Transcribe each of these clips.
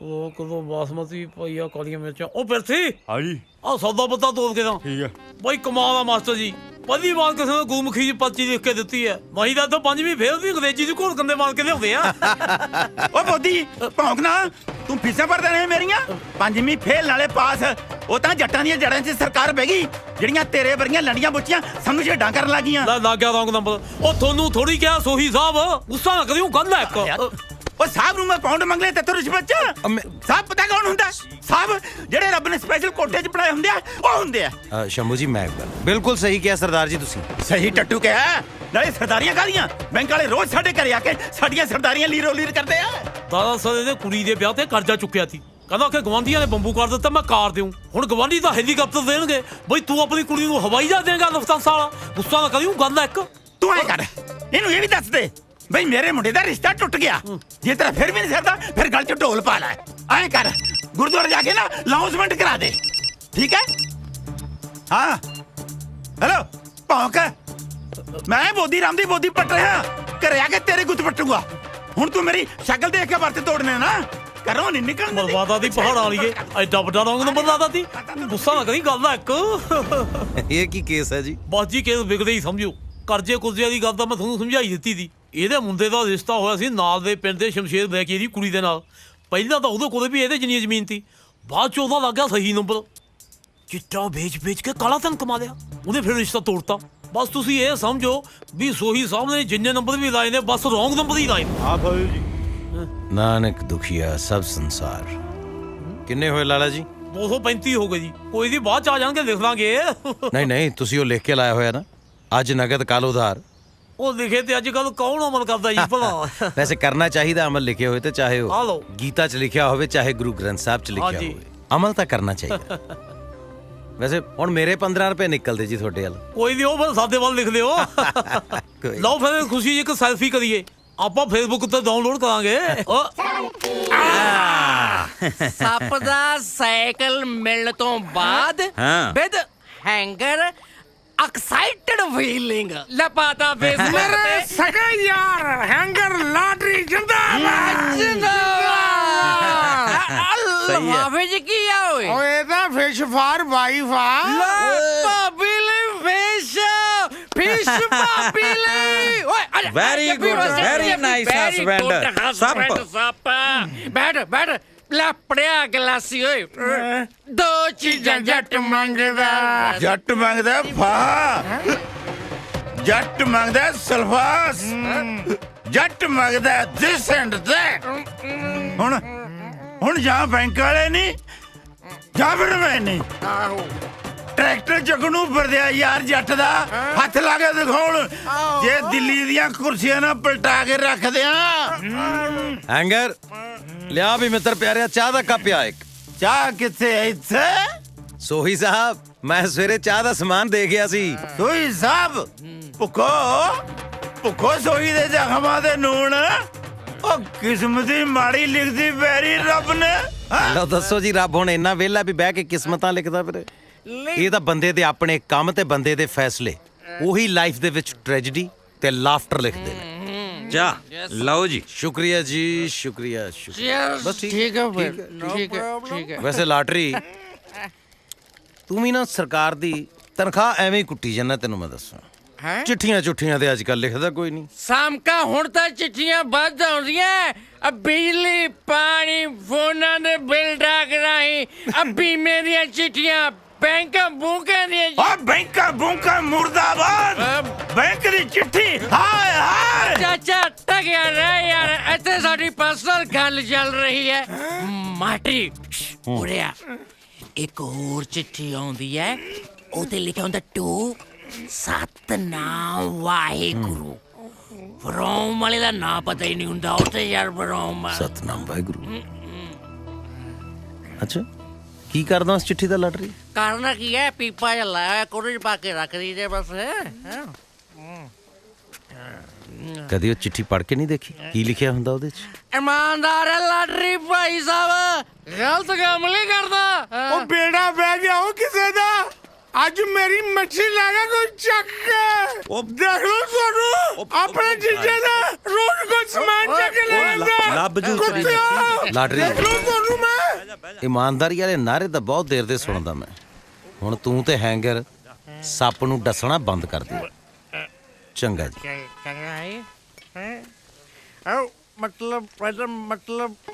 ਉਹ ਕਦੋਂ ਬਾਸਮਤੀ ਪਈ ਆ ਕਾਲੀਆਂ ਮਿਰਚਾਂ ਉਹ ਪਿਰਥੀ हाँ जी ਆ ਸੌਦਾ ਪੱਤਾ ਤੋਲ ਕੇ ਤਾਂ ठीक है ਬਈ ਕਮਾਲ ਆ ਮਾਸਟਰ ਜੀ ਪਹਿਲੀ ਵਾਰ ਕਿਸੇ ਨੇ ਗੁਰਮੁਖੀ ਦੀ ਪਰਚੀ ਲਿਖ ਕੇ ਦਿੱਤੀ ਹੈ ਨਹੀਂ ਤਾਂ ਪੰਜਵੀਂ ਫੇਰ ਵੀ ਅੰਗਰੇਜ਼ੀ ਦੀ ਘੋਲ ਕੰਦੇ ਮਾਰ ਕੇ ਲਿਆਉਂਦੇ ਆ ਓ ਮੋਦੀ ਭੌਂਕਣਾ ਤੂੰ ਫੀਸਾਂ ਭਰਦਾ ਰਹੇ ਮੇਰੀਆਂ ਪੰਜਵੀਂ ਫੇਲ ਨਾਲੇ ਪਾਸ ਉਹ ਤਾਂ ਜੱਟਾਂ ਦੀਆਂ ਜੜਾਂ 'ਚ ਸਰਕਾਰ ਬਹਿ ਗਈ ਜਿਹੜੀਆਂ ਤੇਰੇ ਵਰਗੀਆਂ ਲੰਡੀਆਂ ਬੁੱਚੀਆਂ ਸਾਨੂੰ ਛੇਡਾਂ ਕਰਨ ਲੱਗੀਆਂ ਲੱਗ ਗਿਆ ਰੌਂਗ ਨੰਬਰ ਉਹ ਤੁਹਾਨੂੰ ਥੋੜੀ ਕਿਹਾ ਸੋਹੀ ਸਾਹਿਬ ਗੁੱਸਾ ਨਾ ਕਰਿਓ ਗੱਲ ਹੈ ਇੱਕ ਉਹ ਸਾਹਿਬ ਨੂੰ ਮੈਂ ਪਾਉਂਡ ਮੰਗ ਲਿਆ ਤੇ ਰਿਸ਼ਵਤ ਚ ਸਾਹਿਬ ਪਤਾ ਕੌਣ ਹੁੰਦਾ ਸਾਹਿਬ ਜਿਹੜੇ ਰੱਬ ਨੇ ਸਪੈਸ਼ਲ ਕੋਟੇ 'ਚ ਬਣਾਏ ਹੁੰਦੇ ਆ ਉਹ ਹੁੰਦੇ ਆ ਸ਼ੰਭੂ ਜੀ ਮੈਂ ਬਿਲਕੁਲ ਸਹੀ ਕਿਹਾ ਸਰਦਾਰ ਜੀ ਤੁਸੀਂ ਸਹੀ ਟੱਟੂ ਕਿਹਾ ਨਾਲੇ ਸਰਦਾਰੀਆਂ ਕਾਹਦੀਆਂ ਬੈਂਕ ਵਾਲੇ ਰੋਜ਼ ਸਾਡੇ ਘਰੇ ਆ ਕੇ ਸਾਡੀਆਂ ਸਰਦਾਰੀਆਂ ਲੀਰੋ ਲੀਰ ਕਰਦੇ ਆ ਦਾਦਾ ਸਰ ਦੇ ਕੁੜੀ ਦੇ ਵਿਆਹ ਤੇ ਕਰਜ਼ਾ ਚੁੱਕਿਆ ਸੀ ਕਹਿੰਦਾ ਕਿ ਗਵਾਂਢੀਆਂ ਨੇ ਬੰਬੂ ਕਰ ਦਿੱਤਾ ਮੈਂ ਕਾਰ ਦੇਉਂ ਹੁਣ ਗਵਾਂਢੀ ਤਾਂ ਹੈਲੀਕਾਪਟਰ ਦੇਣਗੇ ਬਈ ਤੂੰ ਆਪਣੀ ਕੁੜੀ ਨੂੰ ਹਵਾਈ ਜਹਾਜ਼ ਦੇਂਗਾ ਲਫਤਾਂਸਾ ਵਾਲਾ ਗੁੱਸਾ ਨਾ ਕਰਿਓ ਗੱਲ ਹੈ ਇੱਕ ਤੂੰ ਐ ਕਰ ਇਹਨੂੰ ਇਹ ਵੀ ਦੱਸ ਦੇ ਬਈ ਮੇਰੇ ਮੁੰਡੇ ਦਾ ਰਿਸ਼ਤਾ ਟੁੱਟ ਗਿਆ ਜੇ ਤੇਰਾ ਫਿਰ ਵੀ ਨਹੀਂ ਸਰਦਾ ਫਿਰ ਗਲ 'ਚ ਢੋਲ ਪਾ ਲੈ ਐ ਕਰ ਗੁਰਦੁਆਰੇ ਜਾ ਕੇ ਨਾ ਅਨਾਉਂਸਮੈਂਟ ਕਰਾ ਦੇ ਠੀਕ ਹੈ ਹਾਂ ਹੈਲੋ ਭੌਂਕ ਮੈਂ ਬੋਦੀ ਰਾਮ ਦੀ ਬੋਦੀ ਪੱਟ ਰਿਹਾ ਘਰੇ ਆ ਕੇ ਤੇਰੇ ਗੁੱਤ ਪੱਟੂਗਾ ਹੁਣ ਤੂੰ ਮੇਰੀ ਸ਼ਕਲ ਦੇਖ ਕੇ ਵਰਤ ਤੋੜਨੇ ਨਾ ਕਰੋ ਨਹੀਂ ਨਿਕਲਣ ਬਰਬਾਦਾ ਦੀ ਪਹਾੜ ਵਾਲੀਏ ਐਡਾ ਵੱਡਾ ਰੌਂਗ ਨੰਬਰ ਲਾਦਾ ਤੀ ਗੁੱਸਾ ਨਾ ਕਰੀ ਗੱਲ ਹੈ ਇੱਕ ਇਹ ਕੀ ਕੇਸ ਹੈ ਜੀ ਬਸ ਜੀ ਕੇਸ ਵਿਗੜੇ ਹੀ ਸਮਝੋ ਕਰਜ਼ੇ ਕੁਰਜ਼ੇ ਦੀ ਗੱਲ ਤਾਂ ਮੈਂ ਤੁਹਾਨੂੰ ਸਮਝਾਈ ਦਿੱਤੀ ਸੀ ਇਹਦੇ ਮੁੰਡੇ ਦਾ ਰਿਸ਼ਤਾ ਹੋਇਆ ਸੀ ਨਾਲ ਦੇ ਪਿੰਡ ਦੇ ਸ਼ਮਸ਼ੇਰ ਲੈ ਕੇ ਇਹਦੀ ਕੁੜੀ ਦੇ ਨਾਲ ਪਹਿਲਾਂ ਤਾਂ ਉਹਦੇ ਕੋਲ ਵੀ ਇਹਦੇ ਜਿੰਨੀ ਜ਼ਮੀਨ ਸੀ ਬਾਅਦ ਚ ਉਹਦਾ ਲੱਗ ਗਿਆ ਸਹੀ ਨੰਬਰ ਚਿੱਟਾ ਵੇਚ ਕੇ ਕਾਲਾ ਧਨ ਕਮਾ ਲਿਆ ਉਹਨੇ ਫਿਰ ਰਿਸ਼ਤਾ ਤੋੜਤਾ ਬਸ ਤੁਸੀਂ ਇਹ ਸਮਝੋ ਵੀ ਸੋਹੀ ਸਾਹਿਬ ਨੇ ਜਿੰਨੇ ਨੰਬਰ ਵੀ ਲਾਏ ਨੇ ਬਸ ਰੌਂਗ ਨੰਬਰ ਹੀ ਲਾਏ हाँ भाई जी ਨਾਨਕ ਦੁਖੀਆ ਸਭ ਸੰਸਾਰ ਕਿੰਨੇ ਹੋਏ ਲਾਲਾ ਜੀ 235 ਹੋ ਗਏ ਜੀ ਕੋਈ ਦੀ ਬਾਅਦ ਚ ਆ ਜਾਣਗੇ ਲਿਖ ਲਾਂਗੇ ਨਹੀਂ ਤੁਸੀਂ ਉਹ ਲਿਖ ਕੇ ਲਾਇਆ ਹੋਇਆ ਨਾ ਅੱਜ ਨਗਦ ਕੱਲ ਉਧਾਰ ਉਹ ਲਿਖੇ ਤੇ ਅੱਜ ਕੱਲ ਕੌਣ ਅਮਲ ਕਰਦਾ ਜੀ ਭਲਾ ਵੈਸੇ ਕਰਨਾ ਚਾਹੀਦਾ ਅਮਲ ਲਿਖੇ ਹੋਏ ਤੇ ਚਾਹੇ ਆ ਲਓ। ਉਹ ਗੀਤਾ 'ਚ ਲਿਖਿਆ ਹੋਵੇ ਚਾਹੇ ਗੁਰੂ ਗ੍ਰੰਥ ਸਾਹਿਬ 'ਚ ਲਿਖਿਆ ਹਾਂਜੀ। ਹੋਵੇ ਅਮਲ ਤਾਂ ਕਰਨਾ ਚਾਹੀਦਾ ਵੈਸੇ ਹੁਣ ਮੇਰੇ 15 ਰੁਪਏ ਨਿਕਲਦੇ ਜੀ ਤੁਹਾਡੇ ਵੱਲ ਕੋਈ ਨਹੀਂ ਉਹ ਫਿਰ ਸਾਡੇ ਵੱਲ ਲਿਖ ਲਿਓ ਕੋਈ ਲਓ ਫਿਰ ਖੁਸ਼ੀ ਇੱਕ ਸੈਲਫੀ ਕਰੀਏ ਆਪਾਂ ਫੇਸਬੁੱਕ ਤੇ ਡਾਊਨਲੋਡ ਕਰਾਂਗੇ ਸੱਪ ਦਾ ਸਾਈਕਲ ਮਿਲਣ ਤੋਂ ਬਾਅਦ ਵਿਦ ਹੈਂਗਰ ਐਕਸਾਈਟਡ ਫੀਲਿੰਗ ਲਪਾਤਾ ਫੇਸ ਮੇਰੇ ਸਗਾ ਯਾਰ ਹੈਂਗਰ ਲਾਟਰੀ ਜਿੰਦਾਬਾਦ ਲਫਾਫੇ ਚ ਕੀ ਆ ਓਏ ਓਏ ਤਾਂ ਫਿਸ਼ ਫਾਰ ਵਾਈਫ ਆ ਭਾਬੀ ਲਈ ਫਿਸ਼ ਭਾਬੀ ਲਈ ਓਏ Very good, very nice husband. ਸੱਪ ਬੈਠ ਲੈ ਪੜਿਆ ਗਲਾਸੀ ਓਏ ਦੋ ਚੀਜ਼ਾਂ ਜੱਟ ਮੰਗਦਾ ਜੱਟ ਮੰਗਦਾ ਫਾ ਜੱਟ ਮੰਗਦਾ ਸਲਫਾਸ ਜੱਟ ਮੰਗਦਾ ਦਿਸ ਐਂਡ ਦੈਟ ਹੁਣ ਜਾਂ ਬੈਂਕ ਵਾਲੇ ਨਹੀਂ ਜਾਂ ਫਿਰ ਮੈਂ ਨਹੀਂ ਟਰੈਕਟਰ ਚੱਕਣੂ ਫਿਰਦਿਆ ਯਾਰ ਜੱਟ ਦਾ ਹੱਥ ਲਾ ਕੇ ਦਿਖਾਉਣ ਜੇ ਦਿੱਲੀ ਦੀਆਂ ਕੁਰਸੀਆਂ ਨਾਲ ਪਲਟਾ ਕੇ ਰੱਖਦੇ ਆ ਹੈਂਗਰ ਲਿਆ ਵੀ ਮਿੱਤਰ ਪਿਆਰਿਆ ਚਾਹ ਦਾ ਕੱਪ ਆ ਇੱਕ ਚਾਹ ਕਿੱਥੇ ਇੱਥੇ ਸੋਹੀ ਸਾਹਿਬ ਮੈਂ ਸਵੇਰੇ ਚਾਹ ਦਾ ਸਮਾਨ ਦੇ ਗਿਆ ਸੀ ਸੋਈ ਸਾਹਿਬ ਭੁੱਖੋ ਸੋਈ ਦੇ ਜ਼ਖਮਾਂ ਦੇ ਨੂਣ ਉਹ ਕਿਸਮਤ ਦੀ ਮਾੜੀ ਲਿਖਦੀ ਪੈਰੀ ਰੱਬ ਨੇ ਲਓ ਦੱਸੋ ਜੀ ਰੱਬ ਹੁਣ ਇੰਨਾ ਵਿਹਲਾ ਵੀ ਬਹਿ ਕੇ ਕਿਸਮਤਾਂ ਲਿਖਦਾ ਫਿਰ ਇਹ ਤਾਂ ਬੰਦੇ ਦੇ ਆਪਣੇ ਕੰਮ ਤੇ ਬੰਦੇ ਦੇ ਫੈਸਲੇ ਉਹੀ ਲਾਈਫ ਦੇ ਵਿੱਚ ਟ੍ਰੈਜੇਡੀ ਤੇ ਲਾਫਟਰ ਲਿਖਦੇ ਨੇ जा लाओ जी ਸ਼ੁਕਰੀਆ ਜੀ ਸ਼ੁਕਰੀਆ ਬਸ ਠੀਕ ਹੈ ਫਿਰ ਠੀਕ ਹੈ ਵੈਸੇ ਲਾਟਰੀ ਤੂੰ ਵੀ ਨਾ ਸਰਕਾਰ ਦੀ ਤਨਖਾਹ ਐਵੇਂ ਹੀ ਕੁੱਟੀ ਜਾਂਦਾ ਤੈਨੂੰ ਮੈਂ ਦੱਸਾਂ ਚਿੱਠੀਆਂ ਤੇ ਅੱਜ ਕੱਲ ਲਿਖਦਾ ਕੋਈ ਨਹੀਂ ਸਾਮਕਾ ਹੁਣ ਤਾਂ ਚਿੱਠੀਆਂ ਵੱਧ ਆਉਂਦੀਆਂ ਬਿਜਲੀ ਪਾਣੀ ਫੋਨਾਂ ਦੇ ਬਿੱਲ ਡਾਕ ਰਾਹੀਂ ਬੀਮੇ ਦੀਆਂ ਚਿੱਠੀਆਂ ਬੈਂਕਾਂ ਬੂਕਾਂ ਦੀਆਂ ਆ ਬੈਂਕਾਂ ਬੂਕਾਂ ਮੁਰਦਾਬਾਦ ਬੈਂਕ ਦੀ ਚਿੱਠੀ ਹਾਏ ਹਾਏ ਚਾਚਾ ਟਕਿਆ ਰਹਿ ਯਾਰ ਇੱਥੇ ਸਾਡੀ ਪਰਸਨਲ ਗੱਲ ਚੱਲ ਰਹੀ ਹੈ ਮਾਟੀ ਉਰਿਆ ਇੱਕ ਹੋਰ ਚਿੱਠੀ ਆਉਂਦੀ ਹੈ ਉਹਤੇ ਲਿਖਿਆ ਹੁੰਦਾ ਟੂ ਸਤਨਾਮ ਵਾਹਿਗੁਰੂ ਫਰੋਮ ਵਾਲੇ ਦਾ ਨਾਂ ਪਤਾ ਹੀ ਨਹੀਂ ਹੁੰਦਾ ਉੱਥੇ ਯਾਰ ਫਰੋਮ ਸਤਨਾਮ ਵਾਹਿਗੁਰੂ ਅੱਛਾ ਕੀ ਕਰਦਾ ਉਸ ਚਿੱਠੀ ਦਾ ਲਾਟਰੀ ਕਰਨਾ ਕੀ ਹੈ ਪੀਪਾ ਜਿਹਾ ਲਾਇਆ ਕੋਰੇ ਪਾ ਕੇ ਰੱਖ ਦੀਦੇ ਬਸ ਕਦੀ ਉਹ ਚਿੱਠੀ ਪੜ੍ਹ ਕੇ ਨਹੀਂ ਦੇਖੀ ਕੀ ਲਿਖਿਆ ਹੁੰਦਾ ਉਹਦੇ 'ਚ ਇਮਾਨਦਾਰ ਹੈ ਲਾਟਰੀ ਭਾਈ ਸਾਹਿਬ ਗਲਤ ਕੰਮ ਨਹੀਂ ਕਰਦਾ ਉਹ ਬੇੜਾ ਬਹਿ ਗਿਆ ਉਹ ਕਿਸੇ ਦਾ ਅੱਜ ਮੇਰੀ ਮੱਛੀ ਲੈ ਗਿਆ ਕੋਈ ਚੱਕ ਕੇ ਦੇਖ ਲਓ ਤੁਹਾਨੂੰ ਆਪਣੇ ਜੀਜੇ ਦਾ ਰੋਜ਼ ਕੋਈ ਸਮਾਨ ਚੱਕ ਕੇ ਲੈ ਜਾਂਦਾ ਲੱਭ ਜੂ ਕੁੱਤਿਓ ਲਾਟਰੀ ਦੇਖ ਲਓ ਤੁਹਾਨੂੰ ਇਮਾਨਦਾਰੀ ਵਾਲੇ ਨਾਅਰੇ ਤਾਂ ਬਹੁਤ ਦੇਰ ਦੇ ਸੁਣਦਾ ਮੈਂ। ਹੁਣ ਤੂੰ ਤੇ ਹੈਂਗਰ ਸੱਪ ਨੂੰ ਡਸਣਾ ਬੰਦ ਕਰ ਦੇ। ਚੰਗਾ ਜੀ। ਮਤਲਬ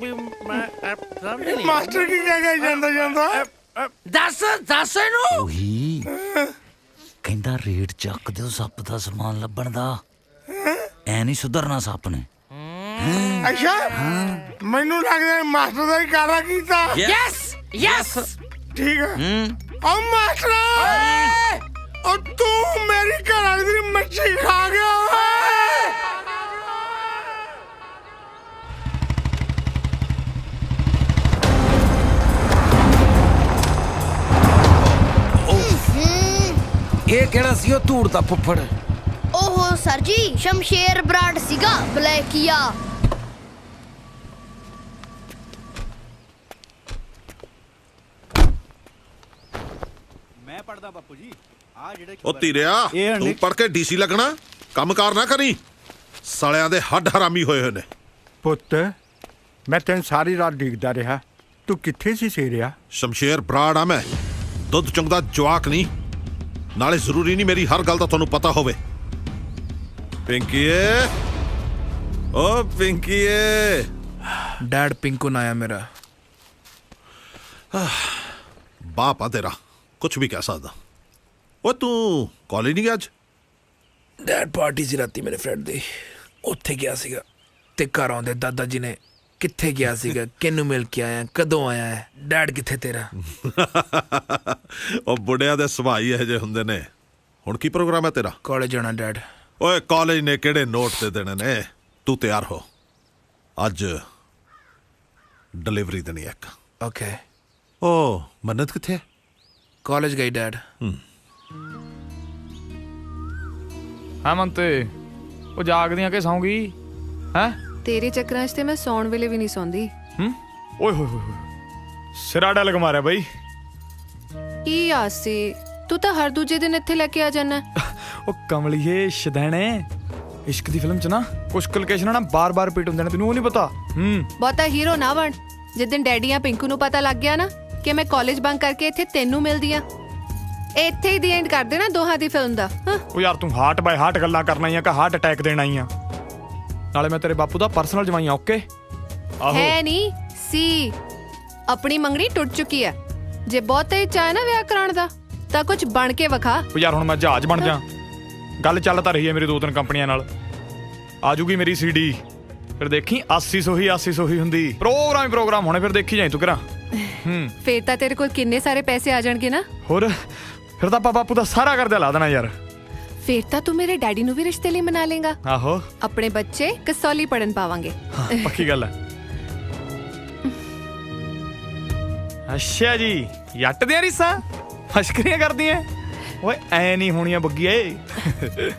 ਵੀ ਮੈਂ ਸਮਝ ਨਹੀਂ। ਮਾਸਟਰ ਕੀ ਕਹਿ ਗਿਆ ਜਾਂਦਾ ਜਾਂਦਾ? ਦੱਸ ਇਹਨੂੰ। ਉਹੀ ਕਹਿੰਦਾ ਰੇਟ ਚੱਕ ਦਿਓ ਸੱਪ ਦਾ ਸਮਾਨ ਲੱਭਣ ਦਾ। ਐ ਨਹੀਂ ਸੁਧਰਨਾ ਸੱਪ ਨੇ। ਅੱਛਾ ਮੈਨੂੰ ਲੱਗਦਾ ਹੈ ਮਾਸਟਰ ਦਾ ਹੀ ਕਾਰਾ ਕੀਤਾ। ਯੈਸ ਠੀਕ ਹੈ। ਓ ਮਾਸਟਰ ਓ ਤੂੰ ਮੇਰੀ ਘਰ ਵਾਲੀ ਦੀ ਮੱਛੀ ਖਾ ਗਿਆ। ਇਹ ਕਿਹੜਾ ਸੀ ਉਹ ਧੂੜ ਦਾ ਫੁੱਫੜ? ਓਹੋ ਸਰ ਜੀ, ਸ਼ਮਸ਼ੇਰ ਬਰਾੜ ਸੀਗਾ ਬਲੈਕੀਆ। ਮੈਂ ਪੜਦਾ ਬਾਪੂ ਜੀ। ਆ ਜਿਹੜੇ ਉਹ ਧੀਰਿਆ, ਤੂੰ ਪੜ ਕੇ ਡੀਸੀ ਲੱਗਣਾ? ਕੰਮਕਾਰ ਨਾ ਕਰੀ। ਸਾਲਿਆਂ ਦੇ ਹੱਡ ਹਰਾਮੀ ਹੋਏ ਹੋਏ ਨੇ। ਪੁੱਤ ਮੈਂ ਤੈਨੂੰ ਸਾਰੀ ਰਾਤ ਡਿੱਗਦਾ ਰਿਹਾ, ਤੂੰ ਕਿੱਥੇ ਸੀ ਸੇਰਿਆ? ਸ਼ਮਸ਼ੇਰ ਬਰਾੜ ਆ ਮੈਂ, ਦੁੱਧ ਚੁੰਗਦਾ ਜਵਾਕ ਨਹੀਂ। ਨਾਲੇ ਜ਼ਰੂਰੀ ਨਹੀਂ ਮੇਰੀ ਹਰ ਗੱਲ ਦਾ ਤੁਹਾਨੂੰ ਪਤਾ ਹੋਵੇ। ਪਿੰਕੀਏ, ਓ ਪਿੰਕੀਏ। ਡੈਡ ਪਿੰਕੂ ਨਾ ਆਇਆ ਮੇਰਾ। ਬਾਪ ਆ ਤੇਰਾ, ਕੁਝ ਵੀ ਕਹਿ ਸਕਦਾ। ਓ ਤੂੰ ਕਾਲਜ ਨਹੀਂ ਗਿਆ ਅੱਜ? ਡੈਡ ਪਾਰਟੀ ਸੀ ਰਾਤੀ ਮੇਰੇ ਫਰੈਂਡ ਦੀ, ਉੱਥੇ ਗਿਆ ਸੀਗਾ। ਤੇ ਘਰ ਆਉਂਦੇ ਦਾਦਾ ਜੀ ਨੇ ਕਿੱਥੇ ਗਿਆ ਸੀਗਾ, ਕਿਹਨੂੰ ਮਿਲ ਕੇ ਆਇਆ, ਕਦੋਂ ਆਇਆ ਹੈ, ਡੈਡ ਕਿੱਥੇ ਤੇਰਾ? ਉਹ ਬੁੱਢਿਆਂ ਦੇ ਸੁਭਾਅ ਹੀ ਇਹੋ ਜਿਹੇ ਹੁੰਦੇ ਨੇ। ਹੁਣ ਕੀ ਪ੍ਰੋਗਰਾਮ ਹੈ ਤੇਰਾ? ਕਾਲਜ ਜਾਣਾ ਡੈਡ। ਓਏ ਕਾਲਜ ਨੇ ਕਿਹੜੇ ਨੋਟ ਤੇ ਦੇਣੇ ਨੇ? ਤੂੰ ਤਿਆਰ ਹੋ, ਅੱਜ ਡਿਲੀਵਰੀ ਦੇਣੀ ਇੱਕ। ਓਕੇ। ਓ ਮੰਨਤ ਕਿੱਥੇ ਹੈ? ਕਾਲਜ ਗਈ ਡੈਡ। ਹਾਂ ਮੰਤੇ, ਉਹ ਜਾਗਦੀਆਂ ਕਿ ਸੌਂਗੀ ਹੈ? ਤੇਰੇ ਚੱਕਰਾਂ 'ਚ ਤੇ ਮੈਂ ਸੌਣ ਵੇਲੇ ਵੀ ਨਹੀਂ ਸੌਂਦੀ। ਓਏ ਹੋਏ ਹੋਏ, ਸਿਰਾ ਡਲਗ ਮਾਰਿਆ ਬਈ। ਕੀ ਆਸ ਸੀ? ਤੂੰ ਤਾਂ ਹਰ ਦੂਜੇ ਦਿਨ ਇੱਥੇ ਲੈ ਕੇ ਆ ਜਾਣਾ। ਉਹ ਕਮਲੀਏ ਸ਼ਦੈਣੇ, ਇਸ਼ਕ ਦੀ ਫਿਲਮ 'ਚ ਨਾ ਕੁਛ ਲੋਕੇਸ਼ਨਾਂ ਨਾ ਬਾਰ-ਬਾਰ ਰਿਪੀਟ ਹੁੰਦੇ ਨੇ, ਤੈਨੂੰ ਉਹ ਨਹੀਂ ਪਤਾ? ਬਹੁਤਾ ਹੀਰੋ ਨਾ ਬਣ। ਜਿੱਦਣ ਡੈਡੀ ਆ ਪਿੰਕੂ ਨੂੰ ਪਤਾ ਲੱਗ ਗਿਆ ਨਾ ਕਿ ਮੈਂ ਕਾਲਜ ਬੰਕ ਕਰਕੇ ਇੱਥੇ ਤੈਨੂੰ ਮਿਲਦੀ ਆ, ਇੱਥੇ ਹੀ ਦੀ ਐਂਡ ਕਰ ਦੇਣਾ ਦੋਹਾਂ ਦੀ ਫਿਲਮ ਦਾ। ਉਹ ਯਾਰ ਤੂੰ ਹਾਰਟ ਬਾਈ ਹਾਰਟ ਗੱਲਾਂ ਕਰਨਾ ਹੀ ਆ ਕਿ ਹਾਰਟ ਅਟੈਕ ਦੇਣਾ ਹੀ ਆ? ਨਾਲੇ ਮੈਂ ਤੇਰੇ ਬਾਪੂ ਦਾ ਪਰਸਨਲ ਜਵਾਈ ਆ। ਓਕੇ ਹੈ ਨਹੀਂ ਸੀ, ਆਪਣੀ ਮੰਗਣੀ ਟੁੱਟ ਚੁੱਕੀ ਆ। ਜੇ ਬਹੁਤਾ ਹੀ ਚਾਹ ਨਾ ਵਿਆਹ ਕਰਾਉਣ ਦਾ ਤਾਂ ਕੁਝ ਬਣ ਕੇ ਵਿਖਾ। ਉਹ ਯਾਰ ਹੁਣ ਮੈਂ ਜਹਾਜ਼ ਬਣ ਜਾ? ਗੱਲ ਚੱਲ ਤਾਂ ਰਹੀ ਹੈ ਮੇਰੀ 2-3 ਕੰਪਨੀਆਂ ਨਾਲ। ਆ ਜੂਗੀ ਮੇਰੀ CD, ਫਿਰ ਦੇਖੀ 80 ਹੀ ਹੁੰਦੀ। ਪ੍ਰੋਗਰਾਮ ਹੋਣੇ, ਫਿਰ ਦੇਖੀ ਜਾਈ ਤੂੰ ਕਰਾਂ। ਫੇਰ ਤਾਂ ਤੇਰੇ ਕੋਲ ਕਿੰਨੇ ਸਾਰੇ ਪੈਸੇ ਆ ਜਾਣਗੇ ਨਾ। ਹੋਰ ਫਿਰ ਤਾਂ ਬਾਪੂ ਦਾ ਸਾਰਾ ਕਰਜ਼ਾ ਲਾ ਦੇਣਾ ਯਾਰ। ਫੇਰ ਤਾਂ ਤੂੰ ਮੇਰੇ ਡੈਡੀ ਨੂੰ ਵੀ ਰਿਸ਼ਤੇ ਲਈ ਮਨਾ ਲੇਗਾ। ਆਹੋ, ਆਪਣੇ ਬੱਚੇ ਕਸੌਲੀ ਪੜਨ ਪਾਵਾਂਗੇ। ਪੱਕੀ ਗੱਲ ਹੈ। ਅੱਛਾ ਜੀ, ਜੱਟ ਦੀਆਂ ਰੀਸਾਂ ਮਸ਼ਕਰੀਆਂ ਕਰਦੀਆਂ। ਓਏ ਐ ਨਹੀਂ ਹੋਣੀਆਂ ਬੱਗੀਏ।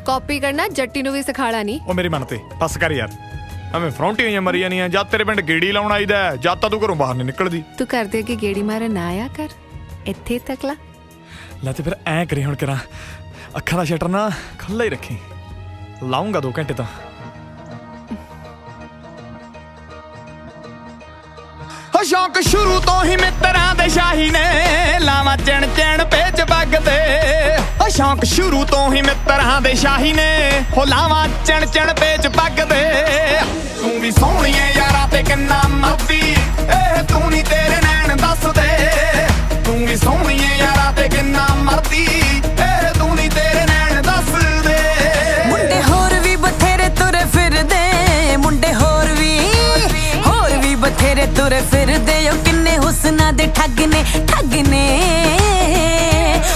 ਕਾਪੀ ਕਰਨਾ ਜੱਟੀ ਨੂੰ ਵੀ ਸਿਖਾਲਾ ਨਹੀਂ। ਉਹ ਮੇਰੀ ਮਨ ਤੇ ਬਸ ਕਰ ਯਾਰ, ਐਵੇਂ ਫਰੌਂਟੀ ਹੋਈਆਂ ਮਰੀ ਜਾਣੀਆਂ। ਜਦ ਤੇਰੇ ਪਿੰਡ ਗੇੜੀ ਲਾਉਣ ਆਈਦਾ, ਜਦ ਤਾਂ ਤੂੰ ਘਰੋਂ ਬਾਹਰ ਨਹੀਂ ਨਿਕਲਦੀ। ਤੂੰ ਕਰਦੇ ਅੱਗੇ ਗੇੜੀ ਮਾਰਨ ਨਾ ਆਇਆ ਕਰ, ਇੱਥੇ ਤੱਕ ਲਾ। ਲੈ ਤੇ ਫਿਰ ਐ ਕਰੀ ਹੁਣ ਕਰਾਂ, ਅੱਖਾਂ ਦਾ ਸ਼ਟਰ ਨਾ ਖੁੱਲ੍ਹਾ ਹੀ ਰੱਖੀ, ਲਾਉਂਗਾ 2 ਘੰਟੇ ਤਾਂ। ਸ਼ੌਂਕ ਸ਼ੁਰੂ ਤੋਂ ਹੀ ਮਿੱਤਰਾਂ ਦੇ ਸ਼ਾਹੀ ਨੇ, ਲਾਵਾਂ ਚਣ ਪੇਚ ਵਗਦੇ। ਸ਼ੌਂਕ ਸ਼ੁਰੂ ਤੋਂ ਹੀ ਮਿੱਤਰਾਂ ਦੇ ਸ਼ਾਹੀ ਨੇ, ਹੋ ਲਾਵਾਂ ਚਣ ਪੇਚ ਵਗਦੇ। ਤੂੰ ਵੀ ਸੋਹਣੀਏ ਯਾਰਾਂ ਤੇ ਕਿੰਨਾ ਮਰਦੀ, ਇਹ ਤੂੰ ਨਹੀਂ ਤੇਰੇ ਨੈਣ ਦੱਸਦੇ। ਤੂੰ ਵੀ ਸੋਹਣੀਏ ਯਾਰਾਂ ਤੇ ਕਿੰਨਾ ਮਰਦੀ, ਇਹ ਤੂੰ ਨਹੀਂ ਤੇਰੇ ਨੈਣ ਦੱਸਦੇ। ਮੁੰਡੇ ਹੋਰ ਵੀ ਬਥੇਰੇ ਤੁਰੇ ਫਿਰਦੇ, ਮੁੰਡੇ ਹੋਰ ਵੀ ਬਥੇਰੇ ਤੁਰੇ ਫਿਰਦੇ। ਉਹ ਕਿੰਨੇ ਹੁਸਨਾਂ ਦੇ ਠੱਗ ਨੇ।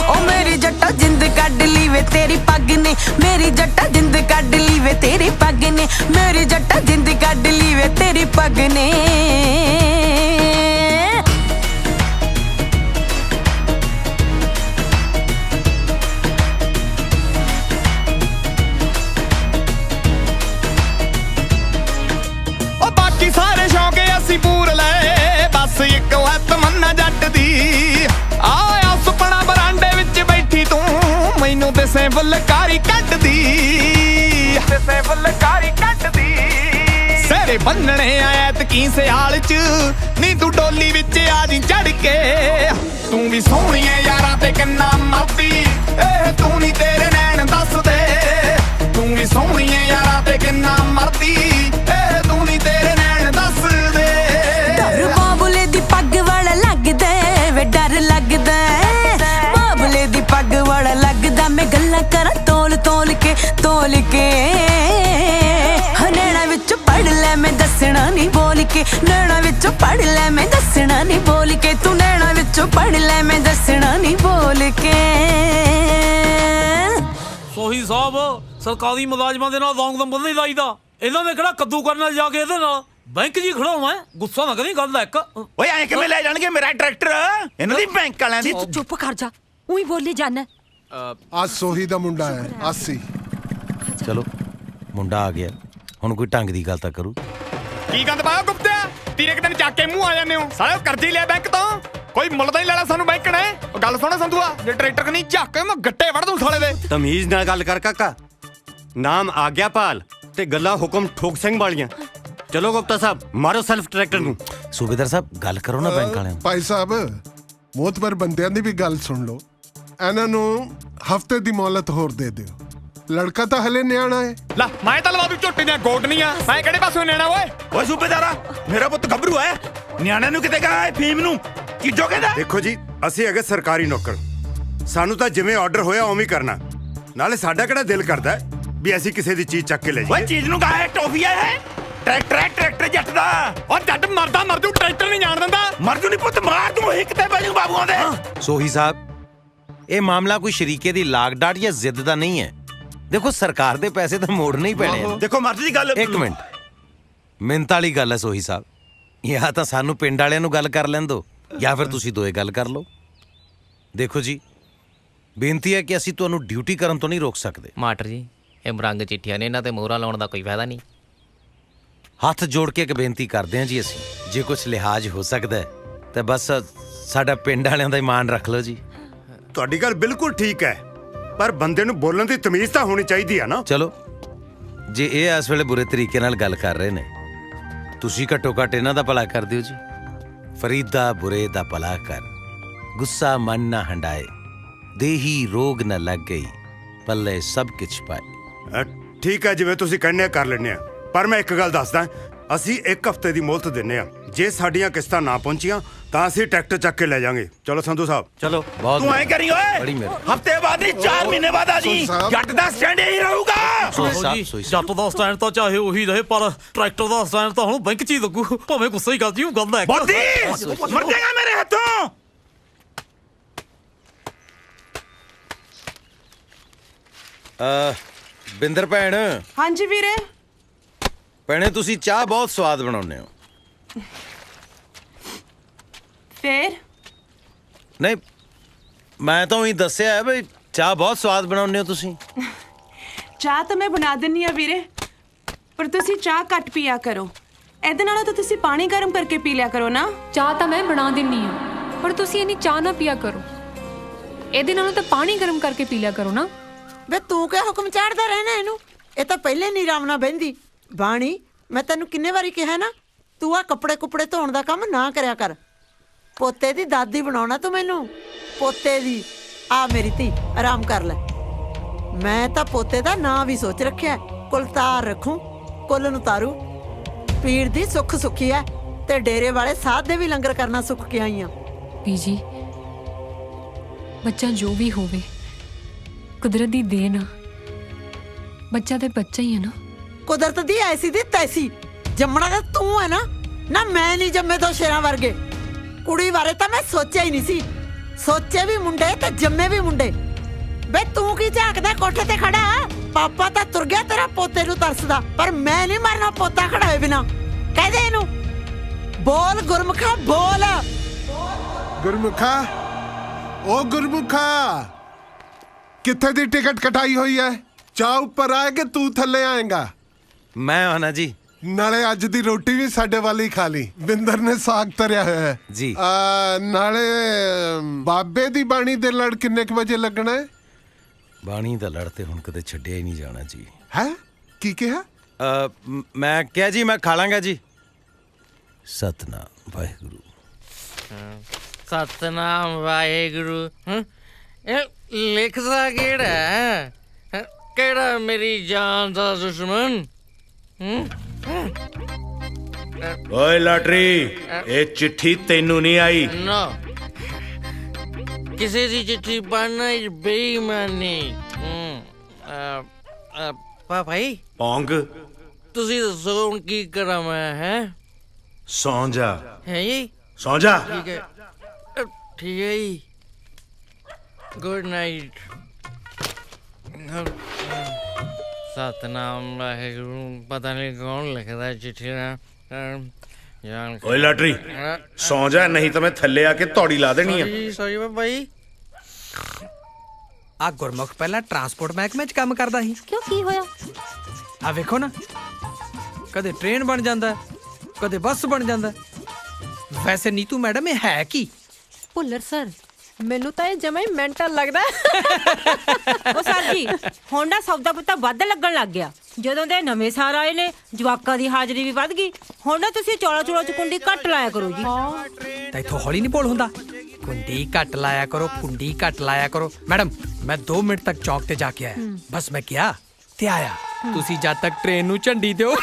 ਉਹ ਮੇਰੀ ਜੱਟਾ ਜਿੰਦ ਕੱਢ ਲਈ ਵੇ ਤੇਰੀ ਪੱਗ ਨੇ, ਮੇਰੀ ਜੱਟਾ ਜਿੰਦ ਕੱਢ ਲਈ ਵੇ ਤੇਰੀ ਪੱਗ ਨੇ, ਮੇਰੀ ਜੱਟਾ ਜਿੰਦ ਕੱਢ ਲਈ ਵੇ ਤੇਰੀ ਪੱਗ ਨੇ। ਸਾਰੇ ਸ਼ੌਂਕ ਅਸੀਂ ਪੂਰ ਲਏ, ਬਸ ਇੱਕ ਹੈ ਤਮੰਨਾ ਜੱਟ ਦੀ। ਆਇਆ ਸੁਪਨਾ ਬਰਾਂਡੇ ਵਿੱਚ ਬੈਠੀ ਤੂੰ, ਮੈਨੂੰ ਦਿਸੇ ਫੁਲਕਾਰੀ ਕੱਢਦੀ। ਸਹਿਰੇ ਬੰਨਣੇ ਆਇਆ ਤਕੀ ਸਿਆਲ ਚ, ਨੀ ਤੂੰ ਡੋਲੀ ਵਿੱਚ ਆ ਜੀ ਬੋਲ ਕੇ ਨੈਣਾ ਵਿੱਚ ਪੜ ਲੈ ਮੈਂ ਦੱਸਣਾ ਨਹੀਂ ਬੋਲ ਕੇ ਨੈਣਾ ਵਿੱਚ ਪੜ ਲੈ ਮੈਂ ਦੱਸਣਾ ਨਹੀਂ ਬੋਲ ਕੇ ਤੂੰ ਨੈਣਾ ਵਿੱਚ ਪੜ ਲੈ ਮੈਂ ਦੱਸਣਾ ਨਹੀਂ ਬੋਲ ਕੇ ਸੋਹੀ ਸਾਹਿਬ ਸਰਕਾਰੀ ਮੁਲਾਜ਼ਮਾਂ ਦੇ ਨਾਲ ਰੌਂਗ ਨੰਬਰ ਨਹੀਂ ਲਾਈਦਾ ਇਹਨਾਂ ਨੇ ਕਿਹੜਾ ਕੱਦੂ ਕਰਨ ਨਾਲ ਜਾ ਕੇ ਇਹਦੇ ਨਾਲ ਬੈਂਕ ਜੀ ਖੜਾਉਣਾ ਗੁੱਸਾ ਨਾ ਕਰੀ ਗੱਲ ਇੱਕ ਓਏ ਐਂ ਕਿਵੇਂ ਲੈ ਜਾਣਗੇ ਮੇਰਾ ਟਰੈਕਟਰ ਇਹਨਾਂ ਦੀ ਬੈਂਕ ਵਾਲਿਆਂ ਦੀ ਚੁੱਪ ਕਰ ਜਾ ਉਹੀ ਬੋਲੀ ਜਾਣਾ ਆ ਸੋਹੀ ਦਾ ਮੁੰਡਾ ਹੈ ਆਸੀ ਚਲੋ ਮੁੰਡਾ ਆ ਗਿਆ ਹੁਣ ਕੋਈ ਢੰਗ ਦੀ ਗੱਲ ਤਾਂ ਕਰੂ ਕੀ ਗੰਦ ਪਾਇਆ ਗੁਪਤਿਆ ਤੀਰੇ ਦਿਨ ਚੱਕ ਕੇ ਮੂੰਹ ਆ ਜਾਂਦੇ ਹੋ ਸਾਲੇ ਕਰਜ਼ੀ ਲਿਆ ਬੈਂਕ ਤੋਂ ਕੋਈ ਮੁੱਲ ਤਾਂ ਹੀ ਲੈਣਾ ਸਾਨੂੰ ਬੈਂਕ ਨੇ ਉਹ ਗੱਲ ਸੁਣ ਸੰਧੂਆ ਜੇ ਟਰੈਕਟਰ ਨਹੀਂ ਝੱਕ ਮੈਂ ਗੱਟੇ ਵੜ ਦੂੰ ਸਾਲੇ ਦੇ ਤਮੀਜ਼ ਨਾਲ ਗੱਲ ਕਰ ਕਾਕਾ ਨਾਮ ਆਗਿਆਪਾਲ ਤੇ ਗੱਲਾਂ ਹੁਕਮ ਠੋਕ ਸਿੰਘ ਵਾਲੀਆਂ ਚਲੋ ਗੁਪਤਾ ਸਾਹਿਬ ਮਾਰੋ ਸੈਲਫ ਟਰੈਕਟਰ ਨੂੰ ਸੂਬੇਦਾਰ ਸਾਹਿਬ ਗੱਲ ਕਰੋ ਨਾ ਬੈਂਕ ਵਾਲਿਆਂ ਭਾਈ ਸਾਹਿਬ ਮੋਤਬਰ ਬੰਦਿਆਂ ਦੀ ਵੀ ਗੱਲ ਸੁਣ ਲਓ ਇਹਨਾਂ ਨੂੰ ਹਫਤੇ ਦੀ ਮੌਲਤ ਹੋਰ ਦੇ ਦਿਓ ਲੜਕਾ ਤਾਂ ਹਲੇ ਨਿਆਣਾ ਹੈ ਲੈ ਮੈਂ ਤਾਂ ਲਵਾ ਦੂ ਝੋਟੇ ਦੀਆਂ ਗੋਡਨੀਆਂ ਮੈਂ ਕਿਹੜੇ ਪਾਸੋਂ ਨਿਆਣਾ ਓਏ ਓਏ ਸੂਬੇਦਾਰਾ ਮੇਰਾ ਪੁੱਤ ਗੱਭਰੂ ਹੈ ਨਿਆਣੇ ਨੂੰ ਕਿਤੇ ਕਹਾ ਫੀਮ ਨੂੰ ਕੀ ਜੋ ਕਹਿੰਦਾ ਦੇਖੋ ਜੀ ਅਸੀਂ ਹੈਗੇ ਸਰਕਾਰੀ ਨੌਕਰ ਸਾਨੂੰ ਤਾਂ ਜਿਵੇਂ ਆਰਡਰ ਹੋਇਆ ਉਵੇਂ ਕਰਨਾ ਨਾਲੇ ਸਾਡਾ ਕਿਹੜਾ ਦਿਲ ਕਰਦਾ ਵੀ ਅਸੀਂ ਕਿਸੇ ਦੀ ਚੀਜ਼ ਚੱਕ ਕੇ ਲੈ ਜਾਈਏ ਓਏ ਚੀਜ਼ ਨੂੰ ਕਹਾ ਟੋਫੀਆ ਹੈ ਟਰੈਕਟਰ ਜੱਟ ਦਾ ਓ ਜੱਟ ਮਰਦਾ ਮਰ ਜੂ ਟਰੈਕਟਰ ਨਹੀਂ ਜਾਣ ਦਿੰਦਾ ਮਰ ਜੂ ਨਹੀਂ ਪੁੱਤ ਮਾਰ ਦੂੰ ਹਿੱਕ ਤੇ ਬੈਜੂ ਬਾਬੂਆਂ ਦੇ ਸੋਹੀ ਸਾਹਿਬ ਇਹ ਮਾਮਲਾ ਕੋਈ ਸ਼ਰੀਕੇ ਦੀ ਲਾਗ ਡਾਟ ਜਾਂ ਜ਼ਿੱਦ ਦਾ ਨਹੀਂ ਹੈ ਦੇਖੋ ਸਰਕਾਰ ਦੇ ਪੈਸੇ ਤਾਂ ਮੋੜਨੇ ਹੀ ਪੈਣੇ ਆ ਦੇਖੋ ਮਰਜ਼ੀ ਦੀ ਗੱਲ ਇੱਕ ਮਿੰਟ ਮਿੰਤ ਵਾਲੀ ਗੱਲ ਹੈ ਸੋਹੀ ਸਾਹਿਬ ਜਾਂ ਤਾਂ ਸਾਨੂੰ ਪਿੰਡ ਵਾਲਿਆਂ ਨੂੰ ਗੱਲ ਕਰ ਲੈਣ ਦਿਓ ਜਾਂ ਫਿਰ ਤੁਸੀਂ ਦੋਏ ਗੱਲ ਕਰ ਲਓ ਦੇਖੋ ਜੀ ਬੇਨਤੀ ਹੈ ਕਿ ਅਸੀਂ ਤੁਹਾਨੂੰ ਡਿਊਟੀ ਕਰਨ ਤੋਂ ਨਹੀਂ ਰੋਕ ਸਕਦੇ ਮਾਟਰ ਜੀ ਇਹ ਮਰੰਗ ਚਿੱਠੀਆਂ ਨੇ ਇਹਨਾਂ ਤੇ ਮੋਹਰਾਂ ਲਾਉਣ ਦਾ ਕੋਈ ਫਾਇਦਾ ਨਹੀਂ ਹੱਥ ਜੋੜ ਕੇ ਇੱਕ ਬੇਨਤੀ ਕਰਦੇ ਹਾਂ ਜੀ ਅਸੀਂ ਜੇ ਕੁਝ ਲਿਹਾਜ਼ ਹੋ ਸਕਦਾ ਹੈ ਤਾਂ ਬਸ ਸਾਡਾ ਪਿੰਡ ਵਾਲਿਆਂ ਦਾ ਇਮਾਨ ਰੱਖ ਲਓ ਜੀ ਤੁਹਾਡੀ ਗੱਲ ਬਿਲਕੁਲ ਠੀਕ ਹੈ ਪਰ ਬੰਦੇ ਨੂੰ ਬੋਲਣ ਦੀ ਤਮੀਜ਼ ਤਾਂ ਹੋਣੀ ਚਾਹੀਦੀ ਆ ਨਾ ਚਲੋ ਜੇ ਇਹ ਇਸ ਵੇਲੇ ਬੁਰੇ ਤਰੀਕੇ ਨਾਲ ਗੱਲ ਕਰ ਰਹੇ ਨੇ ਤੁਸੀਂ ਘੱਟੋ ਘੱਟ ਇਹਨਾਂ ਦਾ ਭਲਾ ਕਰ ਦਿਓ ਜੀ ਫਰੀਦਾ ਬੁਰੇ ਦਾ ਭਲਾ ਕਰ ਗੁੱਸਾ ਮਨ ਨਾ ਹੰਡਾਏ ਦੇਹੀ ਰੋਗ ਨਾ ਲੱਗ ਗਈ ਪੱਲੇ ਸਭ ਕੁਛ ਪਾਏ ਠੀਕ ਹੈ ਜਿਵੇਂ ਤੁਸੀਂ ਕਹਿੰਦੇ ਕਰ ਲੈਣੇ ਆ ਪਰ ਮੈਂ ਇੱਕ ਗੱਲ ਦੱਸਦਾ ਅਸੀਂ 1 ਹਫ਼ਤੇ ਦੀ ਮੋਹਲਤ ਦਿੰਨੇ ਆ ਜੇ ਸਾਡੀਆਂ ਕਿਸ਼ਤਾਂ ਨਾ ਪਹੁੰਚੀਆਂ ਤਾਂ ਅਸੀਂ ਟਰੈਕਟਰ ਚੱਕ ਕੇ ਲੈ ਜਾਾਂਗੇ ਚਲੋ ਸੰਧੂ ਸਾਹਿਬ ਚਲੋ ਤੂੰ ਐ ਕਰੀ ਓਏ ਹਫ਼ਤੇ ਬਾਅਦ ਨਹੀਂ 4 ਮਹੀਨੇ ਬਾਅਦ ਆ ਜੀ ਜੱਟ ਦਾ ਸਟੈਂਡ ਹੀ ਰਹੂਗਾ ਜੱਟ ਦਾ ਸਟੈਂਡ ਤਾਂ ਚਾਹੇ ਉਹੀ ਰਹੇ ਪਰ ਟਰੈਕਟਰ ਦਾ ਸਟੈਂਡ ਤਾਂ ਹੁਣ ਬੈਂਕ 'ਚ ਹੀ ਲੱਗੂ ਭਾਵੇਂ ਗੁੱਸਾ ਹੀ ਕਰ ਜੀ ਗੱਲ ਹੈ ਮਰ ਜਾਏਗਾ ਮੇਰੇ ਹੱਥੋਂ ਬਿੰਦਰ ਭੈਣ ਹਾਂਜੀ ਵੀਰੇ ਭੈਣੇ ਤੁਸੀਂ ਚਾਹ ਬਹੁਤ ਸਵਾਦ ਬਣਾਉਂਦੇ ਹੋ ਫੇਰ ਨਹੀਂ ਮੈਂ ਤਾਂ ਉਹੀ ਦੱਸਿਆ ਬਈ ਚਾਹ ਬਹੁਤ ਸਵਾਦ ਬਣਾਉਂਦੇ ਹੋ ਤੁਸੀਂ ਚਾਹ ਤਾਂ ਮੈਂ ਬਣਾ ਦਿੰਨੀ ਆ ਵੀਰੇ ਪਰ ਤੁਸੀਂ ਚਾਹ ਘੱਟ ਪੀਆ ਕਰੋ ਇਹਦੇ ਨਾਲੋਂ ਤਾਂ ਤੁਸੀਂ ਪਾਣੀ ਗਰਮ ਕਰਕੇ ਪੀ ਲਿਆ ਕਰੋ ਨਾ ਚਾਹ ਤਾਂ ਮੈਂ ਬਣਾ ਦਿੰਨੀ ਆ ਪਰ ਤੁਸੀਂ ਇੰਨੀ ਚਾਹ ਨਾ ਪੀਆ ਕਰੋ ਇਹਦੇ ਨਾਲੋਂ ਤਾਂ ਪਾਣੀ ਗਰਮ ਕਰਕੇ ਪੀ ਲਿਆ ਕਰੋ ਨਾ ਵੇ ਤੂੰ ਕਿਆ ਹੁਕਮ ਚਾੜਦਾ ਰਹਿਣਾ ਇਹਨੂੰ ਇਹ ਤਾਂ ਪਹਿਲੇ ਨਹੀਂ ਆਰਾਮ ਨਾਲ ਬਹਿੰਦੀ ਬਾਣੀ ਮੈਂ ਤੈਨੂੰ ਕਿੰਨੇ ਵਾਰੀ ਕਿਹਾ ਨਾ ਤੂੰ ਆ ਕੱਪੜੇ ਧੋਣ ਦਾ ਕੰਮ ਨਾ ਕਰਿਆ ਕਰ ਪੋਤੇ ਦੀ ਦਾਦੀ ਬਣਾਉਣਾ ਤੂੰ ਮੈਨੂੰ ਪੋਤੇ ਦੀ ਆ ਮੇਰੀ ਧੀ ਆਰਾਮ ਕਰ ਲੈ ਮੈਂ ਤਾਂ ਪੋਤੇ ਦਾ ਨਾਂ ਵੀ ਸੋਚ ਰੱਖਿਆ ਕੁਲਤਾਰ ਰੱਖੂ ਕੁੱਲ ਨੂੰ ਤਾਰੂ ਪੀੜ ਦੀ ਸੁੱਖ ਸੁੱਖੀ ਐ ਤੇ ਡੇਰੇ ਵਾਲੇ ਸਾਧ ਦੇ ਵੀ ਲੰਗਰ ਕਰਨਾ ਸੁੱਖ ਕੇ ਆਈਆਂ ਬੀਜੀ ਬੱਚਾ ਜੋ ਵੀ ਹੋਵੇ ਕੁਦਰਤ ਦੀ ਦੇਣ ਆ ਬੱਚਾ ਤੇ ਬੱਚਾ ਹੀ ਹੈ ਨਾ ਕੁਦਰਤ ਦੀ ਐਸੀ ਦੀ ਤੈਸੀ ਜੰਮਣਾ ਤਾਂ ਤੂੰ ਹੈ ਨਾ ਮੈਂ ਨਹੀਂ ਜੰਮੇ ਦੋ ਸ਼ੇਰਾਂ ਵਰਗੇ ਕੁੜੀ ਬਾਰੇ ਤਾਂ ਮੈਂ ਸੋਚਿਆ ਹੀ ਨਹੀਂ ਸੀ ਸੋਚੇ ਵੀ ਮੁੰਡੇ ਤੇ ਜੰਮੇ ਵੀ ਮੁੰਡੇ ਬੇ ਤੂੰ ਕੀ ਝਾਕਦਾ ਕੋਠੇ ਤੇ ਖੜਾ ਪਾਪਾ ਤਾਂ ਤੁਰ ਗਿਆ ਤੇਰਾ ਪੋਤੇ ਨੂੰ ਤਰਸਦਾ ਪਰ ਮੈਂ ਨਹੀਂ ਮਰਨਾ ਪੋਤਾ ਖੜਾ ਹੋਏ ਬਿਨਾ ਕਹਦੇ ਇਹਨੂੰ ਬੋਲ ਗੁਰਮੁਖਾ ਬੋਲ ਗੁਰਮੁਖਾ ਉਹ ਗੁਰਮੁਖਾ ਕਿੱਥੇ ਦੀ ਟਿਕਟ ਕਟਾਈ ਹੋਈ ਹੈ ਚਾਹ ਉੱਪਰ ਆਏ ਕਿ ਤੂੰ ਥੱਲੇ ਆਏਗਾ ਮੈਂ ਆਣਾ ਜੀ ਨਾਲੇ ਅੱਜ ਦੀ ਰੋਟੀ ਵੀ ਸਾਡੇ ਵਾਲੀ ਖਾ ਲਈ ਬਿੰਦਰ ਨੇ ਸਾਗ ਤਰਿਆ ਹੋਇਆ ਹੈ ਜੀ ਨਾਲੇ ਬਾਬੇ ਦੀ ਬਾਣੀ ਦੇ ਲੜ ਕਿੰਨੇ ਕੁ ਵਜੇ ਲੱਗਣਾ ਹੈ ਬਾਣੀ ਦਾ ਲੜ ਤੇ ਹੁਣ ਕਦੇ ਛੱਡਿਆ ਹੀ ਨਹੀਂ ਜਾਣਾ ਜੀ ਹੈ ਕੀ ਕਿਹਾ ਮੈਂ ਕਿਹਾ ਜੀ ਮੈਂ ਖਾ ਲਾਂਗਾ ਜੀ ਸਤਨਾਮ ਵਾਹਿਗੁਰੂ ਸਤਨਾਮ ਵਾਹਿਗੁਰੂ ਇਹ ਲਿਖਦਾ ਕਿਹੜਾ ਕਿਹੜਾ ਮੇਰੀ ਜਾਨ ਦਾ ਦੁਸ਼ਮਣ ਓਏ ਲਾਟਰੀ ਇਹ ਚਿੱਠੀ ਤੈਨੂੰ ਨਹੀਂ ਆਈ ਨਾ ਕਿਸੇ ਦੀ ਚਿੱਠੀ ਪੜ੍ਹਨਾ ਬੇਈਮਾਨੀ ਭਾਈ ਪੌਂਗ ਤੁਸੀਂ ਦੱਸੋ ਹੁਣ ਕੀ ਕਰਾਂ ਮੈਂ ਹੈ ਸੌਂ ਜਾ ਹੈ ਜੀ ਸੌਂ ਜਾ ਠੀਕ ਹੈ ਠੀਕ ਹੈ ਜੀ ਗੁੱਡ ਨਾਈਟ ਸਤਨਾਮ ਵਾਹਿਗੁਰੂ ਪਤਾ ਨਹੀਂ ਕੌਣ ਲਿਖਦਾ ਚਿੱਠੀ ਨਾ ਓਏ ਲਾਟਰੀ ਸੌਂ ਜਾ ਨਹੀਂ ਤਾਂ ਮੈਂ ਥੱਲੇ ਆ ਕੇ ਤੌੜੀ ਲਾ ਦੇਣੀ ਆ ਸੌਰੀ ਭਾਈ ਆ ਗੁਰਮੁਖ ਪਹਿਲਾਂ ਟਰਾਂਸਪੋਰਟ ਮਹਿਕਮੇ 'ਚ ਕੰਮ ਕਰਦਾ ਸੀ ਕਿਉਂ ਕੀ ਹੋਇਆ ਆ ਵੇਖੋ ਨਾ ਕਦੇ ਟ੍ਰੇਨ ਬਣ ਜਾਂਦਾ ਕਦੇ ਬੱਸ ਬਣ ਜਾਂਦਾ ਵੈਸੇ ਨੀਤੂ ਮੈਡਮ ਇਹ ਹੈ ਕੀ ਭੁੱਲਰ ਸਰ ਮੈਨੂੰ ਤਾਂ ਇਹ ਜਮਾ ਹੀ ਮੈਂਟਲ ਲੱਗਦਾ ਉਹ ਸਰ ਜੀ ਹੁਣ ਨਾ ਸੌਦਾ ਪੱਤਾ ਵੱਧ ਲੱਗਣ ਲੱਗ ਗਿਆ ਜਦੋਂ ਦੇ ਨਵੇਂ ਸਾਰ ਆਏ ਨੇ ਜਵਾਕਾਂ ਦੀ ਹਾਜ਼ਰੀ ਵੀ ਵੱਧ ਗਈ ਹੁਣ ਨਾ ਤੁਸੀਂ ਚੌਲਾ ਚ ਕੁੰਡੀ ਘੱਟ ਲਾਇਆ ਕਰੋ ਜੀ ਤਾਂ ਇੱਥੋਂ ਹੌਲੀ ਨਹੀਂ ਬੋਲ ਹੁੰਦਾ ਕੁੰਡੀ ਘੱਟ ਲਾਇਆ ਕਰੋ ਕੁੰਡੀ ਘੱਟ ਲਾਇਆ ਕਰੋ ਮੈਡਮ ਮੈਂ 2 ਮਿੰਟ ਤੱਕ ਚੌਕ ਤੇ ਜਾ ਕੇ ਆਇਆ ਬਸ ਮੈਂ ਕਿਹਾ ਤੇ ਆਇਆ ਤੁਸੀਂ ਜਦ ਤੱਕ ਟ੍ਰੇਨ ਨੂੰ ਝੰਡੀ ਦਿਓ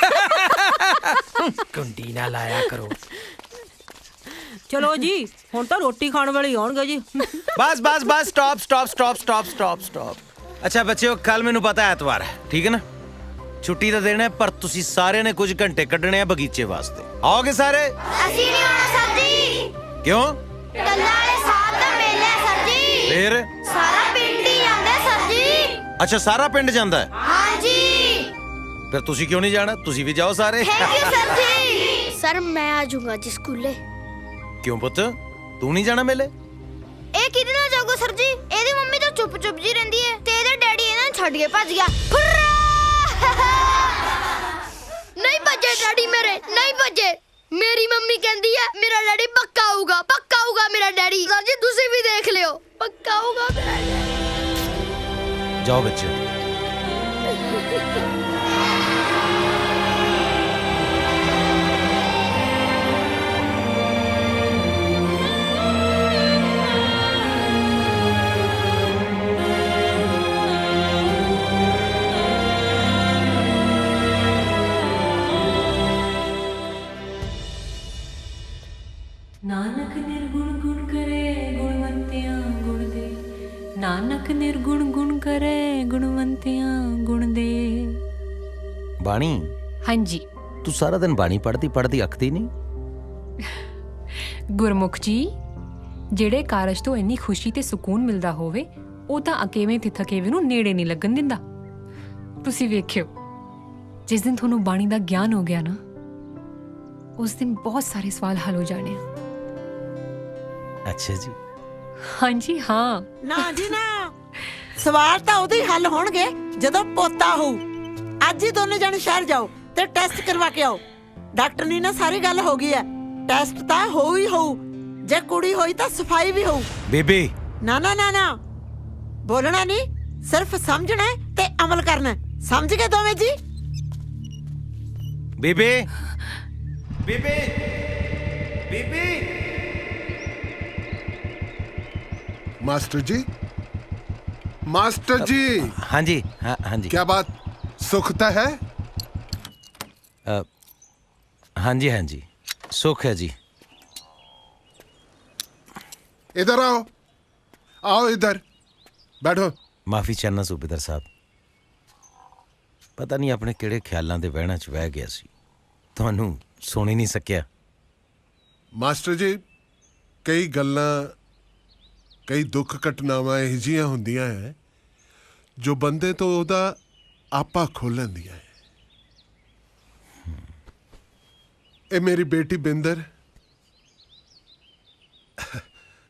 ਕੁੰਡੀ ਨਾ ਲਾਇਆ ਕਰੋ ਚਲੋ ਜੀ ਹੁਣ ਤਾਂ ਰੋਟੀ ਖਾਣ ਵਾਲੇ ਆਉਣਗੇ ਜੀ बस बस bus stop stop stop stop stop stop अच्छा बच्चों कल मैनू पता है एतवार है ठीक है ना छुट्टी का दिन है पर तुसी सारे ने कुछ घंटे कड्ढने हैं बगीचे वास्ते आओगे सारे ਅਸੀਂ ਨਹੀਂ ਆਉਣਾ ਸਰ ਜੀ क्यों ਟੱਲਾ ਵਾਲੇ ਸਾਹਿਬ ਦਾ ਮੇਲਾ ਹੈ ਸਰ ਜੀ फिर ਸਾਰਾ ਪਿੰਡ ਹੀ ਜਾਂਦਾ ਸਰ ਜੀ अच्छा सारा पिंड जांदा है ਹਾਂਜੀ फिर तुसी क्यों नहीं जाना तुसी भी जाओ सारे ਥੈਂਕ ਯੂ ਸਰ ਜੀ ਸਰ ਮੈਂ ਆ ਜਾਊਂਗਾ ਜੀ ਸਕੂਲੇ क्यों पुत तू नहीं जाना मेले ਇਹ ਕਿਹਦੇ ਨਾਲ ਜਾਊਗਾ ਸਰ ਜੀ ਇਹਦੀ ਮੰਮੀ ਤਾਂ ਚੁੱਪ ਜੀ ਰਹਿੰਦੀ ਹੈ ਤੇ ਇਹਦਾ ਡੈਡੀ ਇਹਨਾਂ ਨੂੰ ਛੱਡ ਕੇ ਭੱਜ ਗਿਆ ਨਹੀਂ ਭੱਜੇ ਡੈਡੀ ਮੇਰੇ ਨਹੀਂ ਭੱਜੇ ਮੇਰੀ ਮੰਮੀ ਕਹਿੰਦੀ ਹੈ ਮੇਰਾ ਡੈਡੀ ਪੱਕਾ ਆਊਗਾ ਮੇਰਾ ਡੈਡੀ ਸਰ ਜੀ ਤੁਸੀਂ ਵੀ ਦੇਖ ਲਿਓ ਪੱਕਾ ਆਊਗਾ ਮੇਰਾ ਡੈਡੀ जाओ बच्चे ਨਾਨਕ ਨਿਰਗੁਣ ਗੁਣ ਕਰੇ ਗੁਣਵੰਤਿਆਂ ਗੁਣ ਦੇ ਨਾਨਕ ਨਿਰਗੁਣ ਗੁਣ ਕਰੇ ਗੁਣਵੰਤਿਆਂ ਗੁਣ ਦੇ बाणी ਹਾਂਜੀ तू सारा दिन बाणी पढ़ती अखती नहीं ਗੁਰਮੁਖ ਜੀ ਜਿਹੜੇ ਕਾਰਜ ਤੋਂ ਇੰਨੀ ਖੁਸ਼ੀ ਤੇ ਸਕੂਨ ਮਿਲਦਾ ਹੋਵੇ ਉਹ ਤਾਂ ਅਕੇਵੇਂ ਤੇ ਥਕੇਵੇਂ ਨੂੰ ਨੇੜੇ ਨਹੀਂ ਲੱਗਣ ਦਿੰਦਾ ਤੁਸੀਂ ਵੇਖਿਓ ਜਿਸ ਦਿਨ ਤੁਹਾਨੂੰ ਬਾਣੀ ਦਾ ਗਿਆਨ ਹੋ ਗਿਆ ਨਾ ਉਸ ਦਿਨ ਬਹੁਤ ਸਾਰੇ ਸਵਾਲ ਹੱਲ ਹੋ ਜਾਣੇ ਆ अच्छा जी ਹਾਂਜੀ ਹਾਂ ਨਾ ਜੀ ਨਾ ਸਵਾਲ ਤਾਂ ਉਦੋਂ ਹੀ ਹੱਲ ਹੋਣਗੇ ਜਦੋਂ ਪੋਤਾ ਹੋਊ ਅੱਜ ਹੀ ਦੋਨੇ ਜਣੇ ਸ਼ਹਿਰ ਜਾਓ ਤੇ ਟੈਸਟ ਕਰਵਾ ਕੇ ਆਓ ਡਾਕਟਰ ਨੇ ਨਾ ਸਾਰੀ ਗੱਲ ਹੋ ਗਈ ਹੈ ਟੈਸਟ ਤਾਂ ਹੋਊ ਹੀ ਹੋਊ ਜੇ ਕੁੜੀ ਹੋਈ ਤਾਂ ਸਫਾਈ ਵੀ ਹੋਊ बेबी ਨਾ ਨਾ ਨਾ ਨਾ ਬੋਲਣਾ ਨਹੀਂ ਸਿਰਫ ਸਮਝਣਾ ਹੈ ਤੇ ਅਮਲ ਕਰਨਾ ਹੈ। ਸਮਝ ਗਏ ਦੋਵੇਂ ਜੀ बेबी बेबी बेबी मास्टर जी मास्टर जी हाँ जी हाँ जी क्या बात सुखता है हाँ जी सुख है जी इधर आओ आओ इधर बैठो माफी चाहना सूबेदार साहब पता नहीं अपने किहड़े ख्यालों के वहणा च बह गया सी तुहानू सुन ही नहीं सकिया मास्टर जी कई गल्लां कई दुख घटनावां ਇਹੋ ਜਿਹੀਆਂ ਹੁੰਦੀਆਂ ਹੈ ਜੋ ਬੰਦੇ ਤੋਂ ਉਹਦਾ ਆਪਾ ਖੋਲ ਲੈਂਦੀਆਂ ਹੈ ਇਹ ਮੇਰੀ ਬੇਟੀ ਬਿੰਦਰ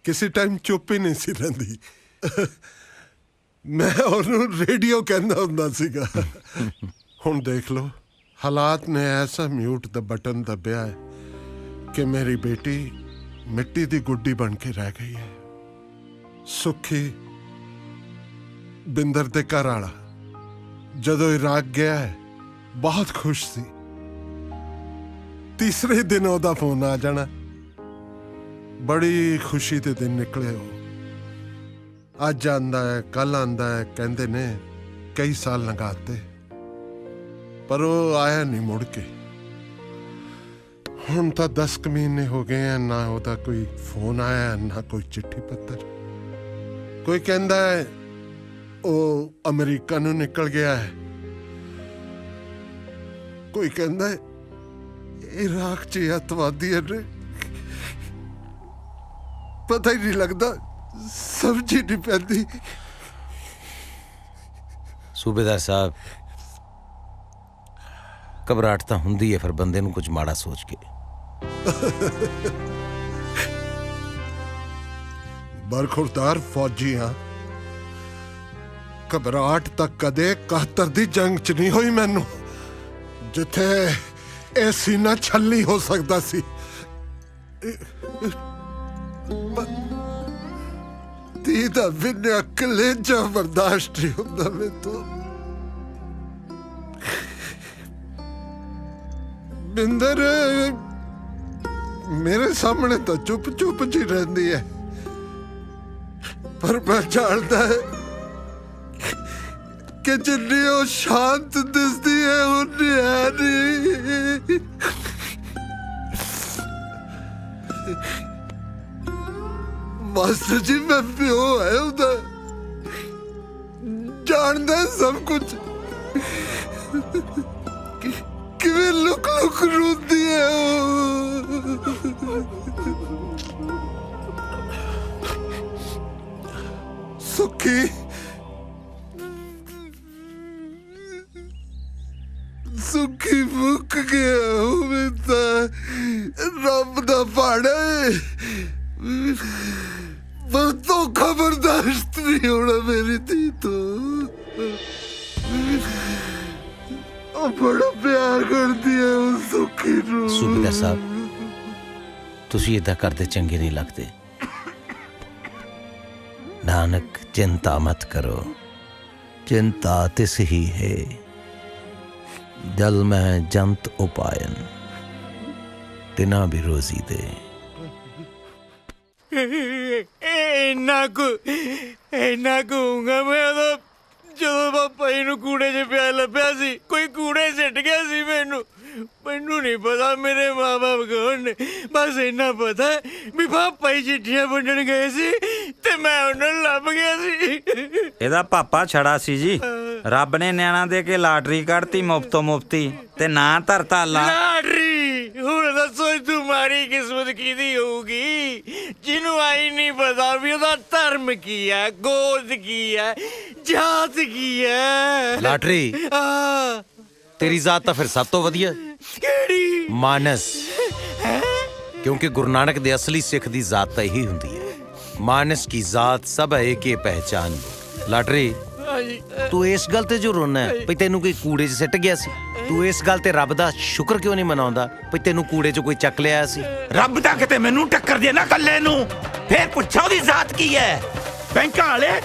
ਕਿਸੇ ਟਾਈਮ ਚੁੱਪ ਹੀ ਨਹੀਂ ਸੀ ਰਹਿੰਦੀ ਮੈਂ ਉਹਨੂੰ ਰੇਡੀਓ ਕਹਿੰਦਾ ਹੁੰਦਾ ਸੀਗਾ ਹੁਣ ਦੇਖ ਲਓ ਹਾਲਾਤ ਨੇ ਐਸਾ ਮਿਊਟ ਦਾ ਬਟਨ ਦੱਬਿਆ ਹੈ ਕਿ ਮੇਰੀ ਬੇਟੀ ਮਿੱਟੀ ਦੀ ਗੁੱਡੀ ਬਣ ਕੇ ਰਹਿ ਗਈ ਹੈ ਸੁਖੀ ਬਿੰਦਰ ਦੇ ਘਰ ਵਾਲਾ ਜਦੋਂ ਇਰਾਕ ਗਿਆ ਹੈ ਬਹੁਤ ਖੁਸ਼ ਸੀ ਤੀਸਰੇ ਦਿਨ ਉਹਦਾ ਫੋਨ ਆ ਜਾਣਾ ਬੜੀ ਖੁਸ਼ੀ ਦੇ ਦਿਨ ਨਿਕਲੇ ਉਹ ਅੱਜ ਆਂਦਾ ਹੈ ਕੱਲ ਆਂਦਾ ਹੈ ਕਹਿੰਦੇ ਨੇ ਕਈ ਸਾਲ ਲੰਘਾਤੇ ਪਰ ਉਹ ਆਇਆ ਨਹੀਂ ਮੁੜ ਕੇ ਹੁਣ ਤਾਂ 10 ਮਹੀਨੇ ਹੋ ਗਏ ਆ ਨਾ ਉਹਦਾ ਕੋਈ ਫੋਨ ਆਇਆ ਨਾ ਕੋਈ ਚਿੱਠੀ ਪੱਤਰ ਕੋਈ ਕਹਿੰਦਾ ਹੈ ਉਹ ਅਮਰੀਕਾ ਨੂੰ ਨਿਕਲ ਗਿਆ ਹੈ ਕੋਈ ਕਹਿੰਦਾ ਇਰਾਕ 'ਚ ਅੱਤਵਾਦੀਆਂ ਨੇ, ਪਤਾ ਹੀ ਨਹੀਂ ਲੱਗਦਾ, ਸਮਝ ਹੀ ਨਹੀਂ ਪੈਂਦੀ। ਸੂਬੇਦਾਰ ਸਾਹਿਬ, ਘਬਰਾਹਟ ਤਾਂ ਹੁੰਦੀ ਹੈ ਫਿਰ ਬੰਦੇ ਨੂੰ ਕੁਝ ਮਾੜਾ ਸੋਚ ਕੇ। ਬਰਖੁਰਦਾਰ ਫੌਜੀ ਹਾਂ, ਘਬਰਾਹਟ ਤਾਂ ਕਦੇ 71 ਦੀ ਜੰਗ 'ਚ ਨਹੀਂ ਹੋਈ ਮੈਨੂੰ, ਜਿੱਥੇ ਇਹ ਸੀਨਾ ਛੱਲੀ ਹੋ ਸਕਦਾ ਸੀ। ਤੀ ਦਾ ਬਿਨਾਂ ਕਲੇਜਾ ਬਰਦਾਸ਼ਤ ਨਹੀਂ ਹੁੰਦਾ ਮੈਨੂੰ। ਬਿੰਦਰ ਮੇਰੇ ਸਾਹਮਣੇ ਤਾਂ ਚੁੱਪ ਚੁੱਪ ਜੀ ਰਹਿੰਦੀ ਹੈ, ਪਰ ਮੈਂ ਜਾਣਦਾ ਹੈ ਕਿ ਜਿੰਨੀ ਉਹ ਸ਼ਾਂਤ ਦਿਸਦੀ ਹੈ ਉਨੀ ਹੈ ਨਹੀਂ। ਮਾਸਟਰ ਜੀ, ਮੈਂ ਪਿਓ ਹੈ ਉਹਦਾ, ਜਾਣਦਾ ਸਭ ਕੁਝ। ਕਿਵੇਂ ਲੁਕ ਲੁਕ ਰੋਂਦੀ ਹੈ ਉਹ। ਸੁੱਖੀ ਸੁੱਖੀ ਮੁੱਕ ਗਿਆ ਹੋਵੇ ਤਾਂ ਰੱਬ ਦਾ ਪਾੜਾ ਹੈ। ਤੋਂ ਖਬਰਦਾਸ਼ਤ ਨਹੀਂ ਹੋਣਾ ਮੇਰੀ ਧੀ ਤੋਂ। ਉਹ ਬੜਾ ਪਿਆਰ ਕਰਦੀ ਹੈ ਉਹ ਸੁੱਖੀ ਨੂੰ। ਸੂਬੇਦਾਰ ਸਾਹਿਬ, ਤੁਸੀਂ ਏਦਾਂ ਕਰਦੇ ਚੰਗੇ ਨਹੀਂ ਲੱਗਦੇ। ਨਾਨਕ ਚਿੰਤਾ ਮਤ ਕਰੋ, ਚਿੰਤਾ ਤਿਸ ਹੀ ਹੈ, ਜਲ ਮੈਂ ਜੰਤ ਉਪਾਇਨ, ਤਿਨਾ ਵੀ ਰੋਜ਼ੀ ਦੇ। ਇੰਨਾ ਕਹੂੰਗਾ ਮੈਂ ਉਦੋਂ, ਜਦੋਂ ਪਾਪਾ ਜੀ ਨੂੰ ਕੂੜੇ 'ਚ ਪਿਆ ਲੱਭਿਆ ਸੀ। ਕੋਈ ਕੂੜੇ ਸਿੱਟ ਗਿਆ ਸੀ ਮੈਨੂੰ ਨਹੀਂ ਪਤਾ ਮੇਰੇ ਮਾਂ ਬਾਪ ਕੌਣ ਨੇ। ਬਸ ਇੰਨਾ ਪਤਾ ਵੀ ਪਾਪਾ ਜੀ ਚਿੱਠੀਆਂ ਵੰਡਣ ਗਏ ਸੀ ਤੇ ਮੈਂ ਉਹਨਾਂ ਨੂੰ ਲੱਭ ਗਿਆ ਸੀ। ਇਹਦਾ ਪਾਪਾ ਛੜਾ ਸੀ ਜੀ, ਰੱਬ ਨੇ ਨਿਆਣਾ ਦੇ ਕੇ ਲਾਟਰੀ ਕੱਢਤੀ ਮੁਫਤੋਂ ਮੁਫਤੀ, ਤੇ ਨਾਂ ਧਰਤਾ ਲਾਟਰੀ। ਹੁਣ ਦੱਸੋ ਤੁਹਾਡੀ ਕਿਸਮਤ ਕਿਹਦੀ ਹੋਊਗੀ, ਜਿਹਨੂੰ ਆਈ ਨਹੀਂ ਪਤਾ ਵੀ ਉਹਦਾ ਧਰਮ ਕੀ ਹੈ, ਗੋਦ ਕੀ ਹੈ, ਜਾਤ ਕੀ ਹੈ। ਲਾਟਰੀ ਤੇਰੀ ਜ਼ਾਤ ਤਾਂ ਫਿਰ ਸਭ ਤੋਂ ਵਧੀਆ। ਕਿਹੜੀ? ਮਾਨਸ। ਕਿਉਂਕਿ ਗੁਰੂ ਨਾਨਕ ਦੇ ਅਸਲੀ ਸਿੱਖ ਦੀ ਜ਼ਾਤ ਤਾਂ ਇਹੀ ਹੁੰਦੀ ਹੈ, ਮਾਨਸ ਕੀ ਜ਼ਾਤ ਸਭ ਹੈ ਕਿ ਪਹਿਚਾਨ। ਲਾਟਰੀ, ਤੂੰ ਇਸ ਗੱਲ ਤੇ ਜੋ ਰੋਣਾ ਹੈ ਵੀ ਤੈਨੂੰ ਕੋਈ ਕੂੜੇ 'ਚ ਸਿੱਟ ਗਿਆ ਸੀ, ਤੂੰ ਇਸ ਗੱਲ ਤੇ ਰੱਬ ਦਾ ਸ਼ੁਕਰ ਕਿਉਂ ਨਹੀਂ ਮਨਾਉਂਦਾ ਵੀ ਤੈਨੂੰ ਕੂੜੇ 'ਚ ਕੋਈ ਚੱਕ ਲਿਆ ਸੀ? ਰੱਬ ਦਾ ਕਿਤੇ ਮੈਨੂੰ ਟੱਕਰ ਦੇ ਨਾ ਕੱਲੇ ਨੂੰ, ਫੇਰ ਪੁੱਛੋ ਉਹਦੀ ਜ਼ਾਤ ਕੀ ਹੈ। ਬੈਂਕਾਂ ਵਾਲੇ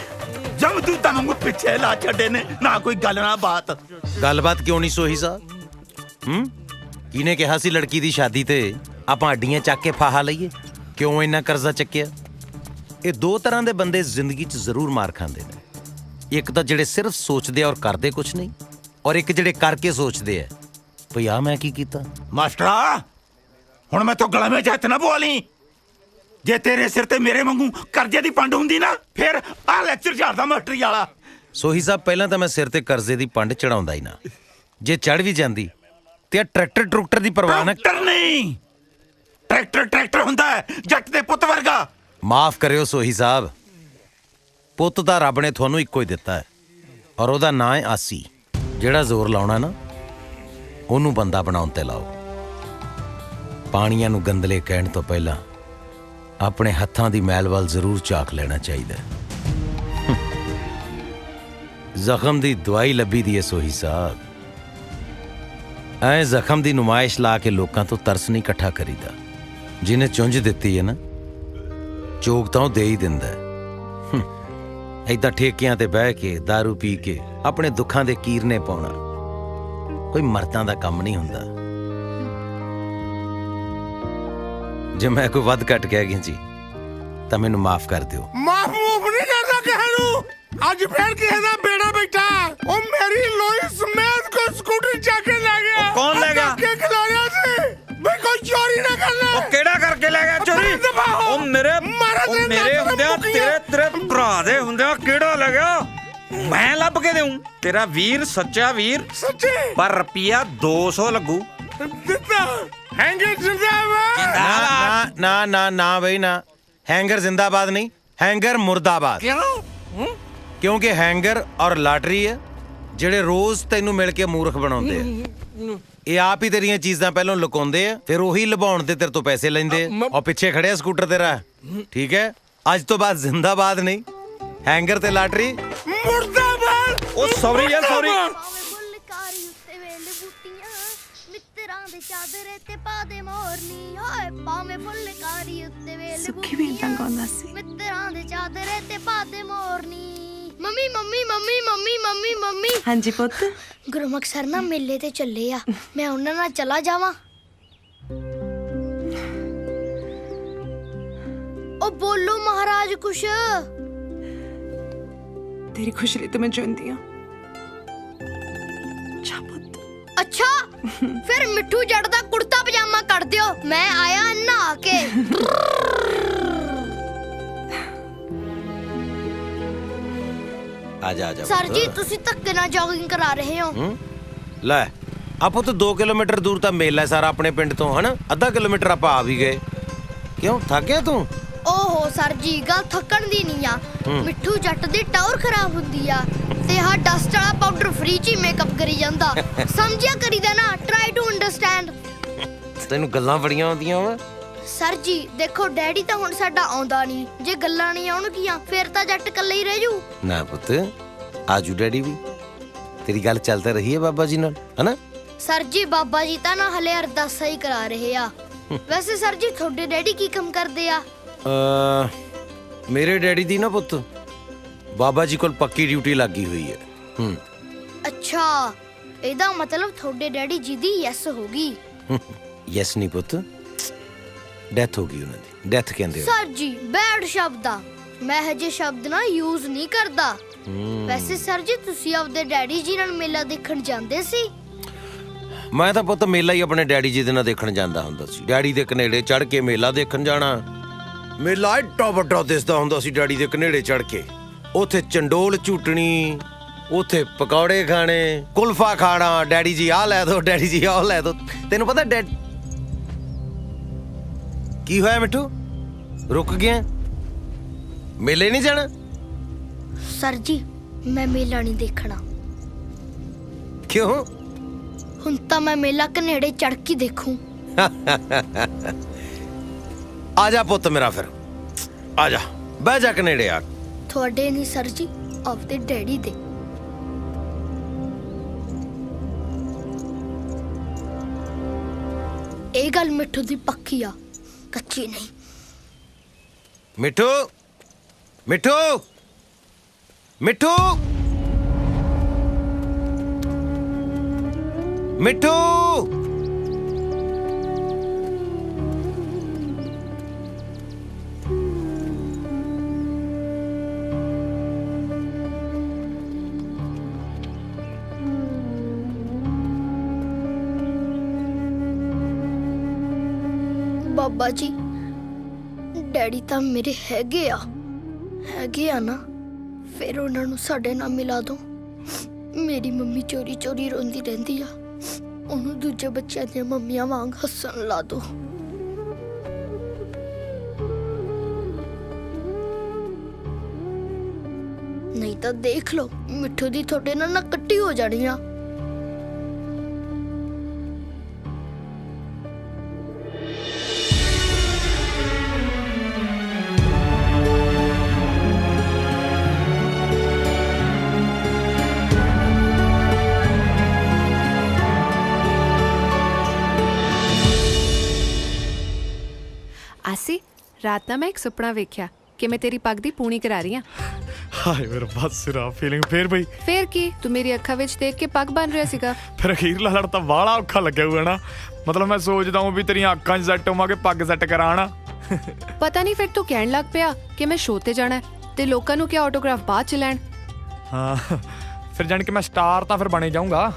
ਜਮਦੂਤਾਂ ਵਾਂਗੂ ਪਿੱਛੇ ਲਾ ਛੱਡੇ ਨੇ, ਨਾ ਕੋਈ ਗੱਲ ਨਾ ਬਾਤ। ਗੱਲਬਾਤ ਕਿਉਂ ਨਹੀਂ ਸੋਹੀ ਸਾਹਿਬ? ਕਿਹਨੇ ਕਿਹਾ ਸੀ ਲੜਕੀ ਦੀ ਸ਼ਾਦੀ ਤੇ ਆਪਾਂ ਅੱਡੀਆਂ ਚੱਕ ਕੇ ਫਾਹਾ ਲਈਏ? ਕਿਉਂ ਇੰਨਾ ਕਰਜ਼ਾ ਚੱਕਿਆ? ਇਹ ਦੋ ਤਰ੍ਹਾਂ ਦੇ ਬੰਦੇ ਜ਼ਿੰਦਗੀ 'ਚ ਜ਼ਰੂਰ ਮਾਰ ਖਾਂਦੇ ਨੇ। ਇੱਕ ਤਾਂ ਜਿਹੜੇ ਸਿਰਫ ਸੋਚਦੇ ਆ ਔਰ ਕਰਦੇ ਕੁਛ ਨਹੀਂ, ਔਰ ਇੱਕ ਜਿਹੜੇ ਕਰਕੇ ਸੋਚਦੇ ਆ ਭਈ ਆ ਮੈਂ ਕੀ ਕੀਤਾ। ਮਾਸਟਰਾ, ਹੁਣ ਮੈਂ ਤੋਂ ਗਲਾ ਵਿੱਚ ਹੱਥ ਨਾ ਪਵਾ ਲਈ। ਜੇ ਤੇਰੇ ਸਿਰ ਤੇ ਮੇਰੇ ਵਾਂਗੂ ਕਰਜ਼ੇ ਦੀ ਪੰਡ ਹੁੰਦੀ ਨਾ, ਫਿਰ ਆਹ ਲੈਕਚਰ ਝਾੜਦਾ ਮਾਸਟਰੀ ਵਾਲਾ। ਸੋਹੀ ਸਾਹਿਬ, ਪਹਿਲਾਂ ਤਾਂ ਮੈਂ ਸਿਰ ਤੇ ਕਰਜ਼ੇ ਦੀ ਪੰਡ ਚੜਾਉਂਦਾ ਹੀ ਨਾ। ਜੇ ਚੜ ਵੀ ਜਾਂਦੀ ਤੇ ਟਰੈਕਟਰ ਦੀ ਪਰਵਾਹ ਨਾ। ਟਰੈਕਟਰ ਨਹੀਂ, ਟਰੈਕਟਰ ਹੁੰਦਾ ਹੈ ਜੱਟ ਦੇ ਪੁੱਤ ਵਰਗਾ। ਮਾਫ ਕਰਿਓ ਸੋਹੀ ਸਾਹਿਬ, ਪੁੱਤ ਤਾਂ ਰੱਬ ਨੇ ਤੁਹਾਨੂੰ ਇੱਕੋ ਹੀ ਦਿੱਤਾ ਹੈ, ਔਰ ਉਹਦਾ ਨਾਂ ਹੈ ਆਸੀ। ਜਿਹੜਾ ਜ਼ੋਰ ਲਾਉਣਾ ਨਾ, ਉਹਨੂੰ ਬੰਦਾ ਬਣਾਉਣ ਤੇ ਲਾਓ। ਪਾਣੀਆਂ ਨੂੰ ਗੰਦਲੇ ਕਹਿਣ ਤੋਂ ਪਹਿਲਾਂ ਆਪਣੇ ਹੱਥਾਂ ਦੀ ਮੈਲ ਵੱਲ ਜ਼ਰੂਰ ਝਾਕ ਲੈਣਾ ਚਾਹੀਦਾ। ਜ਼ਖਮ ਦੀ ਦਵਾਈ ਲੱਭੀ ਦੀ ਹੈ ਸੋਹੀ ਸਾਹਿਬ। ਐ ਜ਼ਖਮ ਦੀ ਨੁਮਾਇਸ਼ ਲਾ ਕੇ ਲੋਕਾਂ ਤੋਂ ਤਰਸ ਨਹੀਂ ਇਕੱਠਾ ਕਰੀਦਾ। ਜਿਹਨੇ ਚੁੰਝ ਦਿੱਤੀ ਹੈ ਨਾ, ਚੋਗ ਤਾਂ ਉਹ ਦੇ ਹੀ ਦਿੰਦਾ ਹੈ। ਏਦਾਂ ਠੇਕਿਆਂ ਤੇ ਬਹਿ ਕੇ ਦਾਰੂ ਪੀ ਕੇ ਆਪਣੇ ਦੁੱਖਾਂ ਦੇ ਕੀਰਨੇ ਪਾਉਣਾ ਕੋਈ ਮਰਦਾਂ ਦਾ ਕੰਮ ਨਹੀਂ ਹੁੰਦਾ। ਜੇ ਮੈਂ ਕੋਈ ਵੱਧ ਘੱਟ ਕਹਿ ਗਿਆ ਜੀ ਤਾਂ ਮੈਨੂੰ ਮਾਫ ਕਰ ਦਿਓ। ਮਾਫ ਨਹੀਂ ਕਰਦਾ ਕਿਸੇ ਨੂੰ। ਅੱਜ ਫੇਰ ਕਿਸੇ ਦਾ ਬੇੜਾ ਬੈਠਾ, ਉਹ ਮੇਰੀ ਲੋਈ ਸਮੇਤ ਕੋ ਸਕੂਟਰ ਚੱਕ ਕੇ ਲੈ ਗਿਆ। ਕੌਣ ਲੈ ਗਿਆ? ਕਿ ਖਿਲਾਰਿਆ ਸੀ ਬਈ ਕੋਈ ਚੋਰੀ ਨਾ ਕਰਨਾ। ਉਹ ਕਿਹੜਾ ਕਰਕੇ ਲੈ ਗਿਆ ਚੋਰੀ? ਉਹ ਮੇਰੇ ਹੁੰਦਿਆਂ ਤੇਰੇ ਭਰਾ ਦੇ ਹੁੰਦਿਆਂ ਕਿਹੜਾ ਲੈ ਗਿਆ? ਮੈਂ ਲੱਭ ਕੇ ਦੇਉਂ ਤੇਰਾ ਵੀਰ ਸੱਚਾ ਵੀਰ ਸੱਚੇ ਪਰ ਰੁਪਿਆ 200 ਲੱਗੂ ਦਿੱਤਾ ਹੈਂਗਰ ਜਿੰਦਾਬਾਦ ਨਾ ਨਾ ਨਾ ਬਈ ਨਾ हैंगर जिंदाबाद नहीं हैंगर मुर्दाबाद क्यों क्योंकि हैंगर और लाटरी है ਜਿਹੜੇ ਰੋਜ਼ ਤੈਨੂੰ ਮਿਲ ਕੇ ਮੂਰਖ ਬਣਾਉਂਦੇ ਆ ਇਹ ਆਪ ਹੀ ਤੇਰੀਆਂ ਚੀਜ਼ਾਂ ਪਹਿਲਾਂ ਲੁਕਾਉਂਦੇ ਆ ਫਿਰ ਉਹੀ ਲੁਭਾਉਣ ਦੇ ਤੇਰੇ ਤੋਂ ਪੈਸੇ ਲੈਂਦੇ ਆ ਔਰ ਪਿੱਛੇ ਖੜਿਆ ਸਕੂਟਰ ਤੇਰਾ ਠੀਕ ਹੈ ਅੱਜ ਤੋਂ ਬਾਅਦ ਜ਼ਿੰਦਾਬਾਦ ਨਹੀਂ ਹੈਂਗਰ ਤੇ ਲਾਟਰੀ ਮੁਰਦਾਬਾਦ ਉਹ ਸੌਰੀ ਯਾਰ ਸੌਰੀ ਮਿੱਤਰਾਂ ਦੇ ਚਾਦਰੇ ਤੇ ਪਾ ਦੇ ਮੋਰਨੀ ਹੋਏ ਪਾਵੇਂ ਫੁੱਲਕਾਰੀ ਉੱਤੇ ਵੇਲੇ ਸੁੱਖੀ ਵੀ ਤਾਂ ਗਾਉਂਦਾ ਸੀ ਮਿੱਤਰਾਂ ਦੇ ਚਾਦਰੇ ਤੇ ਪਾ ਦੇ ਮੋਰਨੀ mummy mummy mummy mummy mummy mummy ਹਾਂਜੀ ਪੁੱਤ ਗੁਰਮੁਖ ਸਰ ਨਾ ਮੇਲੇ ਤੇ ਚੱਲੇ ਆ ਮੈਂ ਉਹਨਾਂ ਨਾਲ ਚਲਾ ਜਾਵਾਂ ਉਹ ਬੋਲੋ ਮਹਾਰਾਜ ਕੁਛ ਤੇਰੀ ਖੁਸ਼ੀ ਲਈ ਤਾਂ ਮੈਂ ਜਿਉਂਦੀ ਆ ਅੱਛਾ ਫਿਰ ਮਿੱਠੂ ਜੱਟ ਦਾ ਕੁੜਤਾ ਪਜਾਮਾ ਕੱਢ ਦਿਓ ਮੈਂ ਆਇਆ ਨਹਾ ਕੇ ਆਜਾ ਆਜਾ ਸਰ ਜੀ ਤੁਸੀਂ ਧੱਕੇ ਨਾਲ ਜੋਗਿੰਗ ਕਰਾ ਰਹੇ ਹੋ ਲੈ ਆਪੋ ਤਾਂ 2 ਕਿਲੋਮੀਟਰ ਦੂਰ ਤਾਂ ਮੇਲਾ ਸਾਰਾ ਆਪਣੇ ਪਿੰਡ ਤੋਂ ਹਨਾ ਅੱਧਾ ਕਿਲੋਮੀਟਰ ਆਪਾਂ ਆ ਵੀ ਗਏ ਕਿਉਂ ਥੱਕ ਗਿਆ ਤੂੰ ਓਹੋ ਸਰ ਜੀ ਗੱਲ ਥੱਕਣ ਦੀ ਨਹੀਂ ਆ ਮਿੱਠੂ ਜੱਟ ਦੀ ਟੌਰ ਖਰਾਬ ਹੁੰਦੀ ਆ ਤੇ ਹਾਂ ਡਸਟ ਵਾਲਾ ਪਾਊਡਰ ਫ੍ਰੀ ਚ ਮੇਕਅਪ ਕਰੀ ਜਾਂਦਾ ਸਮਝਿਆ ਕਰੀਦਾ ਨਾ ਟਰਾਈ ਟੂ ਅੰਡਰਸਟੈਂਡ ਤੈਨੂੰ ਗੱਲਾਂ ਬੜੀਆਂ ਆਉਂਦੀਆਂ ਵਾ ਸਰ ਜੀ ਦੇਖੋ ਡੈਡੀ ਤਾਂ ਹੁਣ ਸਾਡਾ ਆਉਂਦਾ ਨਹੀਂ ਜੇ ਗੱਲਾਂ ਨਹੀਂ ਆਉਣਗੀਆਂ ਫਿਰ ਤਾਂ ਜੱਟ ਇਕੱਲੇ ਹੀ ਰਹਿ ਜੂ ਨਾ ਪੁੱਤ ਆਜੂ ਡੈਡੀ ਵੀ ਤੇਰੀ ਗੱਲ ਚੱਲਦਾ ਰਹੀ ਹੈ ਬਾਬਾ ਜੀ ਨਾਲ ਹਨਾ ਸਰ ਜੀ ਬਾਬਾ ਜੀ ਤਾਂ ਨਾ ਹਲੇ ਅਰਦਾਸਾਂ ਹੀ ਕਰਾ ਰਹੇ ਆ ਵੈਸੇ ਸਰ ਜੀ ਤੁਹਾਡੇ ਡੈਡੀ ਕੀ ਕੰਮ ਕਰਦੇ ਆ ਮੇਰੇ ਡੈਡੀ ਦੀ ਨਾ ਪੁੱਤ ਬਾਬਾ ਜੀ ਕੋਲ ਪੱਕੀ ਡਿਊਟੀ ਲੱਗੀ ਹੋਈ ਹੈ ਅੱਛਾ ਇਹਦਾ ਮਤਲਬ ਤੁਹਾਡੇ ਡੈਡੀ ਜੀ ਦੀ ਯੈਸ ਹੋ ਗਈ ਯੈਸ ਨਹੀਂ ਪੁੱਤ ਡੈਥ ਹੋ ਗਈ ਉਹਨਾਂ ਦੀ ਡੈਥ ਕਹਿੰਦੇ ਸਰ ਜੀ ਬੈਡ ਸ਼ਬਦ ਆ ਮੈਂ ਹਜੇ ਸ਼ਬਦ ਨਾ ਯੂਜ਼ ਨਹੀਂ ਕਰਦਾ ਵੈਸੇ ਸਰ ਜੀ ਤੁਸੀਂ ਆਪਦੇ ਡੈਡੀ ਜੀ ਨਾਲ ਮੇਲਾ ਦੇਖਣ ਜਾਂਦੇ ਸੀ ਮੈਂ ਤਾਂ ਪੁੱਤ ਮੇਲਾ ਹੀ ਆਪਣੇ ਡੈਡੀ ਜੀ ਦੇ ਨਾਲ ਦੇਖਣ ਜਾਂਦਾ ਹੁੰਦਾ ਸੀ ਡੈਡੀ ਦੇ ਕਨੇੜੇ ਚੜ ਕੇ ਮੇਲਾ ਦੇਖਣ ਜਾਣਾ ਮੇਲਾ ਐਡਾ ਵੱਡਾ ਦਿਸਦਾ ਹੁੰਦਾ ਸੀ ਡੈਡੀ ਦੇ ਕਨੇੜੇ ਚੜ ਕੇ ਉੱਥੇ ਚੰਡੋਲ ਝੂਟਣੀ ਉੱਥੇ ਪਕੌੜੇ ਖਾਣੇ ਕੁਲਫਾ ਖਾਣਾ ਡੈਡੀ ਜੀ ਆਹ ਲੈ ਦੋ ਡੈਡੀ ਜੀ ਆਹ ਲੈ ਦੋ ਤੈਨੂੰ ਪਤਾ ਕੀ ਹੋਇਆ ਮਿੱਠੂ ਰੁਕ ਗਿਆ ਮੇਲੇ ਨਹੀਂ ਜਾਣਾ ਸਰ ਜੀ ਮੈਂ ਮੇਲਾ ਨਹੀਂ ਦੇਖਣਾ ਕਿਉਂ ਹੁਣ ਤਾਂ ਮੈਂ ਮੇਲਾ ਕਨੇੜੇ ਚੜ ਕੇ ਦੇਖੂੰ ਆ ਜਾ ਪੁੱਤ ਮੇਰਾ ਫਿਰ ਆ ਜਾ ਬਹਿ ਜਾ ਕਨੇੜੇ ਆ ਤੁਹਾਡੇ ਨਹੀਂ ਸਰ ਜੀ ਆਪਦੇ ਡੈਡੀ ਦੇ ਇਹ ਗੱਲ ਮਿੱਠੂ ਦੀ ਪੱਕੀ ਆ ਕੱਚੀ ਨਹੀਂ ਮਿੱਠੂ ਮਿੱਠੂ ਮਿੱਠੂ ਮਿੱਠੂ ਬਾਬਾ ਜੀ ਡੈਡੀ ਤਾਂ ਮੇਰੇ ਹੈਗੇ ਆ ਨਾ ਫਿਰ ਉਹਨਾਂ ਨੂੰ ਸਾਡੇ ਨਾਲ ਮਿਲਾ ਦੋ ਮੇਰੀ ਮੰਮੀ ਚੋਰੀ ਚੋਰੀ ਰੋਂਦੀ ਰਹਿੰਦੀ ਆ ਉਹਨੂੰ ਦੂਜੇ ਬੱਚਿਆਂ ਦੀਆਂ ਮੰਮੀਆਂ ਵਾਂਗ ਹੱਸਣ ਲਾ ਦੋ ਨਹੀਂ ਤਾਂ ਦੇਖ ਲਓ ਮਿੱਠੂ ਦੀ ਤੁਹਾਡੇ ਨਾਲ ਨਾ ਕੱਟੀ ਹੋ ਜਾਣੀ ਆ ਆਸੀ ਰਾਤ ਨੂੰ ਮੈਂ ਇੱਕ ਸੁਪਨਾ ਵੇਖਿਆ ਕਿ ਮੈਂ ਤੇਰੀ ਪੱਗ ਦੀ ਪੂਣੀ ਕਰਾ ਰਹੀ ਹਾਂ ਹਾਏ ਮੇਰਾ ਬਸ ਸਿਰਾ ਫੀਲਿੰਗ ਫੇਰ ਬਈ ਫੇਰ ਕੀ ਤੂੰ ਮੇਰੀ ਅੱਖਾਂ ਵਿੱਚ ਦੇਖ ਕੇ ਪੱਗ ਬਣ ਰਿਹਾ ਸੀਗਾ ਫਿਰ ਅਖੀਰਲਾ ਲੜ ਤਾਂ ਬਾਹਲਾ ਔਖਾ ਲੱਗਿਆ ਹੋਇਆ ਨਾ ਮਤਲਬ ਮੈਂ ਸੋਚਦਾ ਹਾਂ ਵੀ ਤੇਰੀਆਂ ਅੱਖਾਂ 'ਚ ਸੈੱਟ ਹੋਵਾਂ ਕਿ ਪੱਗ ਸੈੱਟ ਕਰਾਣਾ ਪਤਾ ਨਹੀਂ ਫਿਰ ਤੂੰ ਕਹਿਣ ਲੱਗ ਪਿਆ ਕਿ ਮੈਂ ਸ਼ੋਅ ਤੇ ਜਾਣਾ ਤੇ ਲੋਕਾਂ ਨੂੰ ਕਿ ਆਟੋਗ੍ਰਾਫ ਬਾਅਦ ਚ ਲੈਣ ਹਾਂ ਫਿਰ ਜਾਣ ਕੇ ਮੈਂ ਸਟਾਰ ਤਾਂ ਫਿਰ ਬਣੇ ਜਾਊਂਗਾ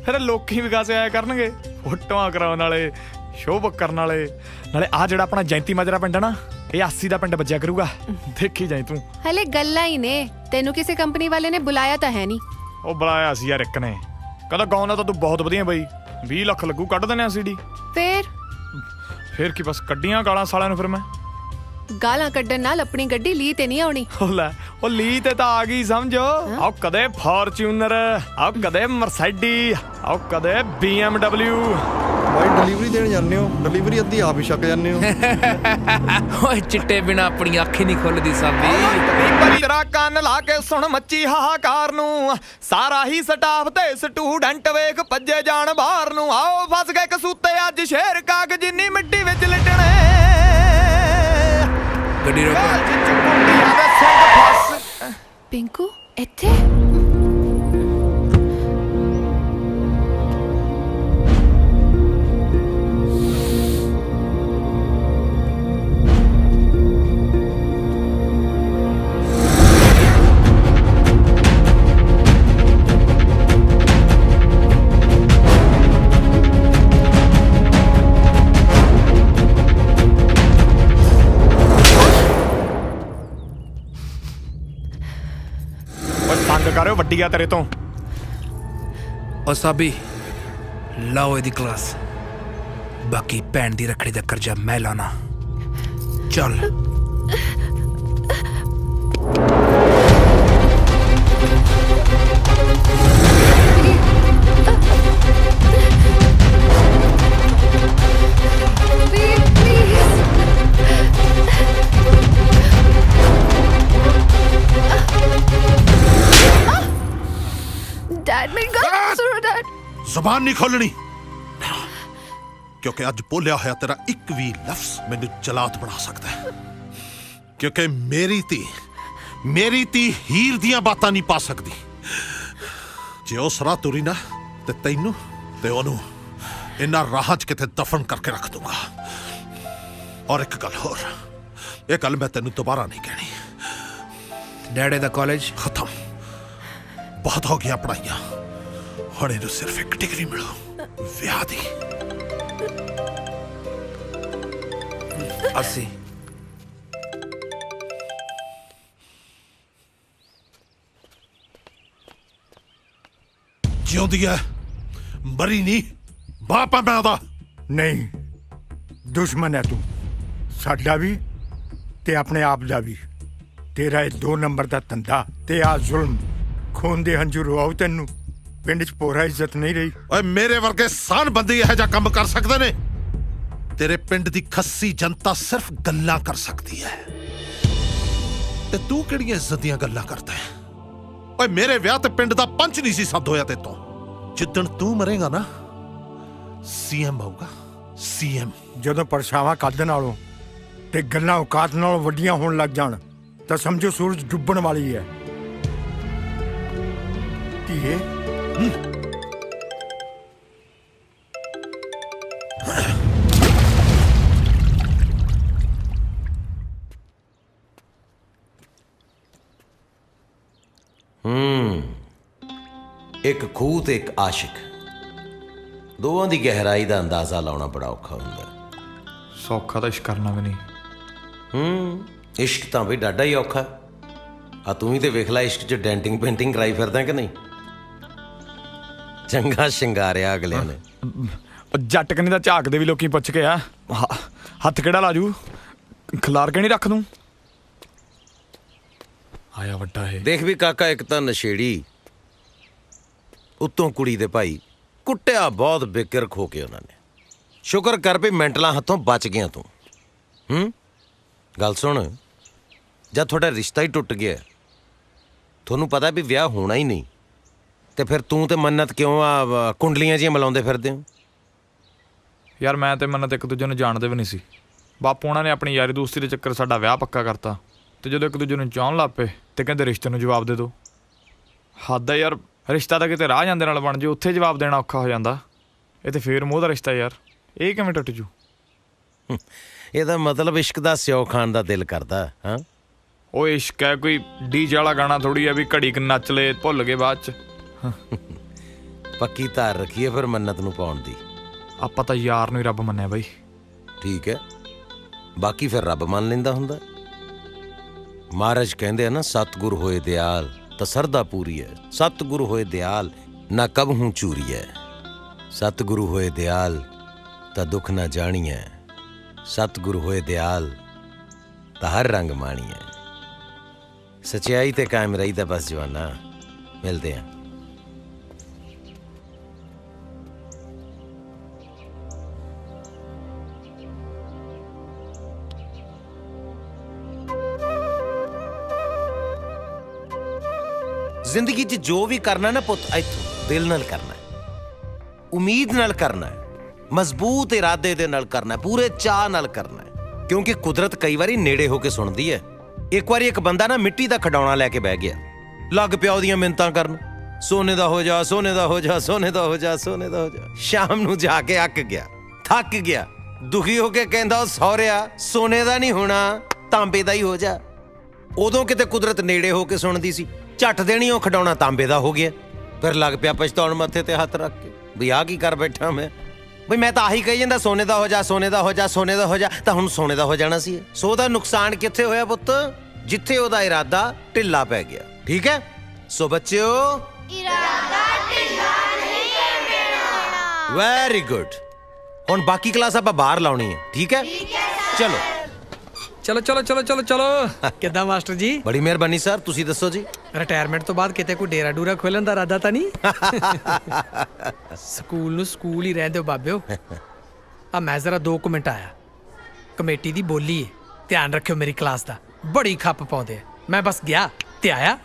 ਫਿਰ ਲੋਕੀ ਵਿਕਾਸ ਆਇਆ ਕਰਨਗੇ ਫੋਟੋਆਂ ਕਰਾਉਣ ਵਾਲੇ ਸ਼ੋਅ ਬੁੱਕ ਕਰਨ ਵਾਲੇ ਨਾਲੇ ਆ ਜਿਹੜਾ ਆਪਣਾ ਜੈਂਤੀ ਮਾਜਰਾ ਪਿੰਡ ਨਾ ਇਹ 80 ਦਾ ਪਿੰਡ ਵੱਜਿਆ ਕਰੂਗਾ, ਦੇਖੀ ਜਾਈ ਤੂੰ। ਹਲੇ ਗੱਲਾਂ ਹੀ ਨੇ, ਤੈਨੂੰ ਕਿਸੇ ਕੰਪਨੀ ਵਾਲੇ ਨੇ ਬੁਲਾਇਆ ਤਾਂ ਹੈ ਨਹੀਂ। ਉਹ ਬੁਲਾਇਆ ਸੀ ਯਾਰ ਇੱਕ ਨੇ, ਕਹਿੰਦਾ ਗਾਉਣਾ ਤਾਂ ਤੂੰ ਬਹੁਤ ਵਧੀਆ ਬਈ, 20 ਲੱਖ ਲੱਗੂ, ਕੱਢ ਦਿੰਦੇ ਆ CD। ਫੇਰ ਕੀ ਬਸ ਕੱਢੀਆਂ ਗਾਲਾਂ ਸਾਲਿਆਂ ਨੂੰ ਫਿਰ ਮੈਂ। ਗਾਲਾਂ ਕੱਢਣ ਨਾਲ ਆਪਣੀ ਗੱਡੀ ਲੀ ਤੇ ਨਹੀਂ ਆਉਣੀ। ਉਹ ਲੈ, ਉਹ ਲੀ ਤੇ ਤਾਂ ਆ ਗਈ ਸਮਝੋ। ਆਓ ਕਦੇ ਫੋਰਚੂਨਰ, ਆਓ ਕਦੇ ਮਰਸੀਡੀ, ਆਓ ਕਦੇ BMW। ਭਾਈ ਡਿਲੀਵਰੀ ਦੇਣ ਜਾਂਦੇ ਹੋ, ਡਿਲੀਵਰੀ ਅੱਧੀ ਆਪ ਹੀ ਛਕ ਜਾਂਦੇ ਹੋ। ਓਏ ਚਿੱਟੇ ਬਿਨਾ ਆਪਣੀ ਅੱਖ ਹੀ ਨਹੀਂ ਖੁੱਲਦੀ ਸਾਬੀ। ਤੇਰਾ ਕੰਨ ਲਾ ਕੇ ਸੁਣ ਮੱਚੀ ਹਾਹਾਕਾਰ ਨੂੰ, ਸਾਰਾ ਹੀ ਸਟਾਫ ਤੇ ਸਟੂਡੈਂਟ ਵੇਖ ਭੱਜੇ ਜਾਣ ਬਾਹਰ ਨੂੰ। ਆਓ ਫਸ ਗਏ ਕਸੂਤੇ ਅੱਜ ਸ਼ੇਰ ਕਾਗਜ਼ ਜਿੰਨੀ ਮਿੱਟੀ ਵਿੱਚ ਲਿਟਣੇ। ਗੱਡੀ ਰੋਕੋ। ਪਿੰਕੂ ਇੱਥੇ? ਕਰਿਓ ਵੱਡੀ ਆ ਤੇਰੇ ਤੋਂ। ਓ ਸਾਬੀ ਲਾਓ ਇਹਦੀ ਕਲਾਸ, ਬਾਕੀ ਭੈਣ ਦੀ ਰੱਖੜੀ ਦਾ ਕਰਜ਼ਾ ਮੈਂ ਲਾਣਾ। ਚੱਲ ਜ਼ਬਾਨ ਨਹੀਂ ਖੋਲਣੀ, ਕਿਉਂਕਿ ਅੱਜ ਬੋਲਿਆ ਹੋਇਆ ਤੇਰਾ ਇੱਕ ਵੀ ਲਫ਼ਜ਼ ਮੈਨੂੰ ਜਲਾਦ ਬਣਾ ਸਕਦਾ ਹੈ। ਕਿਉਂਕਿ ਮੇਰੀ ਧੀ ਹੀਰ ਦੀਆਂ ਬਾਤਾਂ ਨਹੀਂ ਪਾ ਸਕਦੀ। ਜੇ ਉਸ ਰਾਹ ਤੁਰੀ ਨਾ ਤੇ ਤੈਨੂੰ ਤੇ ਉਹਨੂੰ ਇਹਨਾਂ ਰਾਹਾਂ 'ਚ ਕਿਤੇ ਦਫਨ ਕਰਕੇ ਰੱਖ ਦੂੰਗਾ। ਔਰ ਇੱਕ ਗੱਲ ਹੋਰ, ਇਹ ਗੱਲ ਮੈਂ ਤੈਨੂੰ ਦੁਬਾਰਾ ਨਹੀਂ ਕਹਿਣੀ। ਡੈਡੇ ਦਾ ਕਾਲਜ ਖਤਮ, ਬਹੁਤ ਹੋ ਗਿਆ ਪੜ੍ਹਾਈਆਂ। ਹੁਣ ਇਹਨੂੰ ਸਿਰਫ ਇੱਕ ਡਿਗਰੀ ਮਿਲੂ, ਵਿਆਹ ਦੀ। ਅਸੀਂ ਜਿਉਂਦੀ ਹੈ, ਮਰੀ ਨਹੀਂ। ਬਾਪ ਆ ਮੈਂ ਉਹਦਾ। ਨਹੀਂ, ਦੁਸ਼ਮਣ ਹੈ ਤੂੰ, ਸਾਡਾ ਵੀ ਤੇ ਆਪਣੇ ਆਪ ਦਾ ਵੀ। ਤੇਰਾ ਇਹ 2 ਨੰਬਰ ਦਾ ਧੰਦਾ ਤੇ ਆ ਜ਼ੁਲਮ, ਖੂਨ ਦੇ ਹੰਝੂ ਰਵਾਉ ਤੈਨੂੰ। ਪਿੰਡ 'ਚ ਪੋਰਾ ਇੱਜ਼ਤ ਨਹੀਂ ਰਹੀ। ਓਏ ਮੇਰੇ ਵਰਗੇ ਸਾਨ ਬੰਦੇ ਇਹੋ ਜਿਹਾ ਕੰਮ ਕਰ ਸਕਦੇ ਨੇ? ਤੇਰੇ ਪਿੰਡ ਦੀ ਖੱਸੀ ਜਨਤਾ ਸਿਰਫ ਗੱਲਾਂ ਕਰ ਸਕਦੀ ਹੈ, ਤੇ ਤੂੰ ਕਿਹੜੀਆਂ ਇੱਜ਼ਤ ਦੀਆਂ ਗੱਲਾਂ ਕਰਦਾ ਹੈ? ਓਏ ਮੇਰੇ ਵਿਆਹ ਤੇ ਪਿੰਡ ਦਾ ਪੰਚ ਨਹੀਂ ਸੀ ਸੱਦ ਹੋਇਆ ਤੇ ਤੋਂ। ਜਿੱਦਣ ਤੂੰ ਮਰੇਗਾ ਨਾ, CM ਆਊਗਾ, CM। ਜਦੋਂ ਪਰਛਾਵਾਂ ਕੱਢ ਨਾਲੋਂ ਤੇ ਗੱਲਾਂ ਔਕਾਤ ਨਾਲੋਂ ਵੱਡੀਆਂ ਹੋਣ ਲੱਗ ਜਾਣ ਤਾਂ ਸਮਝੋ ਸੂਰਜ ਡੁੱਬਣ ਵਾਲੀ ਹੈ। ਧੀਏ, ਇੱਕ ਖੂਹ ਤੇ ਇੱਕ ਆਸ਼ਿਕ, ਦੋਵਾਂ ਦੀ ਗਹਿਰਾਈ ਦਾ ਅੰਦਾਜ਼ਾ ਲਾਉਣਾ ਬੜਾ ਔਖਾ ਹੁੰਦਾ। ਸੌਖਾ ਤਾਂ ਇਸ਼ਕ ਕਰਨਾ ਵੀ ਨਹੀਂ। ਇਸ਼ਕ ਤਾਂ ਵੀ ਡਾਡਾ ਹੀ ਔਖਾ। ਆ ਤੂੰ ਹੀ ਤੇ ਵੇਖ ਲੈ, ਇਸ਼ਕ 'ਚ ਡੈਂਟਿੰਗ ਪੇਂਟਿੰਗ ਕਰਾਈ ਫਿਰਦਾ ਕਿ ਨਹੀਂ? ਚੰਗਾ ਸ਼ਿੰਗਾਰਿਆ ਅਗਲਿਆਂ ਨੇ। ਜੱਟ ਕਨੀ ਦਾ ਝਾਕਦੇ ਵੀ ਲੋਕੀ ਪੁੱਛ ਕੇ ਆ, ਹੱਥ ਕਿਹੜਾ ਲਾਜੂ, ਖਿਲਾਰ ਕੇ ਨਹੀਂ ਰੱਖ ਦੂੰ। ਆਇਆ ਵੱਡਾ ਇਹ ਦੇਖ ਵੀ ਕਾਕਾ, ਇੱਕ ਤਾਂ ਨਸ਼ੇੜੀ, ਉੱਤੋਂ ਕੁੜੀ ਦੇ ਭਾਈ, ਕੁੱਟਿਆ ਬਹੁਤ ਬੇਕਰ ਖੋ ਕੇ ਉਹਨਾਂ ਨੇ। ਸ਼ੁਕਰ ਕਰ ਵੀ ਮੈਂਟਲਾਂ ਹੱਥੋਂ ਬਚ ਗਿਆ ਤੂੰ। ਗੱਲ ਸੁਣ, ਜਦ ਤੁਹਾਡਾ ਰਿਸ਼ਤਾ ਹੀ ਟੁੱਟ ਗਿਆ, ਤੁਹਾਨੂੰ ਪਤਾ ਵੀ ਵਿਆਹ ਹੋਣਾ ਹੀ ਨਹੀਂ, ਤੇ ਫਿਰ ਤੂੰ ਤੇ ਮੰਨਤ ਕਿਉਂ ਆ ਕੁੰਡਲੀਆਂ ਜਿਹੀਆਂ ਮਿਲਾਉਂਦੇ ਫਿਰਦੇ ਹੋ? ਯਾਰ ਮੈਂ ਤੇ ਮੰਨਤ ਇੱਕ ਦੂਜੇ ਨੂੰ ਜਾਣਦੇ ਵੀ ਨਹੀਂ ਸੀ। ਬਾਪੂ ਉਹਨਾਂ ਨੇ ਆਪਣੀ ਯਾਰੀ ਦੋਸਤੀ ਦੇ ਚੱਕਰ ਸਾਡਾ ਵਿਆਹ ਪੱਕਾ ਕਰਤਾ, ਤੇ ਜਦੋਂ ਇੱਕ ਦੂਜੇ ਨੂੰ ਚਾਹੁਣ ਲੱਗ ਪਏ ਤੇ ਕਹਿੰਦੇ ਰਿਸ਼ਤੇ ਨੂੰ ਜਵਾਬ ਦੇ ਦਿਓ। ਹੱਦ ਆ ਯਾਰ, ਰਿਸ਼ਤਾ ਤਾਂ ਕਿਤੇ ਰਾਹ ਜਾਂਦੇ ਨਾਲ ਬਣ ਜੇ, ਉੱਥੇ ਜਵਾਬ ਦੇਣਾ ਔਖਾ ਹੋ ਜਾਂਦਾ। ਇਹ ਤੇ ਫੇਰ ਮੋਹ ਦਾ ਰਿਸ਼ਤਾ ਯਾਰ, ਇਹ ਕਿਵੇਂ ਟੁੱਟ ਜੂ? ਇਹਦਾ ਮਤਲਬ ਇਸ਼ਕ ਦਾ ਸਿਓ ਖਾਣ ਦਾ ਦਿਲ ਕਰਦਾ। ਹਾਂ, ਉਹ ਇਸ਼ਕ ਹੈ, ਕੋਈ ਡੀਜੇ ਵਾਲਾ ਗਾਣਾ ਥੋੜੀ ਆ ਵੀ ਘੜੀ ਕੁ ਨੱਚ ਲਏ ਭੁੱਲ ਗਏ ਬਾਅਦ ਚ। ਪੱਕੀ ਧਾਰ ਰੱਖੀਏ ਫਿਰ ਮੰਨਤ ਨੂੰ ਪਾਉਣ ਦੀ। ਆਪਾਂ ਤਾਂ ਯਾਰ ਨੂੰ ਹੀ ਰੱਬ ਮੰਨਿਆ ਬਾਈ। ਠੀਕ ਹੈ, ਬਾਕੀ ਫਿਰ ਰੱਬ ਮੰਨ ਲੈਂਦਾ ਹੁੰਦਾ। ਮਹਾਰਾਜ ਕਹਿੰਦੇ ਆ ਨਾ, ਸਤਿਗੁਰ ਹੋਏ ਦਿਆਲ ਤਾਂ ਸਰਦਾ ਪੂਰੀ ਹੈ, ਸਤਿਗੁਰ ਹੋਏ ਦਿਆਲ ਨਾ ਕਬਹੂ ਚੂਰੀ ਹੈ, ਸਤਿਗੁਰੂ ਹੋਏ ਦਿਆਲ ਤਾਂ ਦੁੱਖ ਨਾ ਜਾਣੀ ਹੈ, ਸਤਿਗੁਰੂ ਹੋਏ ਦਿਆਲ ਤਾਂ ਹਰ ਰੰਗ ਮਾਣੀ ਹੈ। ਸਚਾਈ ਤੇ ਕਾਇਮ ਰਹੀਦਾ ਬਸ ਜਵਾਨਾ। ਮਿਲਦੇ ਆ। ਜ਼ਿੰਦਗੀ 'ਚ ਜੋ ਵੀ ਕਰਨਾ ਨਾ ਪੁੱਤ, ਇੱਥੋਂ ਦਿਲ ਨਾਲ ਕਰਨਾ, ਉਮੀਦ ਨਾਲ ਕਰਨਾ, ਮਜ਼ਬੂਤ ਇਰਾਦੇ ਦੇ ਨਾਲ ਕਰਨਾ, ਪੂਰੇ ਚਾਅ ਨਾਲ ਕਰਨਾ, ਕਿਉਂਕਿ ਕੁਦਰਤ ਕਈ ਵਾਰੀ ਨੇੜੇ ਹੋ ਕੇ ਸੁਣਦੀ ਹੈ। ਇੱਕ ਵਾਰੀ ਇੱਕ ਬੰਦਾ ਨਾ ਮਿੱਟੀ ਦਾ ਖਿਡੌਣਾ ਲੈ ਕੇ ਬਹਿ ਗਿਆ, ਲੱਗ ਪਿਆ ਉਹਦੀਆਂ ਮਿੰਨਤਾਂ ਕਰਨ, ਸੋਨੇ ਦਾ ਹੋ ਜਾ, ਸੋਨੇ ਦਾ ਹੋ ਜਾ, ਸੋਨੇ ਦਾ ਹੋ ਜਾ, ਸੋਨੇ ਦਾ ਹੋ ਜਾ। ਸ਼ਾਮ ਨੂੰ ਜਾ ਕੇ ਅੱਕ ਗਿਆ, ਥੱਕ ਗਿਆ, ਦੁਖੀ ਹੋ ਕੇ ਕਹਿੰਦਾ, ਉਹ ਸਹੁਰਿਆ ਸੋਨੇ ਦਾ ਨਹੀਂ ਹੋਣਾ, ਤਾਂਬੇ ਦਾ ਹੀ ਹੋ ਜਾ। ਉਦੋਂ ਕਿਤੇ ਕੁਦਰਤ ਨੇੜੇ ਹੋ ਕੇ ਸੁਣਦੀ ਸੀ, ਝੱਟ ਦੇਣੀ ਉਹ ਖਿਡੌਣਾ ਤਾਂਬੇ ਦਾ ਹੋ ਗਿਆ। ਫਿਰ ਲੱਗ ਪਿਆ ਪਛਤਾਉਣ ਮੱਥੇ ਤੇ ਹੱਥ ਰੱਖ ਕੇ, ਵੀ ਆਹ ਕੀ ਕਰ ਬੈਠਾ ਮੈਂ, ਬਈ ਮੈਂ ਤਾਂ ਆਹੀ ਕਹੀ ਜਾਂਦਾ, ਸੋਨੇ ਦਾ ਹੋ ਜਾ, ਸੋਨੇ ਦਾ ਹੋ ਜਾ, ਸੋਨੇ ਦਾ ਹੋ ਜਾ, ਤਾਂ ਹੁਣ ਸੋਨੇ ਦਾ ਹੋ ਜਾਣਾ ਸੀ। ਸੋ ਉਹਦਾ ਨੁਕਸਾਨ ਕਿੱਥੇ ਹੋਇਆ ਪੁੱਤ? ਜਿੱਥੇ ਉਹਦਾ ਇਰਾਦਾ ਢਿੱਲਾ ਪੈ ਗਿਆ। ਠੀਕ ਹੈ? ਸੋ ਬੱਚਿਓ, ਇਰਾਦਾ ਢਿੱਲਾ ਨਹੀਂ ਪੈਣਾ। Very good. ਹੁਣ ਬਾਕੀ ਕਲਾਸ ਆਪਾਂ ਬਾਹਰ ਲਾਉਣੀ ਹੈ। ਠੀਕ ਹੈ? ਚਲੋ ਚਲੋ ਚਲੋ ਚਲੋ ਚਲੋ ਚਲੋ। ਕਿੱਦਾਂ ਮਾਸਟਰ ਜੀ? ਬੜੀ ਮਿਹਰਬਾਨੀ ਸਰ। ਤੁਸੀਂ ਦੱਸੋ ਜੀ। ਰਿਟਾਇਰਮੈਂਟ ਤੋਂ ਬਾਅਦ ਕਿਤੇ ਕੋਈ ਡੇਰਾ ਡੂਰਾ ਖੋਲਣ ਦਾ ਇਰਾਦਾ ਤਾਂ ਨਹੀਂ? ਸਕੂਲ ਨੂੰ ਸਕੂਲ ਹੀ ਰਹਿਣ ਦਿਓ ਬਾਬਿਓ। ਆ ਮੈਂ ਜ਼ਰਾ 2 ਮਿੰਟ ਆਇਆ, ਕਮੇਟੀ ਦੀ ਬੋਲੀ ਹੈ, ਧਿਆਨ ਰੱਖਿਓ ਮੇਰੀ ਕਲਾਸ ਦਾ, ਬੜੀ ਖੱਪ ਪਾਉਂਦੇ ਆ। ਮੈਂ ਬਸ ਗਿਆ ਤੇ ਆਇਆ।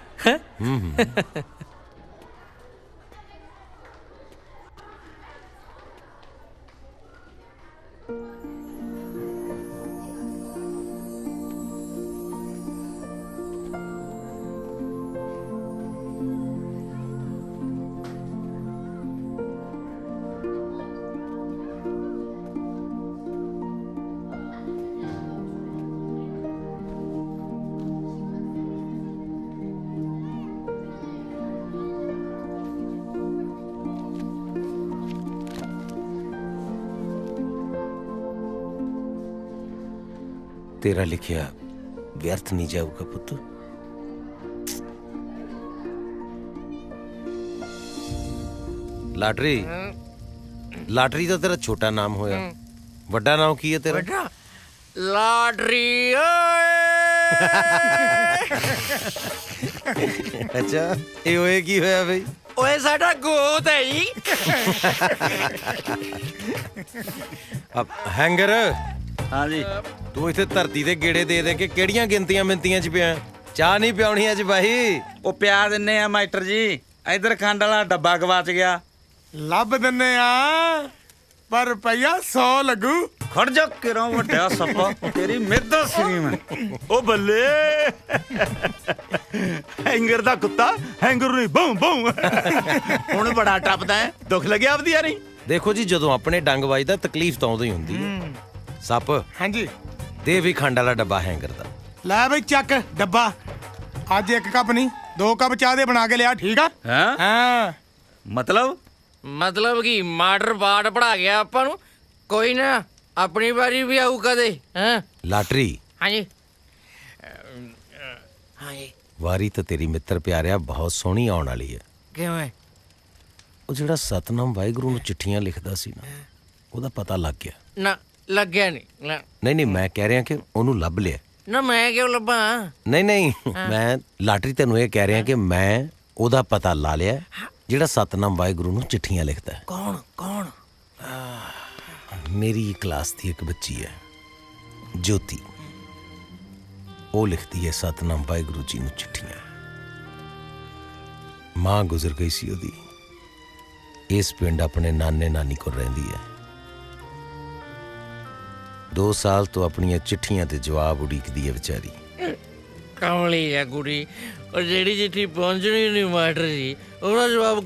ਤੇਰਾ ਲਿਖਿਆ ਵਿਅਰਥ ਨਹੀਂ ਜਾਊਗਾ ਪੁੱਤ। ਲਾਟਰੀ, ਲਾਟਰੀ ਦਾ ਤੇਰਾ ਛੋਟਾ ਨਾਮ ਹੋਇਆ, ਵੱਡਾ ਨਾਮ ਕੀ ਹੈ ਤੇਰਾ? ਲਾਟਰੀ ਓਏ। ਅੱਛਾ, ਇਹ ਓਏ ਕੀ ਹੋਇਆ ਬਈ? ਓਏ ਸਾਡਾ ਗੋਤ ਹੈ ਜੀ। ਹੈਂਗਰ। ਹਾਂ ਜੀ। ਤੂੰ ਇੱਥੇ ਧਰਤੀ ਦੇ ਗੇੜੇ ਦੇ ਦੇ ਕੇ ਕਿਹੜੀਆਂ ਗਿਣਤੀਆਂ ਮਿੰਤੀਆਂ 'ਚ ਪਿਆ? ਚਾਹ ਨਹੀਂ ਪਿਆਉਣੀ ਅੱਜ ਬਾਈ? ਉਹ ਪਿਆ ਦਿੰਨੇ ਆ ਮਾਸਟਰ ਜੀ, ਇਧਰ ਖੰਡ ਵਾਲਾ ਡੱਬਾ ਗਵਾਚ ਗਿਆ। ਲੱਭ ਦਿੰਨੇ ਆ, ਪਰ ਰੁਪਈਆ 100 ਲੱਗੂ। ਖੜ ਜਾ ਕਿਰੋਂ ਵੱਡਿਆ ਸੱਪਾ, ਤੇਰੀ ਮਿਹਦਾ ਸੀਗੀ ਮੈਂ। ਉਹ ਬੱਲੇ, ਹੈਂਗਰ ਦਾ ਕੁੱਤਾ ਹੈਂਗਰ ਨੂੰ ਬੂੰ ਬੂੰ ਹੁਣ ਬੜਾ ਟੱਪਦਾ ਹੈ। ਦੁੱਖ ਲੱਗਿਆ ਆਪਦੀ ਯਾਰੀ? ਦੇਖੋ ਜੀ, ਜਦੋਂ ਆਪਣੇ ਡੰਗ ਵੱਜਦਾ ਤਕਲੀਫ ਤਾਂ ਉਦੋਂ ਹੀ ਹੁੰਦੀ ਹੈ। ਸੱਪ, ਹਾਂਜੀ ਦੇ ਵੀ ਖੰਡ ਵਾਲਾ ਡੱਬਾ ਹੈਂਗਰ ਦਾ। ਲੈ ਬਈ ਚੱਕ ਡੱਬਾ। ਅੱਜ 1 ਕੱਪ ਨਹੀਂ 2 ਕੱਪ ਚਾਹ ਦੇ ਬਣਾ ਕੇ ਲਿਆ, ਠੀਕ ਆ? ਹਾਂ ਮਤਲਬ ਕੀ ਮਾਡਰ ਬਾੜ ਪੜਾ ਗਿਆ ਆਪਾਂ ਨੂੰ। ਕੋਈ ਨਾ, ਆਪਣੀ ਵਾਰੀ ਵੀ ਆਊ ਕਦੇ। ਹਾਂ ਲਾਟਰੀ। ਹਾਂਜੀ ਹਾਂਜੀ। ਵਾਰੀ ਤਾਂ ਤੇਰੀ ਮਿੱਤਰ ਪਿਆਰਿਆ ਬਹੁਤ ਸੋਹਣੀ ਆਉਣ ਵਾਲੀ ਹੈ। ਕਿਵੇਂ? ਉਹ ਜਿਹੜਾ ਸਤਨਾਮ ਵਾਹਿਗੁਰੂ ਨੂੰ ਚਿੱਠੀਆਂ ਲਿਖਦਾ ਸੀ ਨਾ, ਉਹਦਾ ਪਤਾ ਲੱਗ ਗਿਆ। ਨਾ ਲੱਗਿਆ ਨਹੀਂ। ਨਹੀਂ ਨਹੀਂ, ਮੈਂ ਕਹਿ ਰਿਹਾ ਕਿ ਉਹਨੂੰ ਲੱਭ ਲਿਆ। ਨਾ ਮੈਂ ਕਿਉਂ ਲੱਭਾਂ? ਨਹੀਂ ਨਹੀਂ, ਮੈਂ ਲਾਟਰੀ ਤੈਨੂੰ ਇਹ ਕਹਿ ਰਿਹਾ ਕਿ ਮੈਂ ਉਹਦਾ ਪਤਾ ਲਾ ਲਿਆ ਜਿਹੜਾ ਸਤਨਾਮ ਵਾਹਿਗੁਰੂ ਨੂੰ ਚਿੱਠੀਆਂ ਲਿਖਦਾ ਹੈ। ਕੌਣ ਕੌਣ? ਮੇਰੀ ਕਲਾਸ ਦੀ ਇੱਕ ਬੱਚੀ ਹੈ, ਜੋਤੀ। ਉਹ ਲਿਖਦੀ ਹੈ ਸਤਨਾਮ ਵਾਹਿਗੁਰੂ ਜੀ ਨੂੰ ਚਿੱਠੀਆਂ। ਮਾਂ ਗੁਜ਼ਰ ਗਈ ਸੀ ਉਹਦੀ। ਇਸ ਪਿੰਡ ਆਪਣੇ ਨਾਨੇ ਨਾਨੀ ਕੋਲ ਰਹਿੰਦੀ ਹੈ। 2 ਸਾਲ ਤੋਂ ਆਪਣੀਆਂ ਚਿੱਠੀਆਂ ਤੇ ਜਵਾਬ ਉਡੀਕਦੀ ਹੈ ਵਿਚਾਰੀ। ਕਮਲੀ ਹੈ ਕੁੜੀ। ਉਹ ਜਿਹੜੀ ਚਿੱਠੀ ਪਹੁੰਚਣੀ ਨਹੀਂ ਮਾਸਟਰ ਜੀ, ਉਹਦਾ ਜਵਾਬ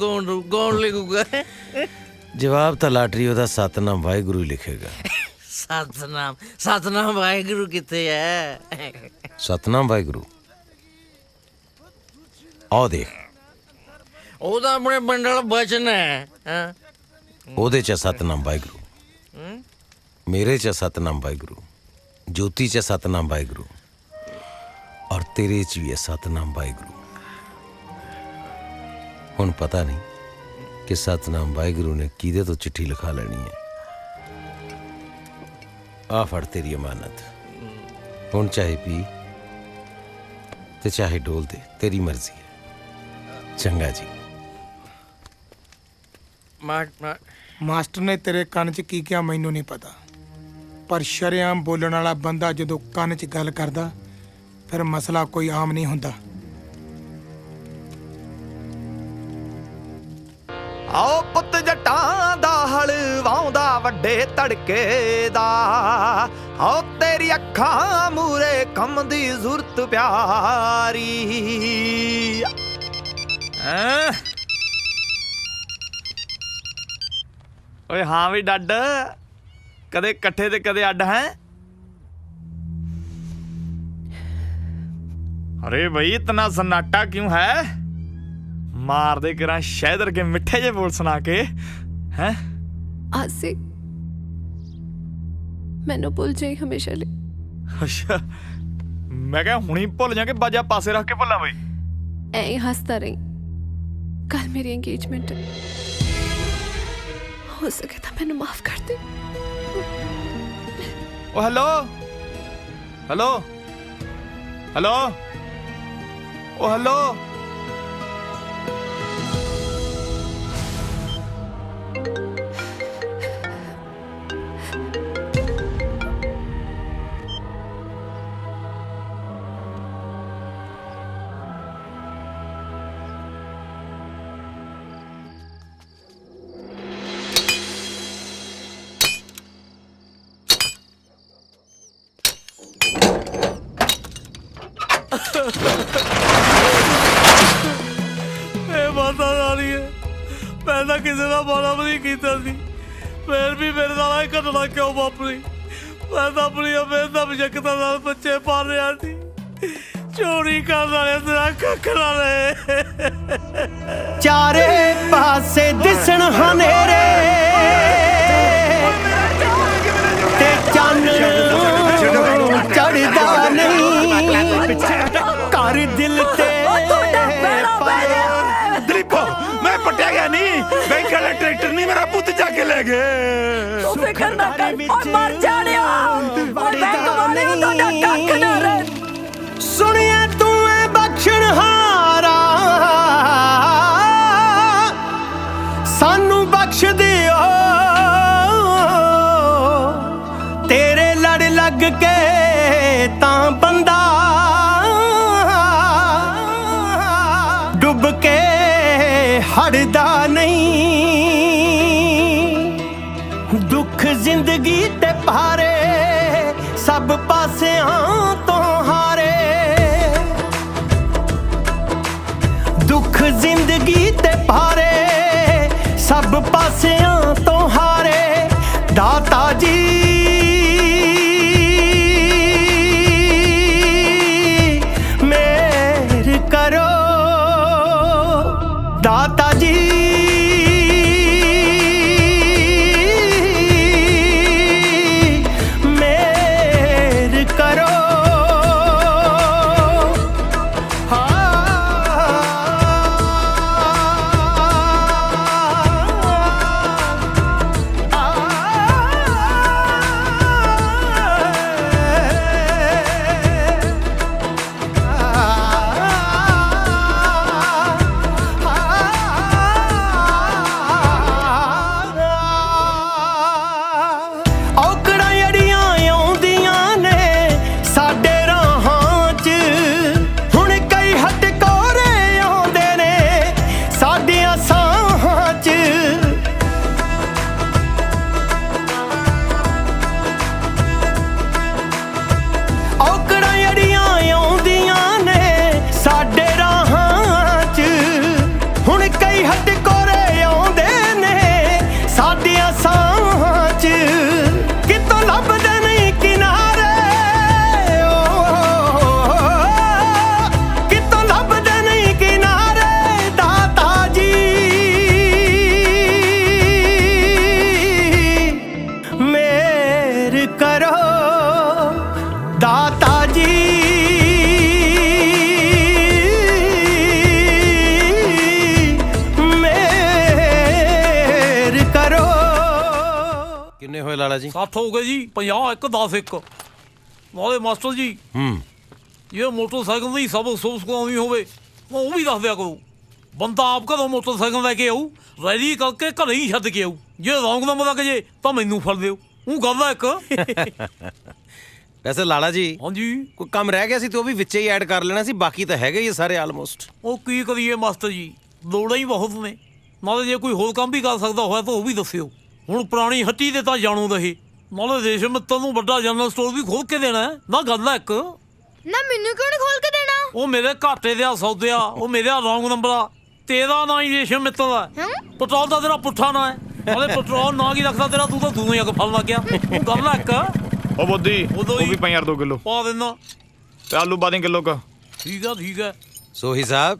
ਕੌਣ ਲਿਖੂਗਾ? ਜਵਾਬ ਤਾਂ ਲਾਟਰੀ ਉਹਦਾ ਸਤਨਾਮ ਵਾਹਿਗੁਰੂ ਹੀ ਲਿਖੇਗਾ। ਸਤਨਾਮ ਵਾਹਿਗੁਰੂ ਕਿੱਥੇ ਹੈ? ਸਤਨਾਮ ਵਾਹਿਗੁਰੂ ਆਹ ਦੇਖ, ਉਹ ਤਾਂ ਆਪਣੇ ਬੰਡਲ ਬਚਨ ਹੈ। ਉਹਦੇ ਚ ਸਤਨਾਮ ਵਾਹਿਗੁਰੂ, ਮੇਰੇ ਚ ਸਤਨਾਮ ਵਾਹਿਗੁਰੂ, ज्योति च सतनाम वाहिगुरू और तेरे च भी है सतनाम वाहिगुरू। हुण पता नहीं कि सतनाम वाहिगुरू ने किहदे तो चिट्ठी लिखा लेनी है। आ फड़ तेरी अमानत, हुण चाहे पी ते चाहे डोल दे, तेरी मर्जी है। चंगा जी। मास्टर ने तेरे ਕੰਨ 'ਚ ਕੀ ਕਿਹਾ ਮੈਨੂੰ ਨਹੀਂ ਪਤਾ, ਪਰ ਸ਼ਰੇਆਮ ਬੋਲਣ ਵਾਲਾ ਬੰਦਾ ਜਦੋਂ ਕੰਨ 'ਚ ਗੱਲ ਕਰਦਾ ਫਿਰ ਮਸਲਾ ਕੋਈ ਆਮ ਨਹੀਂ ਹੁੰਦਾ। ਆਓ ਪੁੱਤ ਜੱਟਾਂ ਦਾ ਹਲ ਵਾਉਂਦਾ ਵੱਡੇ ਤੜਕੇ ਦਾ, ਆਓ ਤੇਰੀ ਅੱਖਾਂ ਮੂਰੇ ਕੰਮ ਦੀ ਜ਼ੁਰਤ ਪਿਆਰੀ। ਓਏ ਹਾਂ ਵੀ ਡੱਡ, ਕਦੇ ਇਕੱਠੇ ਤੇ ਕਦੇ ਅੱਡ ਹੈ। अरे भाई इतना सन्नाटा क्यों है? मार दे करा शहदर के मिठे जे बोल सुना के हैं। आसिक मैनू भुल जाई हमेशा ले। अच्छा मैं क्या हुणी भुल जा के बाजा पासे रख के भुला बई? ऐ ही हंसता रही, कल मेरी एंगेजमेंट है, हो सके तो मैनू माफ कर दे। ओ हेलो हेलो हेलो ओ हेलो मैं तो किसी का माड़ा भी नहीं किया, फिर भी मेरे नाल घटना क्यों वापरी? मैं तो अपनी बेदम शक्ति नाल बच्चे पाल रहा थी, चोरी करने वाले तेरा कखरा रहे। चारे पासे दिसण हनेरे ते चन्न चढ़दा नहीं, कर दिल ते दिलीपो मैं पटिया गया नहीं, बैंक वाला ट्रैक्टर नहीं मेरा पुੱਤ जाके ले गए। तू फिक्र ना कर और मर जानिया, और बैंक वाले उदा कख ना रहे। सुनिया तू है बख्शणहारा, सानू बख्श दियो, तेरे लड़ लग के तां बंदा डुब के हड़दा नहीं। दुख जिंदगी ते भारे सब पासियां तो हारे, दुख जिंदगी ते भारे सब पासियां तो हारे। दाता जी मेहर करो, दाता जी मेहर करो। ਮੇਰ ਕਰੋ। ਕਿੰਨੇ ਹੋਏ ਲਾਲਾ ਜੀ? 60 ਹੋ ਗਏ ਜੀ। 50 1 10 1 ਨਾਲੇ ਮਾਸਟਰ ਜੀ ਜੇ ਮੋਟਰਸਾਈਕਲ ਦੀ ਸਭ ਅਫਸੋਸ ਕਰਾਉਣੀ ਹੋਵੇ ਉਹ ਵੀ ਦੱਸ ਦਿਆ ਕਰੋ। ਬੰਦਾ ਆਪ ਘਰੋਂ ਮੋਟਰਸਾਈਕਲ ਲੈ ਕੇ ਆਊ, ਰੈਲੀ ਕਰਕੇ ਘਰੇ ਹੀ ਛੱਡ ਕੇ ਆਊ। ਜੇ ਰੌਂਗ ਨੰਬਰ ਲੱਗ ਜੇ ਤਾਂ ਮੈਨੂੰ ਫੜ ਦਿਓ। ਉਹ ਗੱਲ ਆ ਇੱਕ। ਵੈਸੇ ਲਾਲਾ ਜੀ ਹਾਂਜੀ ਕੋਈ ਕੰਮ ਰਹਿ ਗਿਆ ਸੀ ਤੇ ਉਹ ਵੀ ਵਿੱਚੇ ਹੀ ਐਡ ਕਰ ਲੈਣਾ ਸੀ, ਬਾਕੀ ਤਾਂ ਹੈਗੇ ਹੀ ਸਾਰੇ ਆਲਮੋਸਟ। ਉਹ ਕੀ ਕਰੀਏ ਮਾਸਟਰ ਜੀ, ਲੋੜਾਂ ਹੀ ਬਹੁਤ ਨੇ। ਨਾਲੇ ਜੇ ਕੋਈ ਹੋਰ ਕੰਮ ਵੀ ਕਰ ਸਕਦਾ ਹੋਇਆ ਤਾਂ ਉਹ ਵੀ ਦੱਸਿਓ। ਹੁਣ ਪੁਰਾਣੀ ਹੱਟੀ ਦੇ ਤਾਂ ਜਾਣੂ ਰਹੇ, ਨਾਲੇ ਰੇਸ਼ਮ ਮਿੱਤਰ ਨੂੰ ਵੱਡਾ ਜਨਰਲ ਸਟੋਰ ਵੀ ਖੋਲ ਕੇ ਦੇਣਾ ਨਾ। ਗੱਲ ਆ ਇੱਕ। ਨਾ ਮੈਨੂੰ ਕਿਉਂ ਨਹੀਂ ਖੋਲ ਕੇ ਦੇਣਾ? ਉਹ ਮੇਰੇ ਘਾਟੇ ਦੇ ਸੌਦੇ ਆ, ਉਹ ਮੇਰੇ ਰੌਂਗ ਨੰਬਰ ਆ। ਤੇਰਾ ਨਾਂ ਹੀ ਰੇਸ਼ਮ ਮਿੱਤਰ ਆ। ਪੈਟਰੋਲ ਦਾ ਤੇਰਾ ਪੁੱਠਾ ਨਾਂ ਹੈ। ਨਾਲੇ ਪੈਟਰੋਲ ਨਾਂ ਕੀ ਰੱਖਦਾ ਤੇਰਾ, ਤੂੰ ਤਾਂ ਦੂਰੋਂ ਹੀ ਅੱਗ ਫਲ ਲੱਗ ਗਿਆ। ਉਹ ਗੱਲ ਆ ਇੱਕ। ਉਹ ਬੋਦੀ ਉਹ ਵੀ ਪਈ ਯਾਰ 2 ਕਿਲੋ ਪਾ ਦੇਣਾ ਤੇ ਆਲੂ ਪਾ ਦੇ ਕਿਲੋ ਕਾ। ਠੀਕ ਆ ਠੀਕ ਆ। ਸੋਹੀ ਸਾਹਿਬ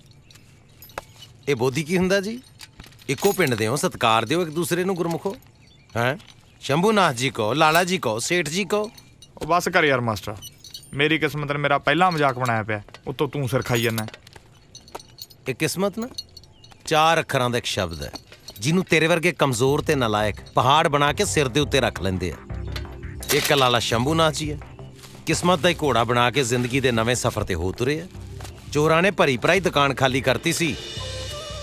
ਇਹ ਬੋਦੀ ਕੀ ਹੁੰਦਾ ਜੀ? ਇੱਕੋ ਪਿੰਡ ਦੇ ਹੋ, ਸਤਿਕਾਰ ਦਿਓ ਇੱਕ ਦੂਸਰੇ ਨੂੰ ਗੁਰਮੁਖੋ। ਹੈ ਸ਼ੰਭੂਨਾਥ ਜੀ ਕਹੋ, ਲਾਲਾ ਜੀ ਕਹੋ, ਸੇਠ ਜੀ ਕਹੋ। ਉਹ ਬਸ ਕਰ ਯਾਰ ਮਾਸਟਰ, ਮੇਰੀ ਕਿਸਮਤ ਨੇ ਮੇਰਾ ਪਹਿਲਾ ਮਜ਼ਾਕ ਬਣਾਇਆ ਪਿਆ, ਉੱਤੋਂ ਤੂੰ ਸਿਰ ਖਾਈ ਜਾਂਦਾ। ਇਹ ਕਿਸਮਤ ਨਾ 4 ਅੱਖਰਾਂ ਦਾ ਇੱਕ ਸ਼ਬਦ ਹੈ ਜਿਹਨੂੰ ਤੇਰੇ ਵਰਗੇ ਕਮਜ਼ੋਰ ਤੇ ਨਾਲਾਇਕ ਪਹਾੜ ਬਣਾ ਕੇ ਸਿਰ ਦੇ ਉੱਤੇ ਰੱਖ ਲੈਂਦੇ ਆ। ਇੱਕ ਲਾਲਾ ਸ਼ੰਭੂਨਾਥ ਜੀ ਹੈ, ਕਿਸਮਤ ਦਾ ਹੀ ਘੋੜਾ ਬਣਾ ਕੇ ਜ਼ਿੰਦਗੀ ਦੇ ਨਵੇਂ ਸਫ਼ਰ ਤੇ ਹੋ ਤੁਰੇ ਆ। ਚੋਰਾਂ ਨੇ ਭਰੀ ਭਰਾਈ ਦੁਕਾਨ ਖਾਲੀ ਕਰਤੀ ਸੀ,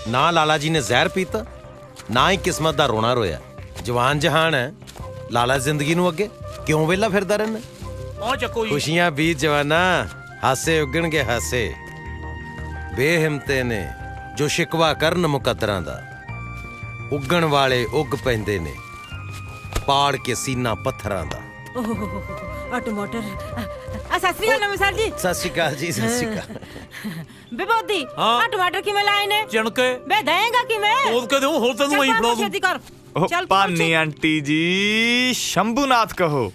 ਨਾ ਲਾਲਾ ਜੀ ਨੇ ਜ਼ਹਿਰ ਪੀਤਾ, ਨਾ ਹੀ ਕਿਸਮਤ ਦਾ ਰੋਣਾ ਰੋਇਆ। ਜਵਾਨ ਜਹਾਨ ਹੈ ਲਾਲਾ, ਜ਼ਿੰਦਗੀ ਨੂੰ ਅੱਗੇ ਕਿਉਂ ਵਿਹਲਾ ਫਿਰਦਾ ਰਹਿਣਾ? ਆ ਚੱਕੋ ਜੀ। ਖੁਸ਼ੀਆਂ ਬੀਤ ਜਵਾਨਾ, ਹਾਸੇ ਉੱਗਣਗੇ ਹਾਸੇ। ਬੇਹਿੰਮਤੇ ਨੇ ਜੋ ਸ਼ਿਕਵਾ ਕਰਨ ਮੁਕੱਦਰਾਂ ਦਾ, ਉੱਗਣ ਵਾਲੇ ਉੱਗ ਪੈਂਦੇ ਨੇ ਪਾੜ ਕੇ ਸੀਨਾ ਪੱਥਰਾਂ ਦਾ। ਆ ਟਮਾਟਰ ਆ। ਸਤਿ ਸ੍ਰੀ ਅਕਾਲ ਨਮਸਕਾਰ ਜੀ। ਸਤਿ ਸ਼੍ਰੀ ਅਕਾਲ ਜੀ। ਸਤਿ ਸ਼੍ਰੀ ਅਕਾਲ। ਬੇਬੋਦੀ ਆ ਟਮਾਟਰ ਕਿਵੇਂ ਲਾਏ ਨੇ? ਚਣਕੇ ਬੇ ਦੇਂਗਾ ਕਿਵੇਂ? ਤੋੜ ਕੇ ਦਿਓ, ਹੋਰ ਤੈਨੂੰ ਆਈ ਫੜਾ ਦੂੰ। ਛੇਤੀ ਕਰ। ਚੱਲ ਪਾਨੀ ਆਂਟੀ ਜੀ ਸ਼ੰਭੂਨਾਥ ਕਹੋ।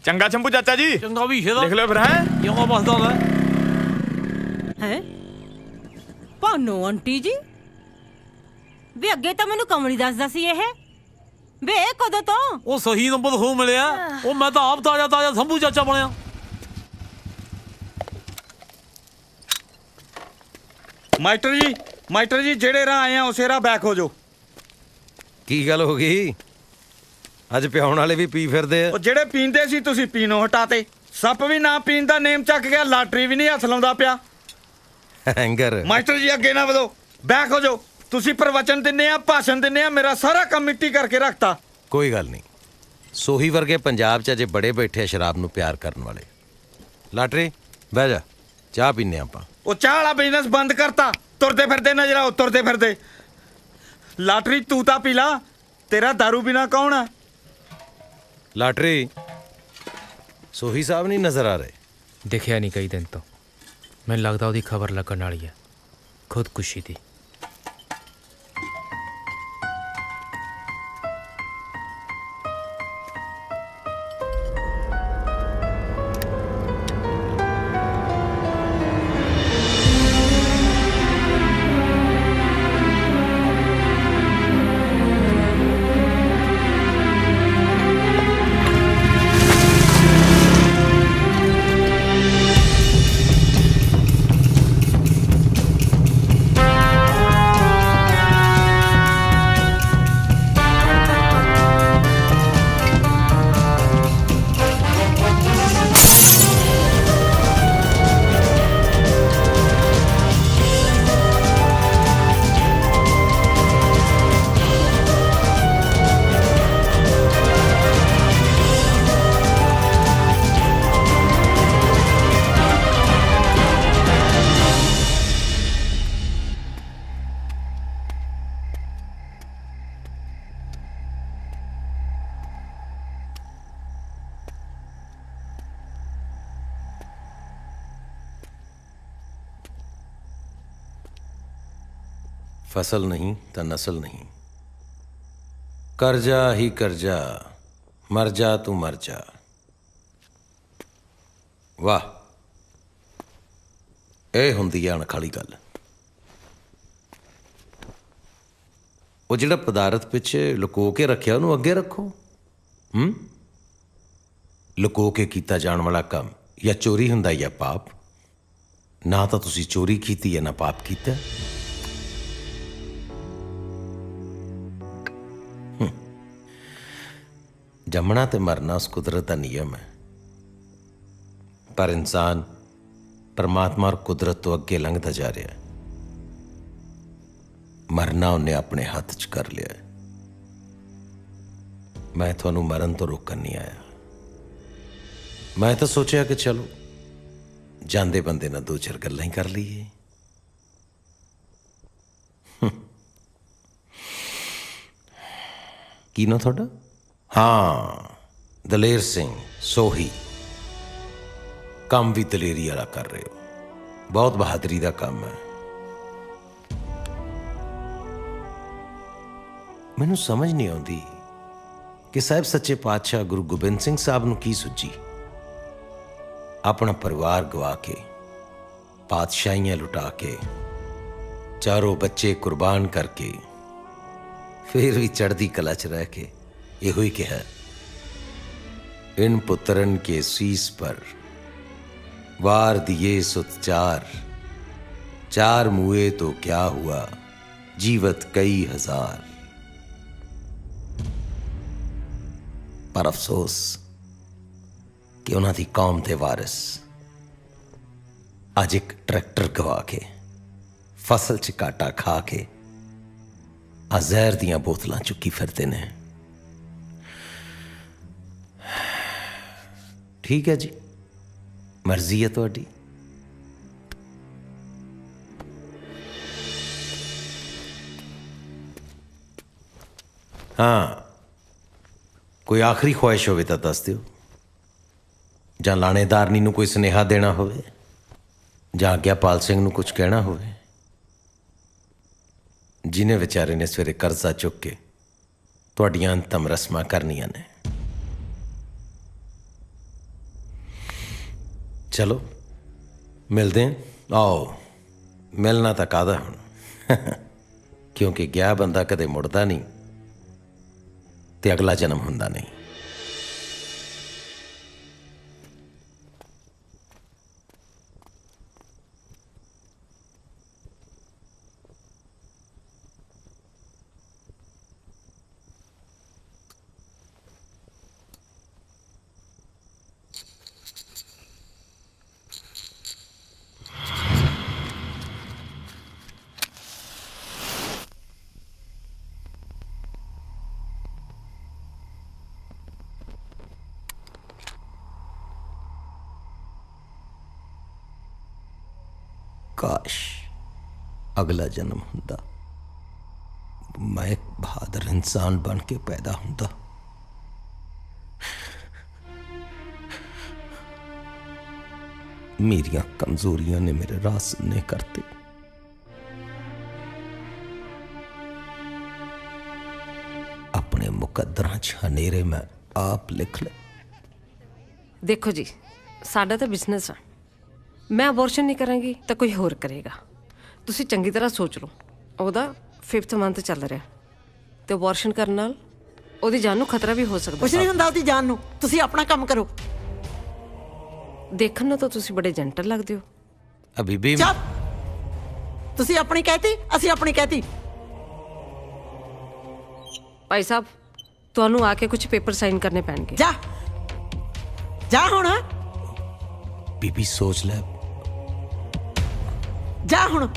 ਚੰਗਾ ਸ਼ੰਭੂ ਚਾਚਾ ਜੀ। ਚੰਗਾ ਵੀ ਛੇਦਾ ਲਿਖ ਲਿਓ ਫਿਰ। ਹੈ ਜਿਉਂ ਬਸਦਾ ਲੈ। ਹੈ ਪਾਨੋ ਆਂਟੀ ਜੀ ਵੇ ਅੱਗੇ ਤਾਂ ਮੈਨੂੰ ਕਮਲੀ ਦੱਸਦਾ ਸੀ ਇਹ। ਵੇ ਕਦੋਂ ਤੋਂ? ਉਹ ਸਹੀ ਨੰਬਰ ਹੋ ਮਿਲਿਆ। ਉਹ ਮੈਂ ਤਾਂ ਆਪ ਤਾਜ਼ਾ ਤਾਜ਼ਾ ਸ਼ੰਭੂ ਚਾਚਾ ਬਣਿਆ। ਮਾਸਟਰ ਜੀ ਜਿਹੜੇ ਰਾਹ ਆਏ ਆ ਉਸੇ ਰਾਹ ਬੈਕ ਹੋ ਜਾਓ। ਕੀ ਗੱਲ ਹੋ ਗਈ? ਅੱਜ ਪਿਆਉਣ ਵਾਲੇ ਵੀ ਪੀ ਫਿਰਦੇ ਆ। ਉਹ ਜਿਹੜੇ ਪੀਂਦੇ ਸੀ ਤੁਸੀਂ ਪੀਣੋਂ ਹਟਾਤੇ। ਸੱਪ ਵੀ ਨਾ ਪੀਣ ਦਾ ਨੇਮ ਚੱਕ ਗਿਆ, ਲਾਟਰੀ ਵੀ ਨਹੀਂ ਹੱਥ ਲਾਉਂਦਾ ਪਿਆ। ਹੈਂਗਰ ਮਾਸਟਰ ਜੀ ਅੱਗੇ ਨਾ ਵਧੋ, ਬੈਕ ਹੋ ਜਾਓ। ਤੁਸੀਂ ਪ੍ਰਵਚਨ ਦਿੰਦੇ ਆ, ਭਾਸ਼ਣ ਦਿੰਦੇ ਆ, ਮੇਰਾ ਸਾਰਾ ਕੰਮ ਮਿੱਟੀ ਕਰਕੇ ਰੱਖਤਾ। ਕੋਈ ਗੱਲ ਨਹੀਂ, ਸੋਹੀ ਵਰਗੇ ਪੰਜਾਬ 'ਚ ਅਜੇ ਬੜੇ ਬੈਠੇ ਆ ਸ਼ਰਾਬ ਨੂੰ ਪਿਆਰ ਕਰਨ ਵਾਲੇ। ਲਾਟਰੀ ਬਹਿ ਜਾ, ਚਾਹ ਪੀਨੇ ਆਪਾਂ। ਉਹ ਚਾਹ ਵਾਲਾ ਬਿਜ਼ਨਸ ਬੰਦ ਕਰਤਾ। ਤੁਰਦੇ ਫਿਰਦੇ ਨਜ਼ਰ ਆਓ, ਤੁਰਦੇ ਫਿਰਦੇ। ਲਾਟਰੀ ਤੂੰ ਤਾਂ ਪੀ ਲਾ, ਤੇਰਾ ਦਾਰੂ ਬਿਨਾ ਕੌਣ ਆ? ਲਾਟਰੀ ਸੋਹੀ ਸਾਹਿਬ ਨਹੀਂ ਨਜ਼ਰ ਆ ਰਹੇ? ਦਿਖਿਆ ਨਹੀਂ ਕਈ ਦਿਨ ਤੋਂ। ਮੈਨੂੰ ਲੱਗਦਾ ਉਹਦੀ ਖਬਰ ਲੱਗਣ ਵਾਲੀ ਹੈ, ਖੁਦਕੁਸ਼ੀ ਦੀ। फसल नहीं तो नस्ल नहीं, कर्जा ही कर्जा, मर जा तू मर जा। वाह, ਇਹ ਹੁੰਦੀ ਆ ਅਣਖਾਲੀ ਗੱਲ। ਉਹ ਜਿਹੜਾ ਪਦਾਰਥ ਪਿੱਛੇ ਲੁਕੋ ਕੇ ਰੱਖਿਆ ਉਹਨੂੰ ਅੱਗੇ ਰੱਖੋ। ਲੁਕੋ ਕੇ ਕੀਤਾ ਜਾਣ ਵਾਲਾ ਕੰਮ ਜਾਂ ਚੋਰੀ ਹੁੰਦਾ ਜਾਂ ਪਾਪ। ਨਾ ਤਾਂ ਤੁਸੀਂ ਚੋਰੀ ਕੀਤੀ ਹੈ ਨਾ ਪਾਪ ਕੀਤਾ। ਜੰਮਣਾ ਤੇ ਮਰਨਾ ਉਸ ਕੁਦਰਤ ਦਾ ਨਿਯਮ ਹੈ, ਪਰ ਇਨਸਾਨ ਪਰਮਾਤਮਾ ਔਰ ਕੁਦਰਤ ਤੋਂ ਅੱਗੇ ਲੰਘਦਾ ਜਾ ਰਿਹਾ ਹੈ। ਮਰਨਾ ਉਹਨੇ ਆਪਣੇ ਹੱਥ 'ਚ ਕਰ ਲਿਆ ਹੈ। ਮੈਂ ਤੁਹਾਨੂੰ ਮਰਨ ਤੋਂ ਰੋਕਣ ਨਹੀਂ ਆਇਆ। ਮੈਂ ਤਾਂ ਸੋਚਿਆ ਕਿ ਚਲੋ ਜਾਂਦੇ ਬੰਦੇ ਨਾਲ 2-4 ਗੱਲਾਂ ਹੀ ਕਰ ਲਈਏ। ਕੀ ਨਾ ਤੁਹਾਡਾ? ਹਾਂ, ਦਲੇਰ ਸਿੰਘ ਸੋਹੀ। ਕੰਮ ਵੀ ਦਲੇਰੀ ਵਾਲਾ ਕਰ ਰਹੇ ਹੋ, ਬਹੁਤ ਬਹਾਦਰੀ ਦਾ ਕੰਮ ਹੈ। ਮੈਨੂੰ ਸਮਝ ਨਹੀਂ ਆਉਂਦੀ ਕਿ ਸਾਹਿਬ ਸੱਚੇ ਪਾਤਸ਼ਾਹ ਗੁਰੂ ਗੋਬਿੰਦ ਸਿੰਘ ਸਾਹਿਬ ਨੂੰ ਕੀ ਸੁੱਝੀ। ਆਪਣਾ ਪਰਿਵਾਰ ਗਵਾ ਕੇ, ਪਾਤਸ਼ਾਹੀਆਂ ਲੁਟਾ ਕੇ, ਚਾਰੋਂ ਬੱਚੇ ਕੁਰਬਾਨ ਕਰਕੇ, ਫਿਰ ਵੀ ਚੜ੍ਹਦੀ ਕਲਾ 'ਚ ਰਹਿ ਕੇ ਇਹੋ ਹੀ ਕਿਹਾ, ਇਨ ਪੁੱਤਰਨ ਕੇ ਸੀਸ ਪਰ वार दिए सुत चार, चार मुए तो क्या हुआ जीवत कई हजार। पर अफसोस कि उन्हां दी कौम दे वारिस अज एक ट्रैक्टर गवा के, फसल च घाटा खा के आ जहर दियां बोतलां चुकी फिरदे ने। ठीक है जी, मर्जी है तुहाडी। हाँ, कोई आखिरी ख्वाहिश होवे तां दस दिओ, जां लाणेदारनी नूं कोई सुनेहा देना होवे, जां आग्यापाल सिंह नूं कुछ कहना होवे, जिन्हें विचारे ने सवेरे कर्जा चुक के तुहाडियां अंतम रस्मां करनियां ने। चलो मिलते हैं। आओ, मिलना तो कादा हुण, क्योंकि गया बंदा कदे मुड़दा नहीं ते अगला जन्म हुंदा नहीं। काश अगला जन्म हुंदा, मैं एक बहादुर इंसान बन के पैदा हुंदा। मेरियां कमजोरियां ने मेरे राह सुनने करते। अपने मुकद्दरां च हनेरे मैं आप लिख ले। देखो जी, साडा तो बिजनेस है, मैं ਅਬੋਰਸ਼ਨ नहीं करांगी तो कोई होर करेगा। ਤੁਸੀਂ ਚੰਗੀ ਤਰ੍ਹਾਂ ਸੋਚ ਲਓ। ਉਹਦਾ 5th ਮੰਥ ਚੱਲ ਰਿਹਾ ਤੇ ਅਬੋਰਸ਼ਨ ਕਰਨ ਨਾਲ ਉਹਦੀ ਜਾਨ ਨੂੰ ਖਤਰਾ ਵੀ ਹੋ ਸਕਦਾ। ਕੁਝ ਨਹੀਂ ਹੁੰਦਾ ਉਹਦੀ ਜਾਨ ਨੂੰ, ਤੁਸੀਂ ਆਪਣਾ ਕੰਮ ਕਰੋ। ਦੇਖਣ ਨੂੰ ਤਾਂ ਤੁਸੀਂ ਬੜੇ ਜੈਂਟਲ ਲੱਗਦੇ ਹੋ। ਅਭੀ ਵੀ ਤੁਸੀਂ ਆਪਣੀ ਕਹਿਤੀ, ਅਸੀਂ ਆਪਣੀ ਕਹਿਤੀ। ਭਾਈ ਸਾਹਿਬ, ਤੁਹਾਨੂੰ ਆ ਕੇ ਕੁਝ ਪੇਪਰ ਸਾਈਨ ਕਰਨੇ ਪੈਣਗੇ। ਜਾ ਜਾ ਹੁਣ। बीबी सोच ले। जा हुण।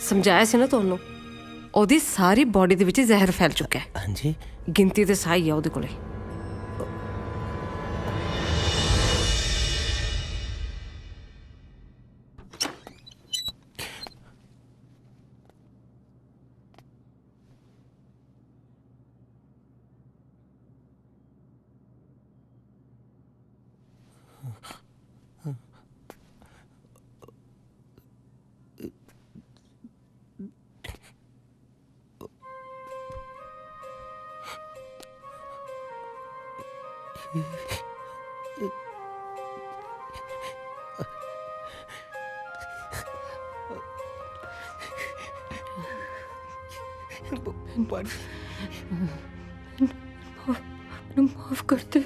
ਸਮਝਾਇਆ ਸੀ ਨਾ ਤੁਹਾਨੂੰ, ਉਹਦੀ ਸਾਰੀ ਬਾਡੀ ਦੇ ਵਿੱਚ ਜ਼ਹਿਰ ਫੈਲ ਚੁੱਕਾ ਹੈ। ਹਾਂਜੀ, ਗਿਣਤੀ ਤੇ ਸਾਈ ਆ ਉਹਦੇ ਕੋਲੇ। माफ कर दे।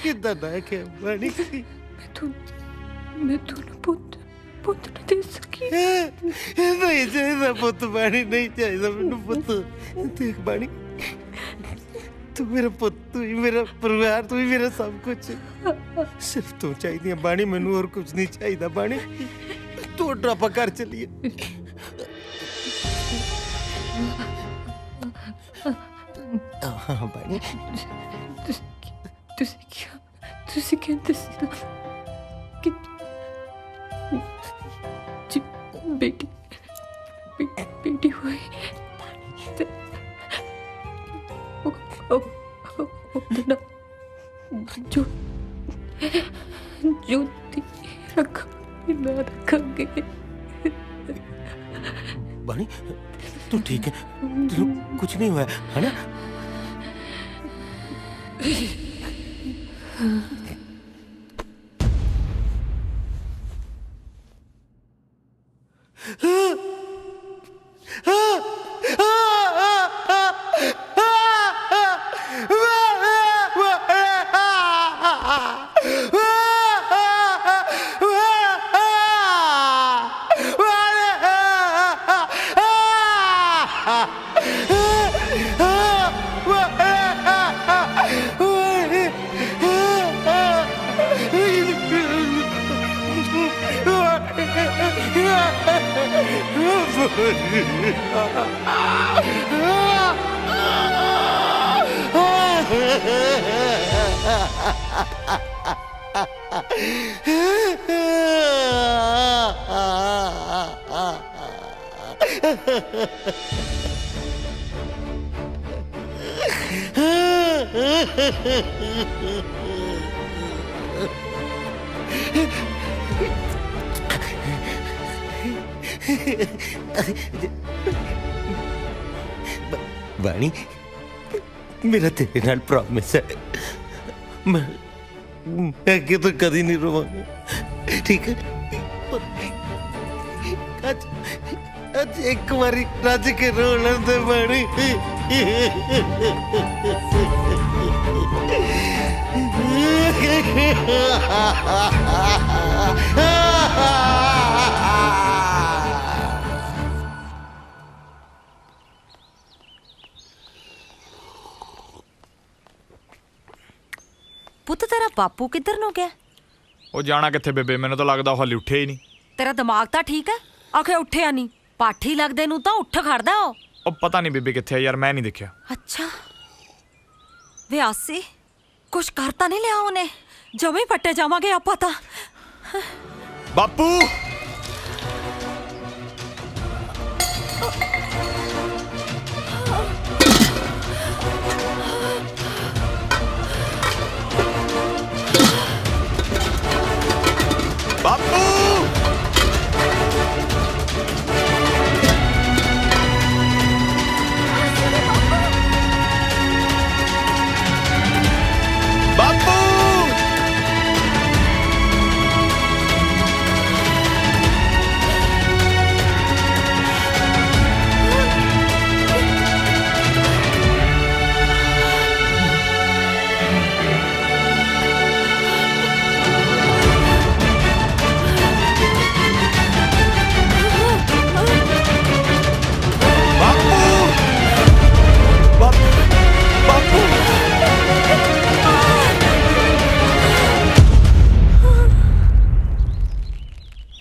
कितना ना के बड़ी मैं तू पुत नहीं दे सकी। नहीं चाहिए पुत बाणी, नहीं चाहिए मैनू पुत। देख बाणी, तू मेरा पुत, तू ही मेरा परिवार, तू ही मेरा सब कुछ। सिर्फ तू चाहिए बाणी, मैनू और कुछ नहीं चाहिए बाणी। तू ड्रापा घर चलिए। हाँ बाणी, तुझे क्या दसना कि बेटी बेटी हुई जो जो रखेंगे। बाणी तू ठीक है? तेरे कुछ नहीं हुआ है ना? बाणी मेरा तेरे नाल प्रॉमिस है, मैं अगे तो कभी नहीं रोवांगा, ठीक है? आज एक बारी रज के रो लेंदे बाणी। ਪੁੱਤ ਤੇਰਾ ਬਾਪੂ ਕਿੱਧਰ ਨੂੰ ਗਿਆ? ਉਹ ਜਾਣਾ ਕਿੱਥੇ ਬੇਬੇ, ਮੈਨੂੰ ਤਾਂ ਲੱਗਦਾ ਉਹ ਹਾਲੇ ਉੱਠਿਆ ਹੀ ਨਹੀਂ। ਤੇਰਾ ਦਿਮਾਗ ਤਾਂ ਠੀਕ ਹੈ? ਆਖੇ ਉੱਠਿਆ ਨਹੀਂ, ਪਾਠੀ ਲੱਗਦੇ ਨੂੰ ਤਾਂ ਉੱਠ ਖੜਦਾ ਉਹ ਪਤਾ ਨਹੀਂ ਬੇਬੇ ਕਿੱਥੇ ਆ ਯਾਰ, ਮੈਂ ਨਹੀਂ ਦੇਖਿਆ। ਅੱਛਾ ਵੇ ਆਸੀ, ਕੁਛ ਕਰ ਤਾਂ ਨਹੀਂ ਲਿਆ ਉਹਨੇ? ਜਮੇ ਪੱਟੇ ਜਾਵਾਂਗੇ ਆਪਾਂ ਤਾਂ। ਬਾਪੂ ਬਾਪੂ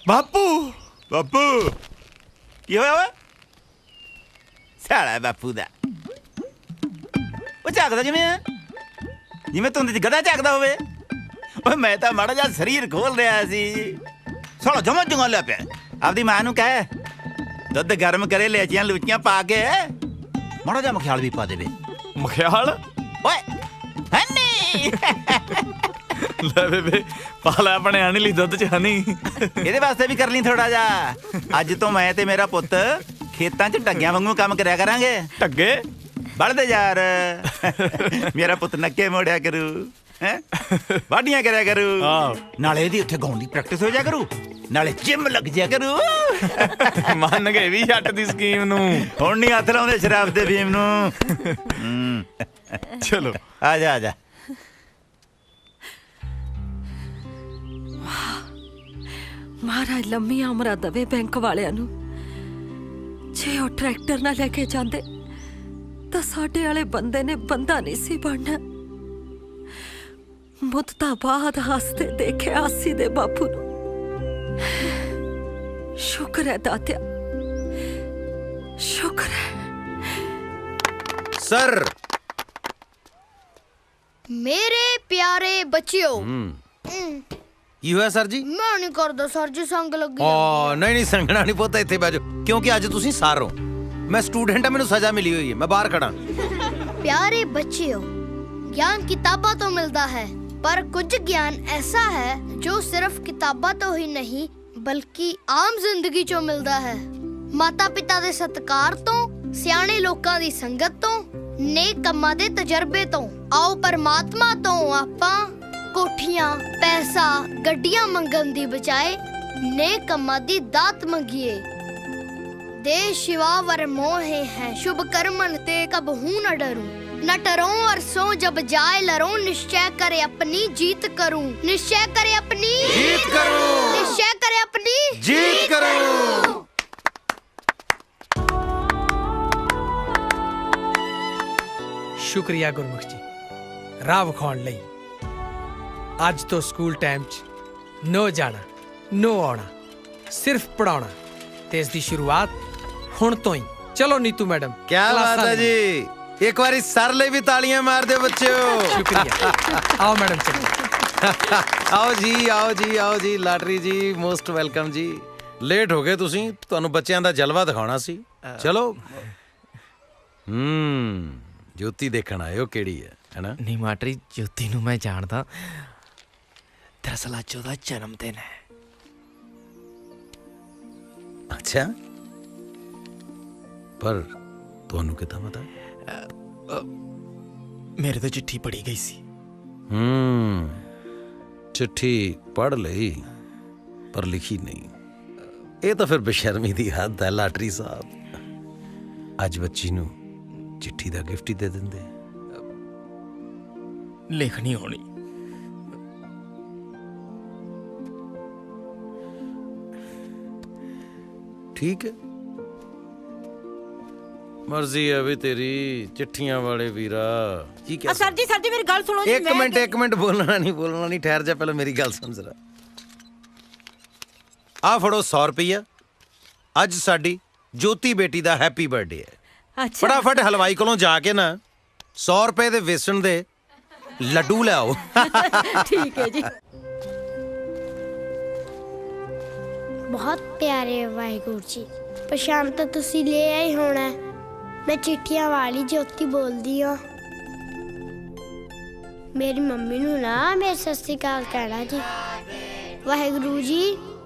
ਬਾਪੂ ਬਾਪੂ ਕੀ ਹੋਇਆ ਓਏ ਸਾਲਾ ਬਾਪੂ ਦਾ ਉਹ ਝਾਕਦਾ ਜਿਵੇਂ ਧੁੰਦ 'ਚ ਗਧਾ ਝਾਕਦਾ ਹੋਵੇ ਓਏ ਮੈਂ ਤਾਂ ਮਾੜਾ ਜਿਹਾ ਸਰੀਰ ਖੋਲ ਰਿਹਾ ਸੀ ਸਾਲਾ ਜਮਾ ਜੰਗਾਲਿਆ ਪਿਆ ਆਪਦੀ ਮਾਂ ਨੂੰ ਕਹਿ ਦੁੱਧ ਗਰਮ ਕਰੇ ਲੈਚੀਆਂ ਲੂਚੀਆਂ ਪਾ ਕੇ ਮਾੜਾ ਜਿਹਾ ਮਖਿਆਲ ਵੀ ਪਾ ਦੇਵੇ ਮਖਿਆਲ ਓਏ ਹਨੀ ਲੈ ਬੇਬੇ ਪਾ ਲੈ ਆਪਣੇ ਆਣੇ ਲਈ ਦੁੱਧ 'ਚ ਹਨੀ ਇਹਦੇ ਵਾਸਤੇ ਵੀ ਕਰ ਲਈ ਥੋੜਾ ਜਿਹਾ ਅੱਜ ਤੋਂ ਮੈਂ ਤੇ ਮੇਰਾ ਪੁੱਤ ਖੇਤਾਂ 'ਚ ਢੱਗਿਆਂ ਵਾਂਗੂ ਕੰਮ ਕਰਿਆ ਕਰਾਂਗੇ ਢੱਗੇ ਬੜਦੇ ਯਾਰ ਮੇਰਾ ਪੁੱਤ ਨੱਕੇ ਮੋੜਿਆ ਕਰੂ ਹੈ ਵਾਢੀਆਂ ਕਰਿਆ ਕਰੂ ਨਾਲੇ ਇਹਦੀ ਉੱਥੇ ਗਾਉਣ ਦੀ ਪ੍ਰੈਕਟਿਸ ਹੋ ਜਾ ਕਰੂ ਨਾਲੇ ਜਿਮ ਲੱਗ ਜਾ ਕਰੂ ਮੰਨ ਗਏ ਵੀ ਜੱਟ ਦੀ ਸਕੀਮ ਨੂੰ ਹੁਣ ਨਹੀਂ ਹੱਥ ਲਾਉਂਦੇ ਸ਼ਰਾਬ ਦੇ ਫੀਮ ਨੂੰ ਚਲੋ ਆ ਜਾ ਮਹਾਰਾਜ ਲੰਮੀਆਂ ਉਮਰਾਂ ਦੇਵੇ ਬੈਂਕ ਵਾਲਿਆਂ ਨੂੰ ਜੇ ਉਹ ਟਰੈਕਟਰ ਨਾ ਲੈ ਕੇ ਜਾਂਦੇ ਤਾਂ ਸਾਡੇ ਵਾਲੇ ਬੰਦੇ ਨੇ ਬੰਦਾ ਨਹੀਂ ਸੀ ਬਣਨਾ ਮੁੱਦਤਾਂ ਬਾਅਦ ਹੱਸਦੇ ਦੇਖਿਆ ਆਸੀ ਦੇ ਬਾਪੂ ਨੂੰ ਸ਼ੁਕਰ ਹੈ ਦਾਤਿਆ ਸ਼ੁਕਰ ਹੈ सर मेरे प्यारे बच्चियों ਕੀ ਹੋਇਆ ਸਰ ਜੀ मैं नहीं करदा सर जी संग लगी ਨਹੀਂ ਸੰਗਣਾ ਨਹੀਂ ਪੁੱਤ ਇੱਥੇ ਬੈਜੋ ਕਿਉਂਕਿ ਅੱਜ ਤੁਸੀਂ ਸਰ ਹੋ ਮੈਂ ਸਟੂਡੈਂਟ ਹਾਂ ਮੈਨੂੰ ਸਜ਼ਾ ਮਿਲੀ ਹੋਈ ਹੈ ਮੈਂ ਬਾਹਰ ਖੜਾ प्यारे बच्चियों ज्ञान किताबों तो मिलता है पर कुछ ज्ञान ऐसा है जो सिर्फ किताबों तो ही नहीं बल्कि आम जिंदगी चों मिलता है माता पिता दे सत्कार तो सियाणे लोकां दी संगत तो नेक कम्मां दे तजर्बे तो आओ परमात्मा तो आपां कोठियां पैसा गड्डियां मंगन दी बजाए नेक कम्मां दी दात मंगिए देश शिवा वर मोहे हैं शुभ कर्मन ते कब हूं न डरूं न डरो और सो जब जाए लरो निश्चय करे अपनी जीत करूं निश्चय करे अपनी जीत करूं निश्चय करे अपनी जीत करूं ਸ਼ੁਕਰੀਆ ਗੁਰਮੁਖ ਜੀ ਰਾਹ ਵਿਖਾਉਣ ਲਈ ਅੱਜ ਤੋਂ ਸਕੂਲ ਟਾਈਮ 'ਚ ਨੋ ਜਾਣਾ ਨੋ ਆਉਣਾ ਸਿਰਫ ਪੜਾਉਣਾ ਤੇ ਇਸ ਦੀ ਸ਼ੁਰੂਆਤ ਹੁਣ ਤੋਂ ਹੀ ਚਲੋ ਨੀਤੂ ਮੈਡਮ ਕੀ ਬਾਤ ਹੈ ਜੀ ਇੱਕ ਵਾਰੀ ਸਰ ਲਈ ਵੀ ਤਾਲੀਆਂ ਮਾਰ ਦਿਓ ਬੱਚਿਓ ਸ਼ੁਕਰੀਆ ਆਓ ਮੈਡਮ ਚਲੋ ਆਓ ਜੀ ਲਾਟਰੀ ਜੀ ਮੋਸਟ ਵੈਲਕਮ ਜੀ ਲੇਟ ਹੋ ਗਏ ਤੁਸੀਂ ਤੁਹਾਨੂੰ ਬੱਚਿਆਂ ਦਾ ਜਲਵਾ ਦਿਖਾਉਣਾ ਸੀ ਚਲੋ ਜੋਤੀ ਦੇਖਣ ਆਇਓ ਕਿਹੜੀ ਹੈ ਹੈਨਾ ਨਹੀਂ ਮਾਟਰੀ ਜੋਤੀ ਨੂੰ ਮੈਂ ਜਾਣਦਾ ਦਰਅਸਲ ਅੱਜ ਉਹਦਾ ਜਨਮ ਦਿਨ ਹੈ ਅੱਛਾ ਪਰ ਤੁਹਾਨੂੰ ਕਿੱਦਾਂ ਪਤਾ ਮੇਰੇ ਤੋਂ ਚਿੱਠੀ ਪੜੀ ਗਈ ਸੀ ਚਿੱਠੀ ਪੜ੍ਹ ਲਈ ਪਰ ਲਿਖੀ ਨਹੀਂ ਇਹ ਤਾਂ ਫਿਰ ਬੇਸ਼ਰਮੀ ਦੀ ਹੱਦ ਹੈ ਲਾਟਰੀ ਸਾਹਿਬ ਅੱਜ ਬੱਚੀ ਨੂੰ ਚਿੱਠੀ ਦਾ ਗਿਫਟ ਹੀ ਦੇ ਦਿੰਦੇ ਲਿਖਣੀ ਹੋਣੀ ਠੀਕ ਹੈ ਮਰਜ਼ੀ ਹੈ ਵੀ ਤੇਰੀ ਚਿੱਠੀਆਂ ਵਾਲੇ ਵੀਰਾ ਕੀ ਕਹਿ ਸਰ ਜੀ ਮੇਰੀ ਗੱਲ ਸੁਣੋ ਜੀ ਇੱਕ ਮਿੰਟ ਬੋਲਣਾ ਨਹੀਂ ਠਹਿਰ ਜਾ ਪਹਿਲਾਂ ਮੇਰੀ ਗੱਲ ਸੁਣ ਜ਼ਰਾ ਆ ਫੜੋ 100 ਰੁਪਈਆ ਅੱਜ ਸਾਡੀ ਜੋਤੀ ਬੇਟੀ ਦਾ ਹੈਪੀ ਬਰਥਡੇ ਹੈ ਅੱਛਾ ਫਟਾਫਟ ਹਲਵਾਈ ਕੋਲੋਂ ਜਾ ਕੇ ਨਾ 100 ਰੁਪਏ ਦੇ ਵੇਸਣ ਦੇ ਲੱਡੂ ਲਿਆਓ ਠੀਕ ਹੈ ਜੀ बहुत प्यारे वाहिगुरु जी पछाण तो तुसी ले आए होना मैं चिट्ठियां वाली ज्योति बोलदी हां मेरी मम्मी नू ना मेरे सत श्री अकाल कहना जी वाहिगुरु जी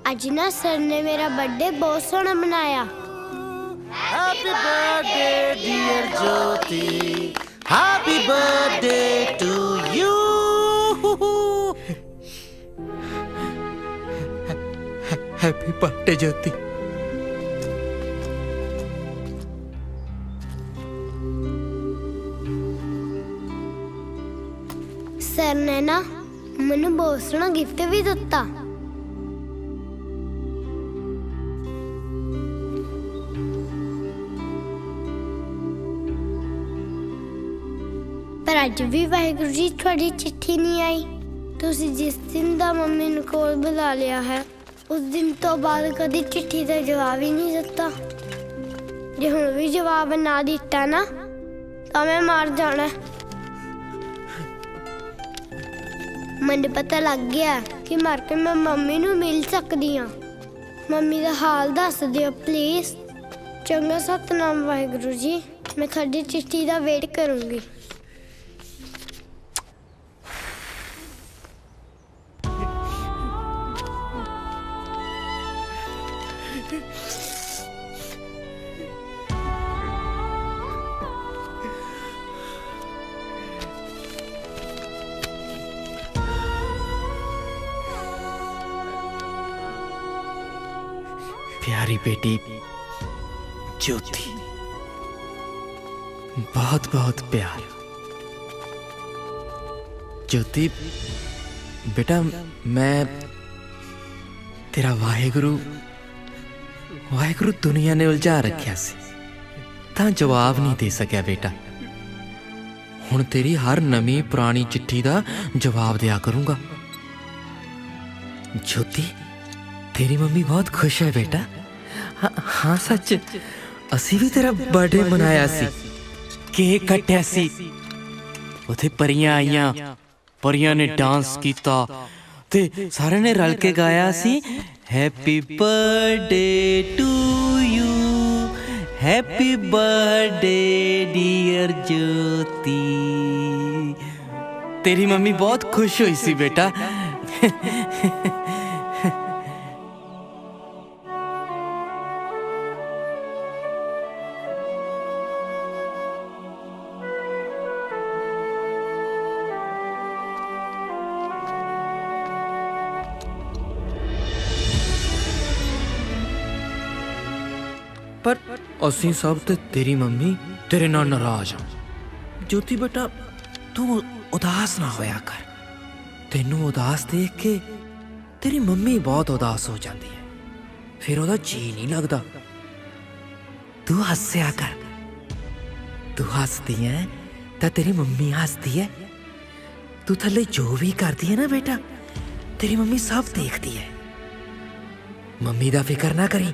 अज ना सर ने मेरा बर्थडे बहुत सोहना मनाया happy birthday dear Jyoti happy birthday to you happy birthday Jyoti sir ने ना मैनू बहुत सोहना गिफ्ट भी दिता पर अज भी वाहिगुरु जी थोड़ी चिट्ठी नहीं आई तुसी जिस दिन दा मम्मी नू कोल बुला लिया है उस दिन तो बाद कदी चिट्ठी का जवाब ही नहीं दिता ਜੇ ਹੁਣ ਵੀ ਜਵਾਬ ਨਾ ਦਿੱਤਾ ਨਾ ਤਾਂ ਮੈਂ ਮਰ ਜਾਣਾ। ਮੈਨੂੰ ਪਤਾ ਲੱਗ ਗਿਆ ਕਿ ਮਰ ਕੇ ਮੈਂ ਮੰਮੀ ਨੂੰ ਮਿਲ ਸਕਦੀ ਹਾਂ। ਮੰਮੀ ਦਾ ਹਾਲ ਦੱਸ ਦਿਓ ਪਲੀਜ਼। ਚੰਗਾ ਸਤਨਾਮ ਵਾਹਿਗੁਰੂ ਜੀ, ਮੈਂ ਤੁਹਾਡੀ ਚਿੱਠੀ ਦਾ ਵੇਟ ਕਰੂੰਗੀ। प्यारी बेटी ज्योति, बहुत बहुत प्यार। ज्योति बेटा, मैं तेरा वाहेगुरु दुनिया ने उलझा रखा सी तां जवाब नहीं दे सकिया बेटा। हुण तेरी हर नवी पुरानी चिट्ठी दा जवाब दिया करूंगा। ज्योति, तेरी मम्मी बहुत खुश है बेटा। हाँ सच, असी भी तेरा बर्थडे मनाया सी, केक कट्टिया सी, उथे परियां आईयां, परियां ने डांस कीता ते सारे ने रल के गाया सी happy birthday to you, happy birthday dear Jyoti. तेरी मम्मी बहुत खुश हुई सी बेटा। पर असी सब ते तेरी मम्मी तेरे नाल नाराज हाँ। ज्योति बेटा, तू उदास ना होया कर। तेनू उदास देख के तेरी मम्मी बहुत उदास हो जाती है, फिर ओदा जी नहीं लगता। तू हंसया कर, तू हंसती है तो तेरी मम्मी हंसती है। तू थले जो भी करती है ना बेटा, तेरी मम्मी सब देखती है। मम्मी दा फिक्र ना करी।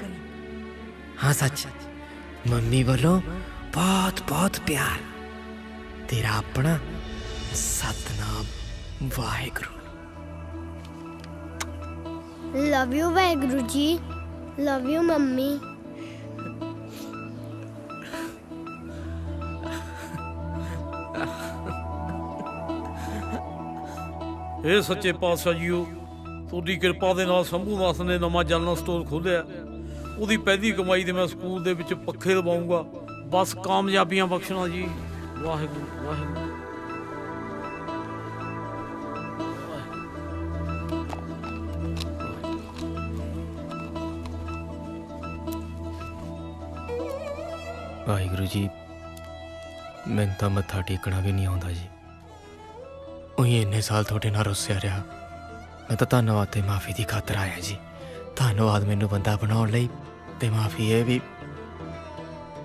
हाँ सच, मम्मी वालों बहुत बहुत प्यार। तेरा अपना Satnam Waheguru. Love you Waheguru ji, love you mummy. ਇਹ ਸੱਚੇ ਪਾਤਸ਼ਾਹ ਜੀਓ, ਤੁਹਾਡੀ ਕਿਰਪਾ ਦੇ ਨਾਲ ਸ਼ੰਭੂ ਨਾਥ ਨੇ ਨਵਾਂ ਜਨਰਲ ਸਟੋਰ ਖੋਲ੍ਹਿਆ। ਉਹਦੀ ਪਹਿਲੀ ਕਮਾਈ ਦੇ ਮੈਂ ਸਕੂਲ ਦੇ ਵਿੱਚ ਪੱਖੇ ਲਵਾਉਂਗਾ। ਬਸ ਕਾਮਯਾਬੀਆਂ ਬਖਸ਼ਣਾ ਜੀ। ਵਾਹਿਗੁਰੂ ਵਾਹਿਗੁਰੂ। वाहिगुरु जी, मैं तो मत्था टेकना भी नहीं आਉਂਦਾ जी। ਉਹੀ ਇੰਨੇ ਸਾਲ ਤੁਹਾਡੇ ਨਾਲ ਰੁੱਸਿਆ ਰਿਹਾ। ਮੈਂ ਤਾਂ ਧੰਨਵਾਦ ਤੇ ਮਾਫੀ ਦੀ ਖਾਤਰ ਆਇਆ ਜੀ। ਧੰਨਵਾਦ ਮੈਨੂੰ ਬੰਦਾ ਬਣਾਉਣ ਲਈ, ਤੇ ਮਾਫੀ ਇਹ ਵੀ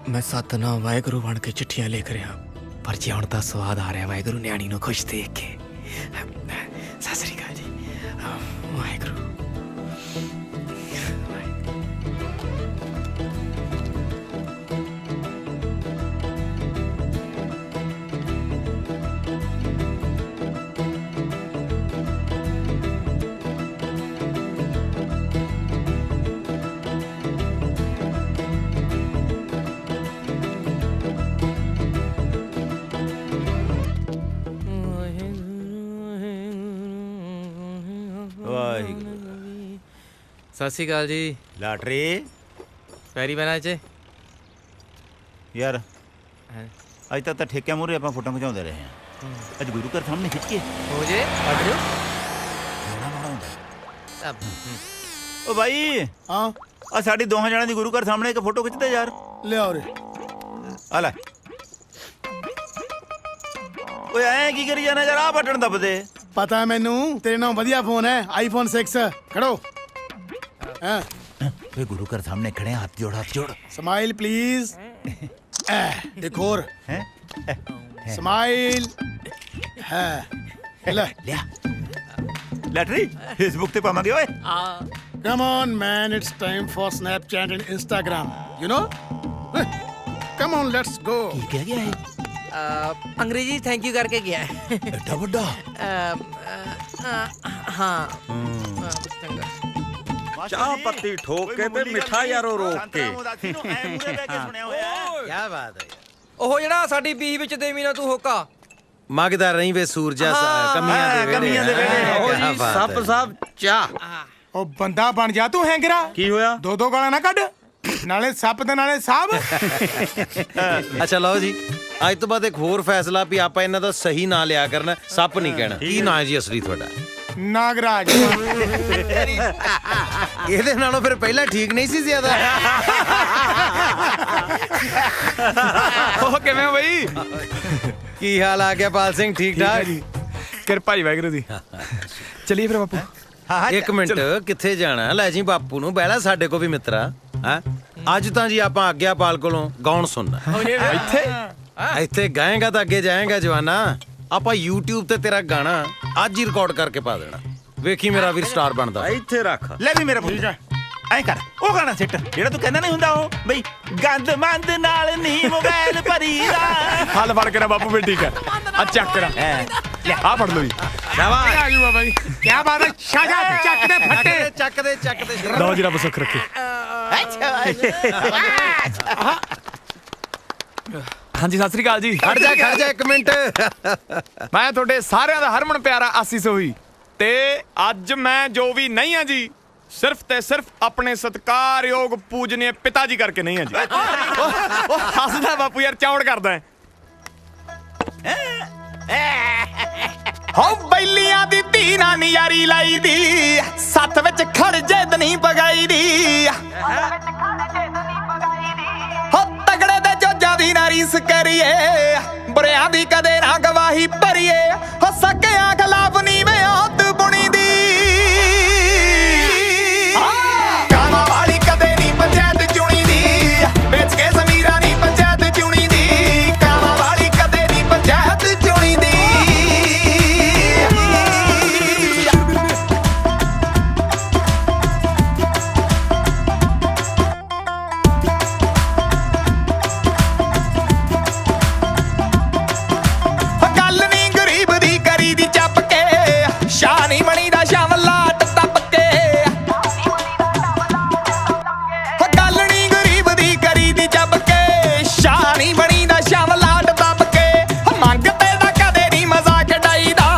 ਮੈਂ ਸਤਨਾਮ ਵਾਹਿਗੁਰੂ ਬਣ ਕੇ ਚਿੱਠੀਆਂ ਲਿਖ ਰਿਹਾ। ਪਰ ਜੀ ਹੁਣ ਤਾਂ ਸਵਾਦ ਆ ਰਿਹਾ ਵਾਹਿਗੁਰੂ ਨਿਆਣੀ ਨੂੰ ਖੁਸ਼ ਦੇਖ ਕੇ। ਸਤਿ ਸ੍ਰੀ ਅਕਾਲ ਜੀ। ਵਾਹਿਗੁਰੂ। ਸਤਿ ਸ਼੍ਰੀ ਅਕਾਲ ਜੀ। ਲਾਟਰੀ ਪੈਰੀ ਬਣਾ ਚ ਯਾਰ, ਅੱਜ ਤੱਕ ਤਾਂ ਠੇਕਿਆਂ ਮੂਹਰੇ ਆਪਾਂ ਫੋਟੋ ਖਿਚਾਉਂਦੇ ਰਹੇ ਹਾਂ। ਅੱਜ ਗੁਰੂ ਘਰ ਸਾਹਮਣੇ ਖਿੱਚ ਕੇ ਹੋ ਜੇ ਅੱਡ ਜੋ ਓ ਭਾਈ। ਹਾਂ, ਆ ਸਾਡੀ ਦੋਹਾਂ ਜਣਾਂ ਦੀ ਗੁਰੂ ਘਰ ਸਾਹਮਣੇ ਇੱਕ ਫੋਟੋ ਖਿੱਚਦੇ ਯਾਰ। ਲਿਆਓ ਰੇ। ਆ ਲੈ। ਓਏ ਐਂ ਕੀ ਕਰੀ ਜਾਣਾ ਯਾਰ? ਆ ਬਟਨ ਦੱਬ ਦੇ। ਪਤਾ ਮੈਨੂੰ ਤੇਰੇ ਨਾਲ ਵਧੀਆ ਫੋਨ ਹੈ, ਆਈਫੋਨ 6। ਖੜੋ। हाँ, वे गुरु घर सामने खड़े हैं, हाथ जोड़ हाथ जोड़। Smile please. एक और स्माइल है। ले लिया लैटरी फेसबुक पे पावांगे ओए। Come on man, it's time for Snapchat and Instagram, you know. Come on let's go. ਕੀ ਕਹਿ ਗਿਆ ਇਹ? ਅੰਗਰੇਜ਼ੀ ਥੈਂਕ ਯੂ ਕਰਕੇ ਗਿਆ ਐਡਾ ਵੱਡਾ ਹਾਂ ਚਾਹ ਪੱਤੀ ਠੋਕ ਕੇ ਤੇ ਮਿੱਠਾ ਯਾਰੋ ਰੋਕ ਕੇ ਕੀ ਬਾਤ ਹੈ। ਉਹ ਜਿਹੜਾ ਸਾਡੀ ਬੀਹ ਵਿੱਚ ਦੇਵੀ ਨਾ ਤੂੰ ਹੋਕਾ ਮੰਗਦਾ ਰਹੀ ਵੇ ਸੂਰਜਾ ਕਮੀਆਂ ਦੇ ਵੇੜੇ ਸੱਪ ਸਾਹਿਬ ਚਾਹ। ਉਹ ਬੰਦਾ ਬਣ ਜਾ ਤੂੰ ਹੈਂਗਰਾ। ਕੀ ਹੋਇਆ? ਦੋ ਗਾਲਾਂ ਨਾ ਕੱਢ, ਨਾਲੇ ਸੱਪ ਤੇ ਨਾਲੇ ਸਾਹਬ। ਅੱਛਾ ਲਓ ਜੀ, ਅੱਜ ਤੋਂ ਬਾਅਦ ਇੱਕ ਹੋਰ ਫੈਸਲਾ ਵੀ ਆਪਾਂ ਇਹਨਾਂ ਦਾ ਸਹੀ ਨਾਂ ਲਿਆ ਕਰਨਾ, ਸੱਪ ਨਹੀਂ ਕਹਿਣਾ। ਕੀ ਨਾਂ ਹੈ ਜੀ ਅਸਲੀ ਤੁਹਾਡਾ? ਨਾਗਰਾਜ। ਇਹਦੇ ਨਾਲੋਂ ਫਿਰ ਪਹਿਲਾਂ ਠੀਕ ਨਹੀਂ ਸੀ ਜ਼ਿਆਦਾ? ਉਹ ਕਿਵੇਂ ਹੋ ਬਈ? ਕੀ ਹਾਲ ਆ ਗਿਆ ਪਾਲ ਸਿੰਘ? ਠੀਕ ਠਾਕ? ਕਿਰਪਾ ਜੀ ਵਾਹਿਗੁਰੂ ਦੀ। ਚਲਿਏ ਫਿਰ ਬਾਪੂ। ਇੱਕ ਮਿੰਟ, ਕਿੱਥੇ ਜਾਣਾ? ਲੈ ਜੀ ਬਾਪੂ ਨੂੰ ਬਹਿਲਾ ਸਾਡੇ ਕੋ ਵੀ ਮਿੱਤਰਾ। ਹੈ ਅੱਜ ਤਾਂ ਜੀ ਆਪਾਂ ਆਗਿਆਪਾਲ ਕੋਲੋਂ ਗਾਉਣ ਸੁਣਨਾ। ਇੱਥੇ ਗਾਏਗਾ ਤਾਂ ਅੱਗੇ ਜਾਏਗਾ ਜਵਾਨਾ। ਆਪਾਂ YouTube ਤੇ ਤੇਰਾ ਗਾਣਾ ਅੱਜ ਹੀ ਰਿਕਾਰਡ ਕਰਕੇ ਪਾ ਦੇਣਾ। ਵੇਖੀ ਮੇਰਾ ਵੀਰ ਸਟਾਰ ਬਣਦਾ। ਇੱਥੇ ਰੱਖ ਲੈ ਵੀ ਮੇਰਾ ਪੁੱਤ ਐ ਕਰ, ਉਹ ਗਾਣਾ ਸਿੱਟ ਜਿਹੜਾ ਤੂੰ ਕਹਿੰਦਾ ਨਹੀਂ ਹੁੰਦਾ ਉਹ ਬਈ ਗੰਦ ਮੰਦ ਨਾਲ ਨੀ ਮੋਬਾਈਲ ਭਰੀਦਾ। ਹੱਲ ਫੜ ਕੇ ਨਾ ਬਾਪੂ ਵੀ ਠੀਕ ਹੈ। ਆ ਚੱਕ ਕਰਾ ਆ ਫੜ ਲਓ ਜੀ। ਸ਼ਾਬਾਸ਼ ਆ ਗਈ ਬਾਬਾ ਜੀ। ਕੀ ਬਾਤ ਹੈ। ਸ਼ਾਜਾ ਚੱਕ ਦੇ ਫੱਟੇ। ਚੱਕ ਦੇ ਲਓ ਜੀ ਰੱਬ ਸੁੱਖ ਰੱਖੇ। ਹਾਂਜੀ ਸਤਿ ਸ੍ਰੀ ਅਕਾਲ ਜੀ। ਖੜ ਜਾ ਇੱਕ ਮਿੰਟ। ਮੈਂ ਤੁਹਾਡੇ ਸਾਰਿਆਂ ਦਾ ਹਰਮਨ ਪਿਆਰਾ ਆਸੀ ਸੋਹੀ ਤੇ ਅੱਜ ਮੈਂ ਜੋ ਵੀ ਨਹੀਂ ਆ ਜੀ, ਸਿਰਫ ਤੇ ਸਿਰਫ ਆਪਣੇ ਸਤਿਕਾਰਯੋਗ ਪੂਜਨੀय ਪਿਤਾ ਜੀ ਕਰਕੇ ਨਹੀਂ ਆ ਜੀ। ਉਹ ਹੱਸਦਾ ਬਾਪੂ ਯਾਰ, ਚੌੜ ਕਰਦਾ ਹੋ ਬੈਲੀਆਂ ਦੀ ਧੀ ਨਾ ਨਿਆਰੀ ਲਾਈ ਦੀ, ਸੱਥ ਵਿੱਚ ਖੜ ਜੇ ਦਨੀ ਬਗਾਈ ਦੀ। ਹੋ ਤਗੜੇ ਦੇ ਜੋਜਾਂ ਦੀ ਨਾ ਰੀਸ ਕਰੀਏ, ਬੁਰਿਆਂ ਦੀ ਕਦੇ ਨਾ ਗਵਾਹੀ ਭਰੀਏ। ਹੋ ਸਕਿਆਂ ਖਿਲਾਫ ਨੀਵੇਂ ਔਤ ਬੁਣੀ ਦੀ, ਕਾਵਾਂ ਵਾਲੀ ਕਦੇ ਨਹੀਂ ਪੰਚਾਇਤ ਚੁਣੀ ਦੀ। ਵੇਚ ਕੇ ਜ਼ਮੀਰਾਂ ਨਹੀਂ ਪੰਚਾਇਤ ਚੁਣੀ ਦੀ, ਕਾਵਾਂ ਵਾਲੀ ਕਦੇ ਨਹੀਂ ਪੰਚਾਇਤ ਚੁਣੀ ਦੀ। ਗੱਲ ਨਹੀਂ ਗਰੀਬ ਦੀ ਕਰੀ ਦੀ ਚੱਪ ਕੇ, ਸ਼ਾਹ ਨਹੀਂ ਬਣੀ ਦਾ ਸ਼ਾਮਲਾਟ ਦੱਬ ਕੇ। ਗੱਲ ਨਹੀਂ ਗਰੀਬ ਦੀ ਕਰੀ ਦੀ ਚੱਪ ਕੇ, ਸ਼ਾਹ ਨਹੀਂ ਬਣੀ ਦਾ ਸ਼ਾਮਲਾਟ ਦੱਬ ਕੇ। ਮੰਗਤੇ ਦਾ ਕਦੇ ਨਹੀਂ ਮਜ਼ਾਕ ਡਾਈਦਾ,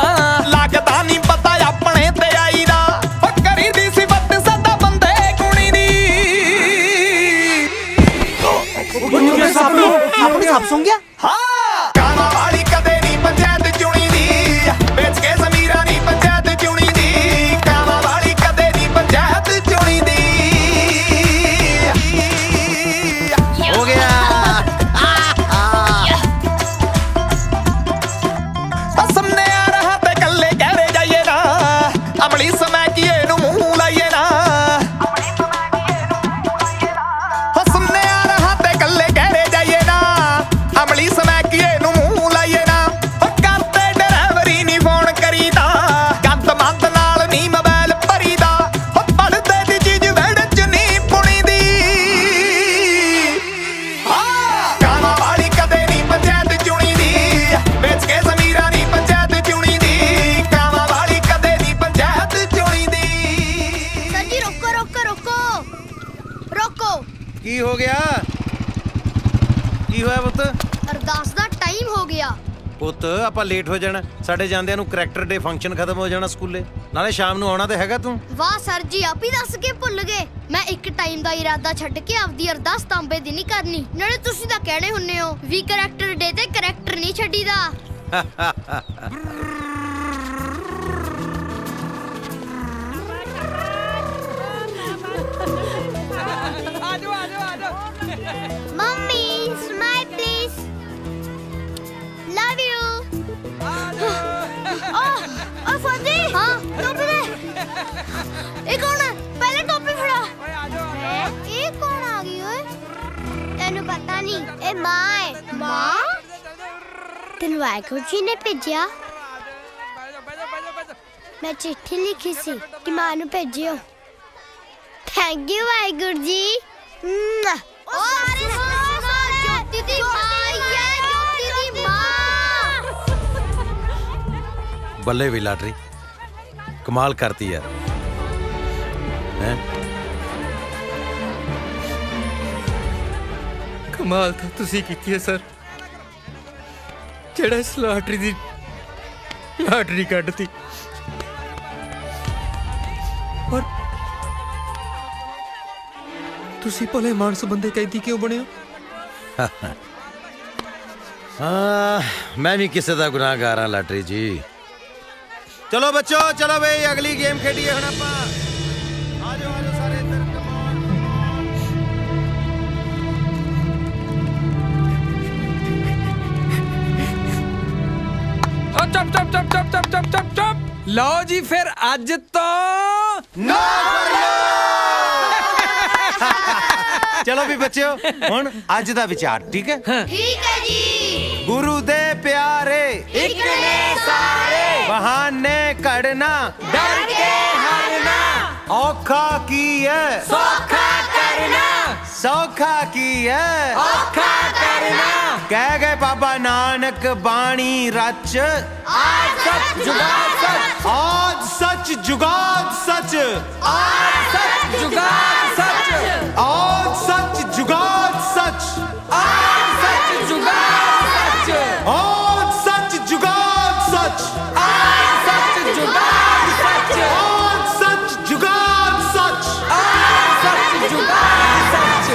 ਲੱਗਦਾ ਨਹੀਂ ਪਤਾ ਆਪਣੇ ਤੇ ਆਈਦਾ। ਕਰੀ ਦੀ ਸਿਫਤ ਸਦਾ ਬੰਦੇ ਗੁਣੀ ਦੀ। ਆਪਣੇ ਸੱਪ ਸੁਣ ਗਿਆ। ਹਾਂ ਕਾਵਾਂ ਵਾਲੀ ਕਦੇ ਨਹੀਂ ਪੰਚਾਇਤ ਚੁਣੀ ਦੀ, ਵੇਚ ਕੇ ਜ਼ਮੀਰਾਂ ਨਹੀਂ ਪੰਚਾਇਤ ਚੁਣੀ ਦੀ। ਕਾਵਾਂ ਵਾਲੀ ਕਦੇ ਨਹੀਂ ਪੰਚਾਇਤ ਚੁਣੀ ਦੀ। ਹੋ ਗਿਆ। ਸਾਹਮਣੇ ਆ ਰਹਾ ਤੇ ਕੱਲੇ ਕਹਿਰੇ ਜਾਈਏ ਨਾ, ਅਮਲੀ ਸਮੈ ਕੀਏ ਨੂੰ ਮੂੰਹ ਲਾਈਏ ਨਾ। ਸਾਹਮਣੇ ਆ ਰਹਾ ਤੇ ਕੱਲੇ ਕਹਿਰੇ ਜਾਈਏ ਨਾ, ਅਮਲੀ ਸਮੈ ਕੀਏ ਨੂੰ ਮੂੰਹ ਲਾਈਏ ਨਾ। ਕਰਦੇ ਡਰਾਈਵਰੀ ਨਹੀਂ ਫੋਨ ਕਰੀਦਾ, ਗੰਦ ਮੰਦ ਨਾਲ ਨਹੀਂ ਮੋਬਾਈਲ ਭਰੀਦਾ। ਪੜਦੇ ਦੀ ਚੀਜ਼ ਵਿਹੜੇ ਚ ਨਹੀਂ ਪੁਣੀ ਦੀ। ਕਾਵਾਂ ਵਾਲੀ ਕਦੇ ਨਹੀਂ ਪੰਚਾਇਤ ਚੁਣੀ ਦੀ, ਵੇਚ ਕੇ ਜ਼ਮੀਰਾਂ ਨਹੀਂ ਪੰਚਾਇਤ ਚੁਣੀ ਦੀ। ਕਾਵਾਂ ਵਾਲੀ ਕਦੇ ਨਹੀਂ ਪੰਚਾਇਤ ਚੁਣੀ ਦੀ। ਸਰ ਜੀ ਰੋਕੋ ਰੋਕੋ ਰੋਕੋ ਰੋਕੋ। ਕੀ ਹੋ ਗਿਆ? ਕੀ ਹੋਇਆ ਪੁੱਤ? ਅਰਦਾਸ ਦਾ ਟਾਈਮ ਹੋ ਗਿਆ। ਪੁੱਤ ਆਪਾਂ ਲੇਟ ਹੋ ਜਾਣਾ, ਸਾਡੇ ਜਾਂਦਿਆਂ ਨੂੰ ਕਰੈਕਟਰ ਡੇ ਫੰਕਸ਼ਨ ਖਤਮ ਹੋ ਜਾਣਾ ਸਕੂਲੇ। ਨਾਲੇ ਸ਼ਾਮ ਨੂੰ ਆਉਣਾ ਤੇ ਹੈਗਾ ਤੂੰ। ਵਾਹ ਸਰ ਜੀ, ਆਪ ਹੀ ਦੱਸ ਕੇ ਭੁੱਲ ਗਏ। ਮੈਂ ਇੱਕ ਟਾਈਮ ਦਾ ਇਰਾਦਾ ਛੱਡ ਕੇ ਆਪਦੀ ਅਰਦਾਸ ਤਾਂਬੇ ਦੀ ਨਹੀਂ ਕਰਨੀ। ਨਾਲੇ ਤੁਸੀਂ ਤਾਂ ਕਹਿਣੇ ਹੁੰਨੇ ਹੋ ਵੀ ਕਰੈਕਟਰ ਡੇ ਤੇ ਕਰੈਕਟਰ ਨਹੀਂ ਛੱਡੀਦਾ। Mummy smile please, love you. ਓ ਫੌਜੀ, ਹਾਂ ਟੋਪੀ ਦੇ। ਇਹ ਕੌਣ ਹੈ? ਪਹਿਲੇ ਟੋਪੀ ਫੜਾ। ਇਹ ਕੌਣ ਆ ਗਈ ਓਏ? ਤੈਨੂੰ ਪਤਾ ਨਹੀਂ, ਇਹ ਮਾਂ ਹੈ। ਮਾਂ? ਤੈਨੂੰ ਵਾਹਿਗੁਰੂ ਜੀ ਨੇ ਭੇਜਿਆ? ਮੈਂ ਚਿੱਠੀ ਲਿਖੀ ਸੀ ਕਿ ਮਾਂ ਨੂੰ ਭੇਜਿਓ। Thank you Waheguru ji. ਉਹ ਸਾਰੇ ਜੋਤੀ ਬੱਲੇ ਵੀ ਲਾਟਰੀ ਕਮਾਲ ਕਰਤੀ ਯਾਰ ਹੈ ਕਮਾਲ ਤਾਂ ਤੁਸੀਂ ਕੀਤੀ ਹੈ ਸਰ, ਜਿਹੜਾ ਇਸ ਲਾਟਰੀ ਦੀ ਲਾਟਰੀ ਕੱਢਤੀ। ਪਰ ਤੁਸੀਂ ਭਲੇ ਮਾਨਸ ਬੰਦੇ ਕੈਦੀ ਕਿਉਂ ਬਣੇ ਹੋ? ਮੈਂ ਵੀ ਕਿਸੇ ਦਾ ਗੁਨਾਹਗਾਰ ਹਾਂ ਲਾਟਰੀ ਜੀ। ਚਲੋ ਬੱਚੋ, ਚਲੋ ਬਈ ਅਗਲੀ ਗੇਮ ਖੇਡੀਏ ਹੁਣ ਆਪਾਂ। ਆ ਜਾਓ ਸਾਰੇ ਇੱਧਰ। ਚੁੱਪ। ਲਓ ਜੀ ਫਿਰ ਅੱਜ ਤੋਂ ਚਲੋ ਵੀ ਬੱਚਿਓ, ਹੁਣ ਅੱਜ ਦਾ ਵਿਚਾਰ ਠੀਕ ਹੈ? ਠੀਕ ਹੈ ਜੀ। ਗੁਰੂ ਦੇ ਪਿਆਰੇ ਇੱਕ ਨੇ ਸਾਰੇ, ਬਹਾਨੇ ਘੜਨਾ ਡਰ ਕੇ ਹਰਨਾ, ਔਖਾ ਕੀ ਹੈ ਸੌਖਾ ਕਰਨਾ, ਸੌਖਾ ਕੀ ਹੈ ਔਖਾ ਕਰਨਾ। ਕਹਿ ਗਏ ਬਾਬਾ ਨਾਨਕ ਬਾਣੀ ਰਚ, ਆਜ ਸੱਚ ਜੁਗਾਦ ਸੱਚ, ਆਜ ਸੱਚ ਜੁਗਾਦ ਸੱਚ, ਆਜ ਸੱਚ ਜੁਗਾਦ ਸੱਚ, ਆਜ ਸੱਚ ਜੁਗਾਦ ਸੱਚ, ਆਜ ਸੱਚ ਜੁਗਾਦ ਸੱਚ, ਆਜ ਸੱਚ ਜੁਗਾਦ ਸੱਚ, ਆਜ ਸੱਚ ਜੁਗਾਦ ਸੱਚ, ਆਜ ਸੱਚ ਜੁਗਾਦ ਸੱਚ, ਆਜ ਸੱਚ ਜੁਗਾਦ ਸੱਚ।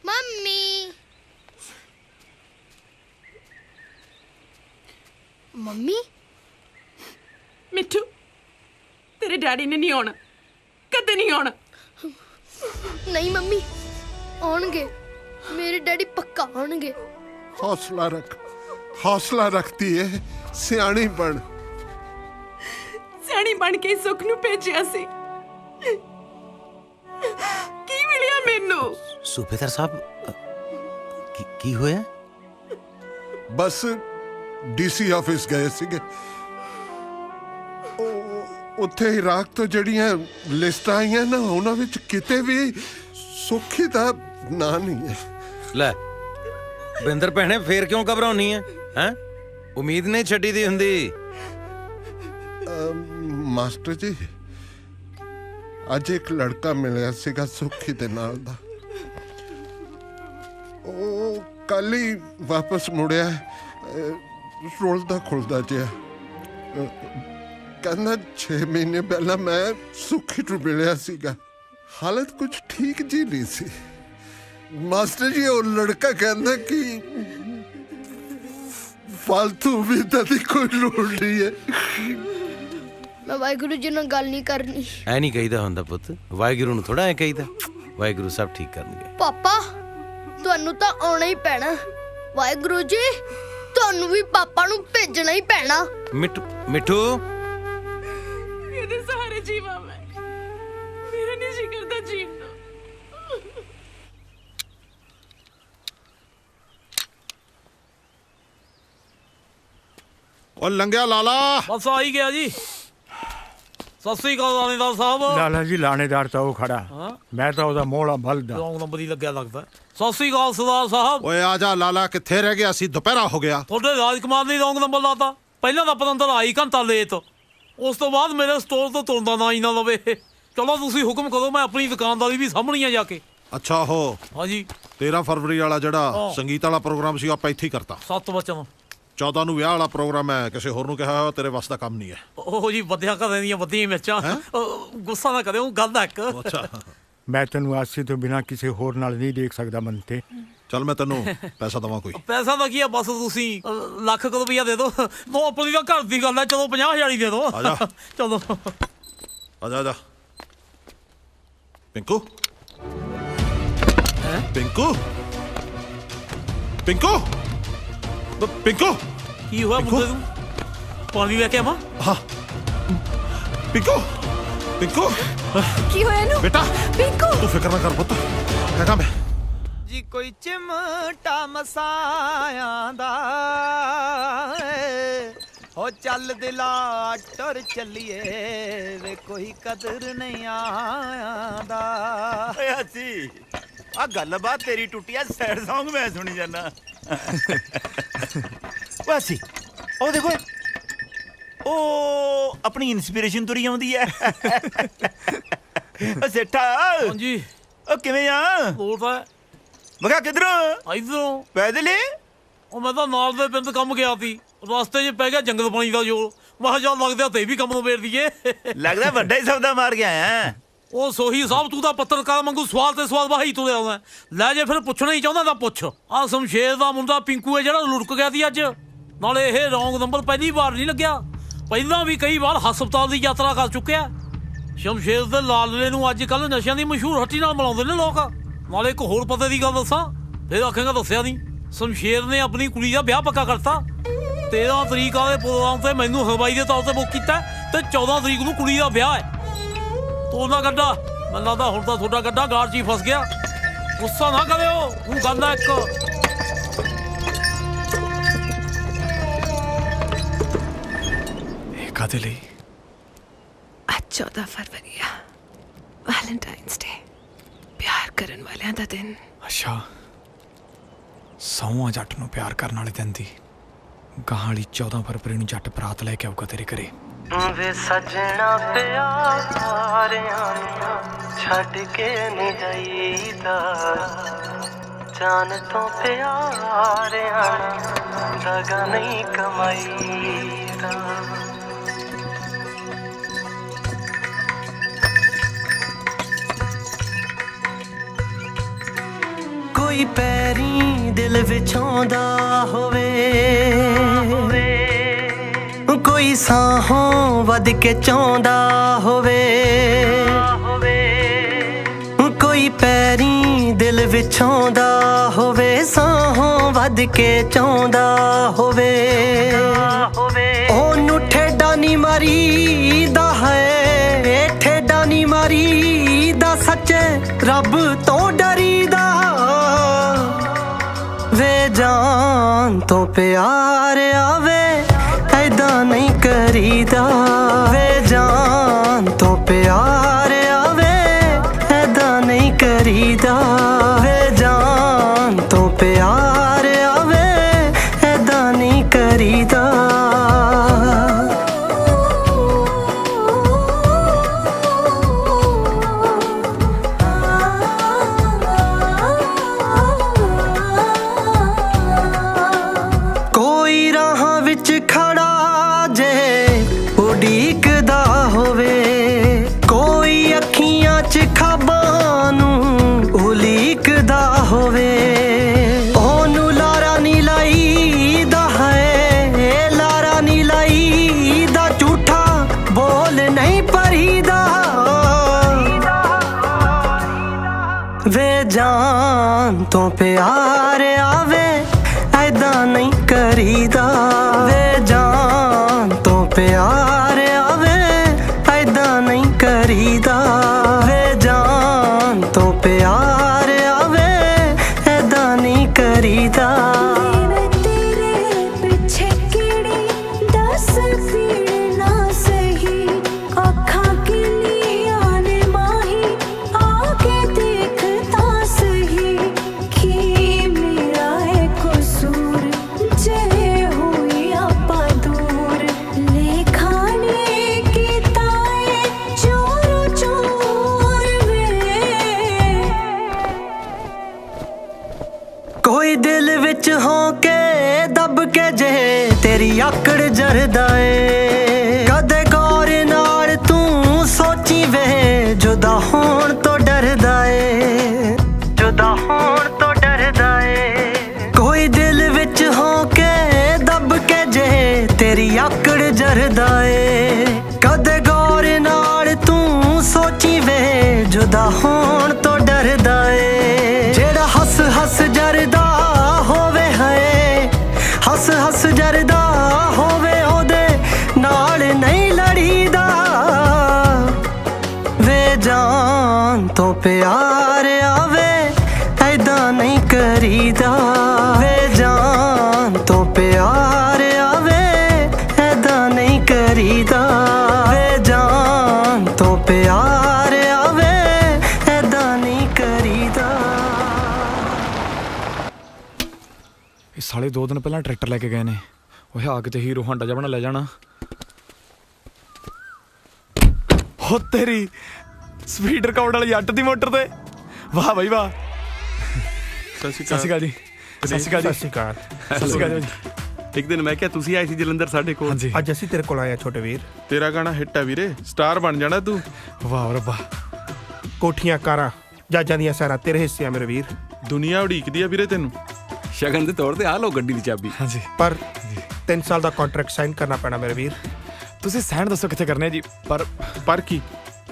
ਮੰਮੀ ਮੰਮੀ ਮਿੱਠੂ, ਤੇਰੇ ਡੈਡੀ ਨੇ ਨਹੀਂ ਆਉਣਾ, ਕਦੇ ਨਹੀਂ ਆਉਣਾ। ਨਹੀਂ ਮੰਮੀ, ਆਉਣਗੇ। ਮੇਰੇ ਡੈਡੀ ਪੱਕਾ ਆਉਣਗੇ। ਹੌਸਲਾ ਰੱਖ, ਹੌਸਲਾ ਰੱਖਦੀ ਏ, ਸਿਆਣੀ ਬਣ। ਸਿਆਣੀ ਬਣ ਕੇ ਸੁੱਖ ਨੂੰ ਭੇਜਿਆ ਸੀ, ਕੀ ਮਿਲਿਆ ਮੈਨੂੰ? ਸੂਬੇਦਾਰ ਸਾਹਿਬ ਕੀ ਹੋਇਆ? ਬਸ ਡੀਸੀ ਆਫਿਸ ਗਏ ਸੀਗੇ, ਉੱਥੇ ਇਰਾਕ ਤੋਂ ਜਿਹੜੀਆਂ ਲਿਸਟਾਂ ਆਈਆਂ ਨਾ, ਉਹਨਾਂ ਵਿੱਚ ਕਿਤੇ ਵੀ ਸੁੱਖੀ ਦਾ ਨਾਂ ਨਹੀਂ ਹੈ। ਲੈ ਬਿੰਦਰ ਭੈਣੇ, ਫੇਰ ਕਿਉਂ ਘਬਰਾਉਣੀ ਹੈ? ਹੈ ਉਮੀਦ ਨਹੀਂ ਛੱਡੀ ਦੀ ਹੁੰਦੀ। ਮਾਸਟਰ ਜੀ, ਅੱਜ ਇੱਕ ਲੜਕਾ ਮਿਲਿਆ ਸੀਗਾ ਸੁੱਖੀ ਦੇ ਨਾਲ ਦਾ, ਉਹ ਕੱਲ ਹੀ ਵਾਪਸ ਮੁੜਿਆ, ਰੁਲਦਾ ਖੁਲਦਾ ਜਿਹਾ। ਕਹਿੰਦਾ 6 ਮਹੀਨੇ ਪਹਿਲਾਂ ਮੈਂ ਸੁੱਖੀ ਨੂੰ ਮਿਲਿਆ ਸੀਗਾ, ਹਾਲਤ ਕੁਝ ਠੀਕ ਜੀ ਨਹੀਂ ਸੀ। ਮਾਸਟਰ ਜੀ, ਉਹ ਲੜਕਾ ਕਹਿੰਦਾ ਕਿ ਫालतू ਵੀ ਤਾਂ ਦੀ ਕੋਈ ਲੋੜ ਨਹੀਂ ਹੈ। ਮੈਂ ਵਾਹਿਗੁਰੂ ਜੀ ਨਾਲ ਗੱਲ ਨਹੀਂ ਕਰਨੀ। ਐ ਨਹੀਂ ਕਹੀਦਾ ਹੁੰਦਾ ਪੁੱਤ, ਵਾਹਿਗੁਰੂ ਨੂੰ ਥੋੜਾ ਐ ਕਹੀਦਾ। ਵਾਹਿਗੁਰੂ ਸਭ ਠੀਕ ਕਰਨਗੇ। ਪਾਪਾ, ਤੁਹਾਨੂੰ ਤਾਂ ਆਉਣਾ ਹੀ ਪੈਣਾ। ਵਾਹਿਗੁਰੂ ਜੀ, ਤੁਹਾਨੂੰ ਵੀ ਪਾਪਾ ਨੂੰ ਭੇਜਣਾ ਹੀ ਪੈਣਾ। ਮਿੱਠੂ ਇਹਦੇ ਸਹਾਰੇ ਜੀਵਾਂ ਮੈਂ, ਮੇਰਾ ਨਹੀਂ ਜੀ ਕਰਦਾ ਜੀਣ ਨੂੰ। ਉਹ ਲੰਘਿਆ ਲਾਲਾ, ਬਸ ਆ ਹੀ ਗਿਆ ਜੀ। ਸਤਿ ਸ੍ਰੀ ਅਕਾਲ ਲਾਣੇਦਾਰ ਸਾਹਿਬ। ਲਾਲਾ ਜੀ, ਲਾਣੇਦਾਰ ਤਾਂ ਉਹ ਖੜਾ, ਮੈਂ ਤਾਂ ਉਹਦਾ ਮੋਹਲਾ ਬਲਦਾ। ਰੌਂਗ ਨੰਬਰ ਹੀ ਲੱਗਿਆ ਲੱਗਦਾ। ਸਤਿ ਸ੍ਰੀ ਅਕਾਲ ਸਰਦਾਰ ਸਾਹਿਬ। ਓਏ ਆ ਜਾ ਲਾਲਾ, ਕਿੱਥੇ ਰਹਿ ਗਿਆ ਸੀ? ਦੁਪਹਿਰਾ ਹੋ ਗਿਆ। ਤੁਹਾਡੇ ਰਾਜਕੁਮਾਰ ਨੇ ਰੌਂਗ ਨੰਬਰ ਲਾਤਾ। ਪਹਿਲਾਂ ਤਾਂ ਪਤੰਦਰ ਆਈ ਘੰਟਾ ਲੇਟ, ਉਸ ਤੋਂ ਬਾਅਦ ਮੇਰੇ ਸਟੋਰ ਤੋਂ ਤੁਰਦਾ ਨਾ ਹੀ ਨਾ ਲਵੇ। ਚਲੋ ਤੁਸੀਂ ਹੁਕਮ ਕਰੋ, ਮੈਂ ਆਪਣੀ ਦੁਕਾਨਦਾਰੀ ਵੀ ਸਾਹਮਣੀ ਆ ਜਾ ਕੇ। ਅੱਛਾ ਹੋ। ਹਾਂਜੀ। 13 ਫਰਵਰੀ ਵਾਲਾ ਜਿਹੜਾ ਸੰਗੀਤ ਵਾਲਾ ਪ੍ਰੋਗਰਾਮ ਸੀ, ਆਪਾਂ ਇੱਥੇ ਹੀ ਕਰਤਾ। 7 ਵਚਨ। 14 ਨੂੰ ਵਿਆਹ ਵਾਲਾ ਪ੍ਰੋਗਰਾਮ ਹੈ, ਕਿਸੇ ਹੋਰ ਨੂੰ ਕਿਹਾ ਹੋਇਆ, ਤੇਰੇ ਵੱਸ ਦਾ ਕੰਮ ਨਹੀਂ ਹੈ। ਉਹ ਜੀ ਵਧਿਆ ਘਰਾਂ ਦੀਆਂ ਵਧੀਆਂ ਮਿਰਚਾਂ। ਗੁੱਸਾ ਨਾ ਕਰਿਓ, ਗੱਲ ਦਾ ਇੱਕ। ਅੱਛਾ, ਮੈਂ ਤੈਨੂੰ ਆਸੀ ਤੋਂ ਬਿਨਾਂ ਕਿਸੇ ਹੋਰ ਨਾਲ ਨਹੀਂ ਦੇਖ ਸਕਦਾ ਮੰਤੇ। ਚੱਲ ਮੈਂ ਤੈਨੂੰ ਪੈਸਾ ਦਵਾਂ ਕੋਈ? ਪੈਸਾ ਦਾ ਕੀ ਆ, ਬਸ ਤੁਸੀਂ ਲੱਖ ਰੁਪਈਆ ਦੇ ਦਿਓ। ਨੋ ਆਪਣੀ ਦਾ ਘਰ ਦੀ ਗੱਲ ਹੈ। ਚਲੋ 50,000 ਹੀ ਦੇ ਦਿਓ। ਆ ਜਾ। ਚਲੋ ਆ ਜਾ ਪਿੰਕੂ। ਪਿੰਕੂ, ਪਿੰਕੂ, ਪਿੰਕੂ ਕੀ ਹੋਇਆ ਮੁੰਡੇ ਨੂੰ ਪਾਣੀ ਲੈ ਕੇ ਆਵਾਂ ਹਾਂ ਪਿੰਕੂ ਪਿੰਕੂ ਕੀ ਹੋਇਆ ਇਹਨੂੰ ਬੇਟਾ ਪਿੰਕੂ ਤੂੰ ਫਿਕਰ ਨਾ ਕਰ ਪੁੱਤ ਕਿਆ ਕੰਮ ਹੈ ਜੀ ਕੋਈ ਚਿਮਟਾ ਮਸਾਇਆਂ ਦਾ ਹੋ ਚੱਲ ਦਿਲਾ ਟੁਰ ਚੱਲੀਏ ਵੇ ਕੋਈ ਕਦਰ ਨਹੀਂ ਆਂਦਾ ਓਏ ਅਸੀਂ ਆ ਗੱਲਬਾਤ ਤੇਰੀ ਟੁੱਟੀ ਆ ਸੈਡ Song ਮੈਂ ਸੁਣੀ ਜਾਨਾ ਓਏ ਅਸੀਂ ਉਹ ਦੇਖੋ ਉਹ ਆਪਣੀ ਇਨਸਪੀਰੇਸ਼ਨ ਤੁਰੀ ਆਉਂਦੀ ਐ ਓ ਸੇਠਾ ਹਾਂਜੀ ਉਹ ਕਿਵੇਂ ਆ ਬੋਲਦਾ ਮੈਂ ਕਿਹਾ ਕਿੱਧਰੋਂ ਇਧਰੋਂ ਪੈਦਲ ਹੀ ਉਹ ਮੈਂ ਤਾਂ ਨਾਲ ਦੇ ਪਿੰਡ ਕੰਮ ਗਿਆ ਸੀ ਰਸਤੇ 'ਚ ਪੈ ਗਿਆ ਜੰਗਲ ਪਾਣੀ ਦਾ ਜੋਰ ਮੈਂ ਕਿਹਾ ਚੱਲ ਲੱਗਦਾ ਤੇ ਵੀ ਕੰਮ ਨਵੇੜ ਦਈਏ ਲੱਗਦਾ ਵੱਡਾ ਹੀ ਸੌਦਾ ਮਾਰ ਕੇ ਆਇਆ ਉਹ ਸੋਹੀ ਸਾਹਿਬ ਤੂੰ ਤਾਂ ਪੱਤਰਕਾਰ ਵਾਂਗੂ ਸਵਾਲ ਤੇ ਸਵਾਲ ਵਾਹੀ ਤੁਰਿਆ ਆਉਂਦਾ ਲੈ ਜੇ ਫਿਰ ਪੁੱਛਣਾ ਹੀ ਚਾਹੁੰਦਾ ਤਾਂ ਪੁੱਛ ਆ ਸ਼ਮਸ਼ੇਰ ਦਾ ਮੁੰਡਾ ਪਿੰਕੂ ਹੈ ਜਿਹੜਾ ਲੁੜਕ ਗਿਆ ਸੀ ਅੱਜ ਨਾਲੇ ਇਹ ਰੌਂਗ ਨੰਬਰ ਪਹਿਲੀ ਵਾਰ ਨਹੀਂ ਲੱਗਿਆ ਪਹਿਲਾਂ ਵੀ ਕਈ ਵਾਰ ਹਸਪਤਾਲ ਦੀ ਯਾਤਰਾ ਕਰ ਚੁੱਕਿਆ ਸ਼ਮਸ਼ੇਰ ਦੇ ਲਾਲਲੇ ਨੂੰ ਅੱਜ ਕੱਲ੍ਹ ਨਸ਼ਿਆਂ ਦੀ ਮਸ਼ਹੂਰ ਹੱਟੀ ਨਾਲ ਮਿਲਾਉਂਦੇ ਨੇ ਲੋਕ ਨਾਲੇ ਇੱਕ ਹੋਰ ਪਤੇ ਦੀ ਗੱਲ ਦੱਸਾਂ ਫਿਰ ਆਖੇਗਾ ਦੱਸਿਆ ਨਹੀਂ ਸ਼ਮਸ਼ੇਰ ਨੇ ਆਪਣੀ ਕੁੜੀ ਦਾ ਵਿਆਹ ਪੱਕਾ ਕਰਤਾ 13 ਤਰੀਕ ਵਾਲੇ ਪ੍ਰੋਗਰਾਮ ਤੇ ਮੈਨੂੰ ਹਲਵਾਈ ਦੇ ਤੌਰ ਤੇ ਬੁੱਕ ਕੀਤਾ ਤੇ 14 ਤਰੀਕ ਨੂੰ ਕੁੜੀ ਦਾ ਵਿਆਹ ਹੈ ਤੂੰ ਨਾ ਗੱਡਾ ਮੈਨੂੰ ਲੱਗਦਾ ਹੁਣ ਤਾਂ ਤੁਹਾਡਾ ਗੱਡਾ ਗਾੜ 'ਚ ਹੀ ਫਸ ਗਿਆ ਗੁੱਸਾ ਨਾ ਕਰਿਓ ਤੂੰ ਗੱਲ ਹੈ ਇੱਕ ਇਹ ਕਾਹਦੇ ਲਈ ਅੱਜ 14 ਫਰਵਰੀ ਆ ਵੈਲੈਂਟਾਈਨਸ ਡੇ ਪਿਆਰ ਕਰਨ ਵਾਲਿਆਂ ਦਾ ਦਿਨ ਅੱਛਾ ਸੌਵਾਂ ਜੱਟ ਨੂੰ ਪਿਆਰ ਕਰਨ ਵਾਲੇ ਦਿਨ ਦੀ ਗਾਹਾਂ ਵਾਲੀ 14 ਫਰਵਰੀ ਨੂੰ ਜੱਟ ਬਰਾਤ ਲੈ ਕੇ ਆਊਗਾ ਤੇਰੇ ਘਰੇ ਵੇ ਸਜਣਾ ਪਿਆਰਿਆਂ ਛੱਡ ਕੇ ਨਹੀਂ ਜਾਈਦਾ ਜਾਨ ਤੋਂ ਪਿਆਰਿਆਂ ਦਗਾ ਨਹੀਂ ਕਮਾਈਦਾ ਕੋਈ ਪੈਰੀ ਦਿਲ ਵਿਚਾਉਂਦਾ ਹੋਵੇ ਕੋਈ ਸਾਹੋਂ ਵੱਧ ਕੇ ਚਾਹੁੰਦਾ ਹੋਵੇ ਕੋਈ ਪੈਰੀ ਦਿਲ ਵਿਛਾਉਂਦਾ ਹੋਵੇ ਸਾਹੋਂ ਵੱਧ ਕੇ ਚਾਹੁੰਦਾ ਹੋਵੇ ਉਹਨੂੰ ਠੇਡਾ ਨਹੀਂ ਮਾਰੀਦਾ ਹੈ ਠੇਡਾ ਨਹੀਂ ਮਾਰੀਦਾ ਸੱਚੇ ਰੱਬ ਤੋਂ ਡਰੀਦਾ ਵੇ ਜਾਨ ਤੋਂ ਪਿਆਰ ਆਵੇ ਐਦਾਂ ਨਹੀਂ ਕਰੀਦਾ ਵੇ ਜਾਨ ਤੋਂ ਪਿਆਰ ਆਵੇ ਐਦਾਂ ਨਹੀਂ ਕਰੀਦਾ ਵੇ ਜਾਨ ਤੋਂ ਪਿਆਰ ਆਵੇ ਐਦਾਂ ਨਹੀਂ ਕਰੀਦਾ ਕੋਈ ਰਾਹਾਂ ਵਿੱਚ ਖੜਾ ਜੇ ਉਡੀਕਦਾ ਹੋਵੇ ਕੋਈ ਅੱਖੀਆਂ 'ਚ ਖਾਬਾਂ ਨੂੰ ਉਲੀਕਦਾ ਹੋਵੇ ਉਹਨੂੰ ਲਾਰਾ ਨੀ ਲਾਈਦਾ ਹੈ ਲਾਰਾ ਨੀ ਲਾਈਦਾ ਝੂਠਾ ਬੋਲ ਨਹੀਂ ਭਰੀਦਾ ਵੇ ਜਾਨ ਤੋਂ ਪਿਆਰ ਆਵੇ ਐਦਾਂ ਨਹੀਂ ਕਰੀਦਾ ਵੇ ਜਾਨ ਤੋਂ ਪਿਆਰ ਆਵੇ ਐਦਾਂ ਨਹੀਂ ਕਰੀਦਾ ਵੇ ਜਾਨ ਤੋਂ ਪਿਆਰ ਆਵੇ ਐਦਾਂ ਨਹੀਂ ਕਰੀਦਾ ਪਿੱਛੇ ਕਿਹੜੀ ਦੱਸ ਫਿਰ ਨਾ ਸਹੀ ਅੱਖਾਂ ਕਿਲੀਆਂ ਨੇ ਮਾਹੀ ਆ ਕੇ ਦੇਖ ਤਾਂ ਸਹੀ ਕੀ ਮੇਰਾ ਹੈ ਕਸੂਰ ਜੇ ਹੋਈ ਆਪਾਂ ਦੂਰ ਲੇਖਾ ਨੇ ਕੀਤਾ ਏ ਚੋਰ ਚੋਰ ਵੇ ਕੋਈ ਦਿਲ ਵਿੱਚ ਹੋ ਕੇ ਦੱਬ ਕੇ ਜੇ ਤੇਰੀ ਆਕੜ ਜਰਦਾ ਏ ਕਦੇ ਗੌਰ ਨਾਲ ਤੂੰ ਸੋਚੀ ਵੇ ਜੁਦਾ ਹੋਣ ਤੋਂ ਡਰਦਾ ਏ ਜੁਦਾ ਹੋਣ ਤੋਂ ਡਰਦਾ ਏ ਕੋਈ ਦਿਲ ਵਿੱਚ ਹੋ ਕੇ ਦੱਬ ਕੇ ਜੇ ਤੇਰੀ ਆਕੜ ਜਰਦਾ ਏ ਕਦੇ ਗੌਰ ਨਾਲ ਤੂੰ ਸੋਚੀ ਵੇ ਜੁਦਾ ਹੋਣ ਤੋਂ ਡਰਦਾ ਏ ਜਿਹੜਾ ਹੱਸ ਹੱਸ ਜਰਦਾ ਹੋਵੇ ਹੈ ਹੱਸ तो प्यार आवे ऐदा नहीं करीदा वे जान तो प्यार आवे ऐदा नहीं करीदा वे जान तो प्यार आवे ऐदा नहीं करीदा। ਇਹ ਸਾਲੇ 2 ਦਿਨ ਪਹਿਲਾਂ ਟਰੈਕਟਰ ਲੈ ਕੇ ਗਏ ਨੇ ਉਹ ਆ ਕੇ ਤੇ ਹੀਰੋ ਹਾਂਡਾ ਜਿਹਾ ਬਣਾ ਲੈ ਜਾਣਾ। ਹੋ ਤੇਰੀ ਸਪੀਡ ਰਿਕਾਰਡ ਵਾਲੀ ਜੱਟ ਦੀ ਮੋਟਰ ਤੇ ਵਾਹ ਬਈ ਵਾਹ। ਸਤਿ ਸ਼੍ਰੀ ਅਕਾਲ ਜੀ। ਸਤਿ ਸ਼੍ਰੀ ਅਕਾਲ ਜੀ। ਸਤਿ ਸ਼੍ਰੀ ਅਕਾਲ। ਸਤਿ ਸ਼੍ਰੀ ਅਕਾਲ ਜੀ। ਇੱਕ ਦਿਨ ਮੈਂ ਕਿਹਾ ਤੁਸੀਂ ਆਏ ਸੀ ਜਲੰਧਰ ਸਾਡੇ ਕੋਲ। ਅੱਜ ਅਸੀਂ ਤੇਰੇ ਕੋਲ ਆਏ ਆ ਛੋਟੇ ਵੀਰ। ਤੇਰਾ ਗਾਣਾ ਹਿੱਟ ਆ ਵੀਰੇ, ਸਟਾਰ ਬਣ ਜਾਣਾ ਤੂੰ। ਵਾਹ ਰੱਬਾ। ਕੋਠੀਆਂ ਕਾਰਾਂ ਜੱਜਾਂ ਦੀਆਂ ਸੈਰਾਂ ਤੇਰੇ ਹਿੱਸੇ ਆ ਮੇਰੇ ਵੀਰ। ਦੁਨੀਆ ਉਡੀਕਦੀ ਆ ਵੀਰੇ ਤੈਨੂੰ ਸ਼ਗਨ ਦੇ ਤੌਰ ਤੇ। ਆ ਲਓ ਗੱਡੀ ਦੀ ਚਾਬੀ। ਹਾਂਜੀ ਪਰ 3 ਸਾਲ ਦਾ ਕੰਟਰੈਕਟ ਸਾਈਨ ਕਰਨਾ ਪੈਣਾ ਮੇਰੇ ਵੀਰ। ਤੁਸੀਂ ਸਾਈਨ ਦੱਸੋ ਕਿੱਥੇ ਕਰਨੇ ਜੀ? ਪਰ ਕੀ?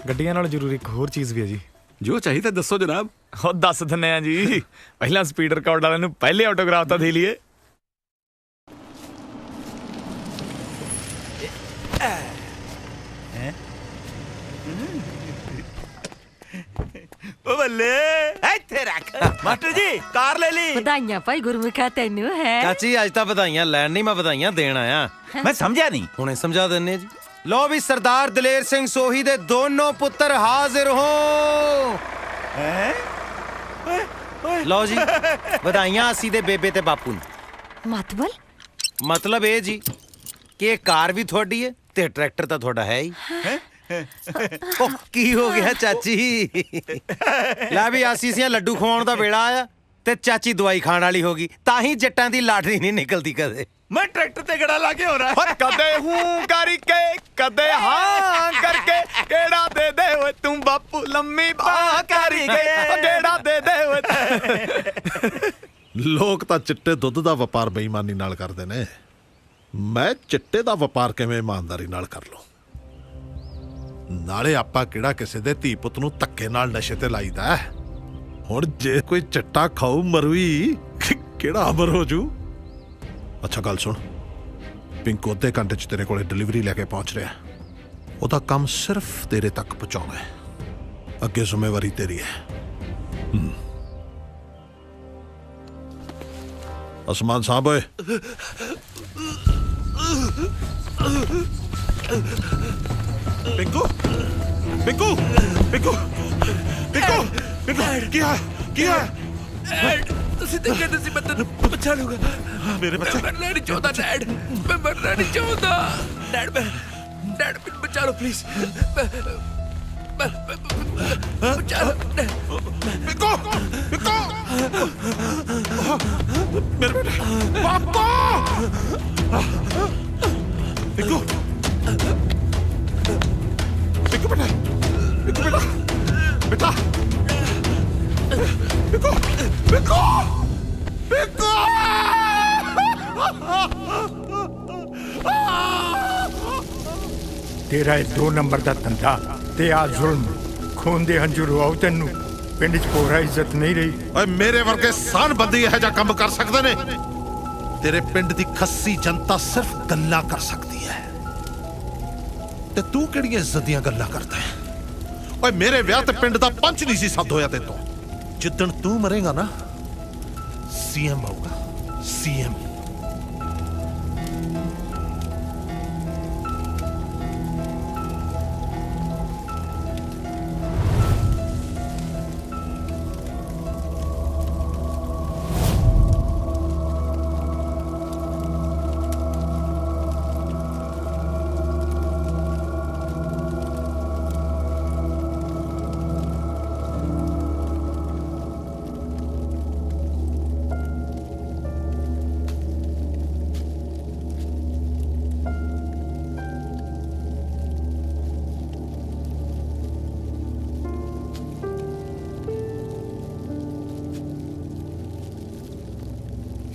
ਗੱਡੀਆਂ ਨਾਲ ਜ਼ਰੂਰੀ ਇੱਕ ਹੋਰ ਚੀਜ਼ ਵੀ ਹੈ ਜੀ। ਜੋ ਚਾਹੀਦਾ ਦੱਸੋ ਜਨਾਬ। ਉਹ ਦੱਸ ਦਿੰਨੇ ਆ ਜੀ। ਪਹਿਲਾਂ ਸਪੀਡ ਰਿਕਾਰਡ ਵਾਲਿਆਂ ਨੂੰ ਪਹਿਲੇ ਆਟੋਗ੍ਰਾਫ ਤਾਂ ਦੇ ਲਈਏ। ਓ ਬੱਲੇ ਇੱਥੇ ਰੱਖ। ਮਾਸਟਰ ਜੀ ਕਾਰ ਲੈ ਲਈ। ਵਧਾਈਆਂ ਭਾਈ ਗੁਰਮੁਖਾ ਤੈਨੂੰ ਹੈ। ਚਾਚੀ ਅੱਜ ਤਾਂ ਵਧਾਈਆਂ ਲੈਣ ਨਹੀਂ, ਮੈਂ ਵਧਾਈਆਂ ਦੇਣ ਆਇਆ। ਮੈਂ ਸਮਝਿਆ ਨਹੀਂ। ਹੁਣੇ ਸਮਝਾ ਦਿੰਨੇ ਜੀ। ਲੋ ਵੀ ਸਰਦਾਰ ਦਲੇਰ ਸਿੰਘ ਸੋਹੀ ਦੇ ਦੋਨੋਂ ਪੁੱਤਰ ਹਾਜ਼ਰ ਹੋ। ਲਓ ਜੀ ਵਧਾਈਆਂ ਅਸੀਂ ਦੇ ਬੇਬੇ ਤੇ ਬਾਪੂ ਨੂੰ। ਮਤਲਬ ਇਹ ਜੀ ਕਿ ਇਹ ਕਾਰ ਵੀ ਤੁਹਾਡੀ ਹੈ ਤੇ ਟਰੈਕਟਰ ਤਾਂ ਤੁਹਾਡਾ ਹੈ ਹੀ। ਉਹ ਕੀ ਹੋ ਗਿਆ ਚਾਚੀ? ਲੈ ਵੀ ਆਸੀਸੀਆਂ ਲੱਡੂ ਖਵਾਉਣ ਦਾ ਵੇਲਾ ਆਇਆ ਤੇ ਚਾਚੀ ਦਵਾਈ ਖਾਣ ਵਾਲੀ ਹੋ ਗਈ। ਤਾਂ ਹੀ ਜੱਟਾਂ ਦੀ ਲਾਟਰੀ ਨਹੀਂ ਨਿਕਲਦੀ ਕਦੇ। ਮੈਂ ਟਰੈਕਟਰ ਤੇ ਗੜਾ ਲਾ ਕੇ ਹੋ ਰਹਾ ਕਦੇ ਹੂੰ ਕਰਕੇ ਕਦੇ ਹਾਂ ਕਰਕੇ ਕਿਹੜਾ ਦੇ ਦੇ ਓਏ ਤੂੰ ਬਾਪੂ ਲੰਮੀ ਬਾਹ ਕਰਕੇ ਕਿਹੜਾ ਦੇ ਦੇ ਓਏ। ਲੋਕ ਤਾਂ ਚਿੱਟੇ ਦੁੱਧ ਦਾ ਵਪਾਰ ਬੇਈਮਾਨੀ ਨਾਲ ਕਰਦੇ ਨੇ, ਮੈਂ ਚਿੱਟੇ ਦਾ ਵਪਾਰ ਕਿਵੇਂ ਇਮਾਨਦਾਰੀ ਨਾਲ ਕਰ ਲਵਾਂ? ਨਾਲੇ ਆਪਾਂ ਕਿਹੜਾ ਕਿਸੇ ਦੇ ਧੀ ਪੁੱਤ ਨੂੰ ਧੱਕੇ ਨਾਲ ਨਸ਼ੇ ਤੇ ਲਾਈਦਾ? ਹੁਣ ਜੇ ਕੋਈ ਚਿੱਟਾ ਖਾਊ ਮਰੂਈ ਕਿਹੜਾ ਅਮਰ ਹੋ ਜੂ? ਅੱਛਾ ਗੱਲ ਸੁਣ, ਪਿੰਕੂ ਅੱਧੇ ਘੰਟੇ 'ਚ ਤੇਰੇ ਕੋਲੇ ਡਿਲੀਵਰੀ ਲੈ ਕੇ ਪਹੁੰਚ ਰਿਹਾ। ਉਹਦਾ ਕੰਮ ਸਿਰਫ ਤੇਰੇ ਤੱਕ ਪਹੁੰਚਾਉਣਾ ਹੈ, ਅੱਗੇ ਜ਼ਿੰਮੇਵਾਰੀ ਤੇਰੀ ਹੈ। ਅਸਮਾਨ ਸਾਹਿਬ ਓਏ। ਪਿੰਕੂ ਪਿੰਕੂ ਪਿੰਕੂ ਪਿੰਕੂ ਪਿੰਕੂ ਕੀ ਹੈ? ਤੁਸੀਂ ਤੇ ਕਹਿੰਦੇ ਸੀ ਮੈਂ ਤੈਨੂੰ ਬਚਾ ਲੂਗਾ। ਮੇਰੇ ਬੱਚੇ ਮੈਂ ਮਰਨਾ ਨਹੀਂ ਚਾਹੁੰਦਾ ਡੈਡ, ਮੈਂ ਮਰਨਾ ਨਹੀਂ ਚਾਹੁੰਦਾ ਡੈਡ। ਮੈਨੂੰ ਬਚਾ ਲਓ ਪਲੀਜ਼। ਬਚਾ ਲਓ ਪਿੰਕੂ ਪਿੰਕੂ ਮੇਰੇ ਬੇਟੇ ਪਾਪਾ ਪਿੰਕੂ ਪਿੰਕੂ ਬੇਟਾ ਪਿੰਕੂ ਬੇਟਾ ਬੇਟਾ ਪਿੰਕੂ ਪਿੰਕੂ ਪਿੰਕੂ ਤੇਰਾ ਇਹ 2 ਨੰਬਰ ਦਾ ਧੰਦਾ ਤੇ ਆ ਜ਼ੁਲਮ ਖੂਨ ਦੇ ਹੰਝੂ ਰਵਾਉ ਤੈਨੂੰ ਪਿੰਡ 'ਚ ਕੋਰਾ ਇੱਜ਼ਤ ਨਹੀਂ ਰਹੀ। ਓਏ ਮੇਰੇ ਵਰਗੇ ਸਾਨਬੰਦੀ ਇਹੋ ਜਿਹਾ ਕੰਮ ਕਰ ਸਕਦੇ ਨੇ? ਤੇਰੇ ਪਿੰਡ ਦੀ ਖੱਸੀ ਜਨਤਾ ਸਿਰਫ ਗੱਲਾਂ ਕਰ ਸਕਦੀ ਹੈ ਤੇ ਤੂੰ ਕਿਹੜੀਆਂ ਇੱਜ਼ਤ ਦੀਆਂ ਗੱਲਾਂ ਕਰਦਾ ਹੈ? ਓਏ ਮੇਰੇ ਵਿਆਹ ਤੇ ਪਿੰਡ ਦਾ ਪੰਚ ਨਹੀਂ ਸੀ ਸੱਦ ਹੋਇਆ ਤੇ ਤੂੰ ਜਿੱਦਣ ਤੂੰ ਮਰੇਗਾ ਨਾ ਸੀਐਮ ਆਊਗਾ, ਸੀਐਮ।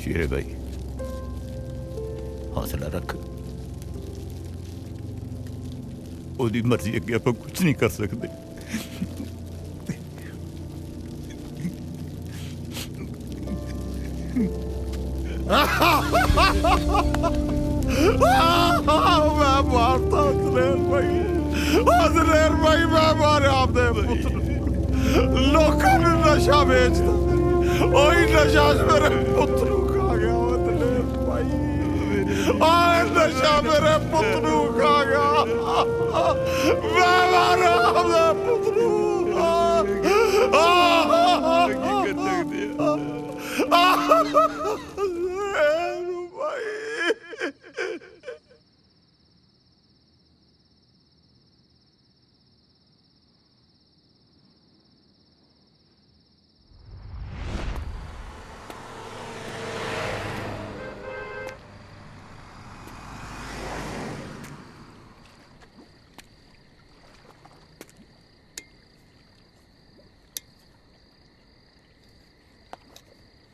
शेरे भाई हौसला रख, ओदी मर्जी अगे आप कुछ नहीं कर सकते। मैं मारता भाई, मैं मारे आपने पुत्र। ਲੋਕਾਂ ਨੂੰ ਨਸ਼ਾ ਵੇਚਦਾ ਉਹੀ ਨਸ਼ਾ ਮੇਰੇ ਪੁੱਤ ਨੂੰ ਖਾ ਗਿਆ ਉਹ ਦਲੇਰ ਭਾਈ ਆਹ ਨਸ਼ਾ ਮੇਰੇ ਪੁੱਤ ਨੂੰ ਖਾ ਗਿਆ ਮੈਂ ਮਾਰਾ ਆਪਣੇ ਪੁੱਤ ਨੂੰ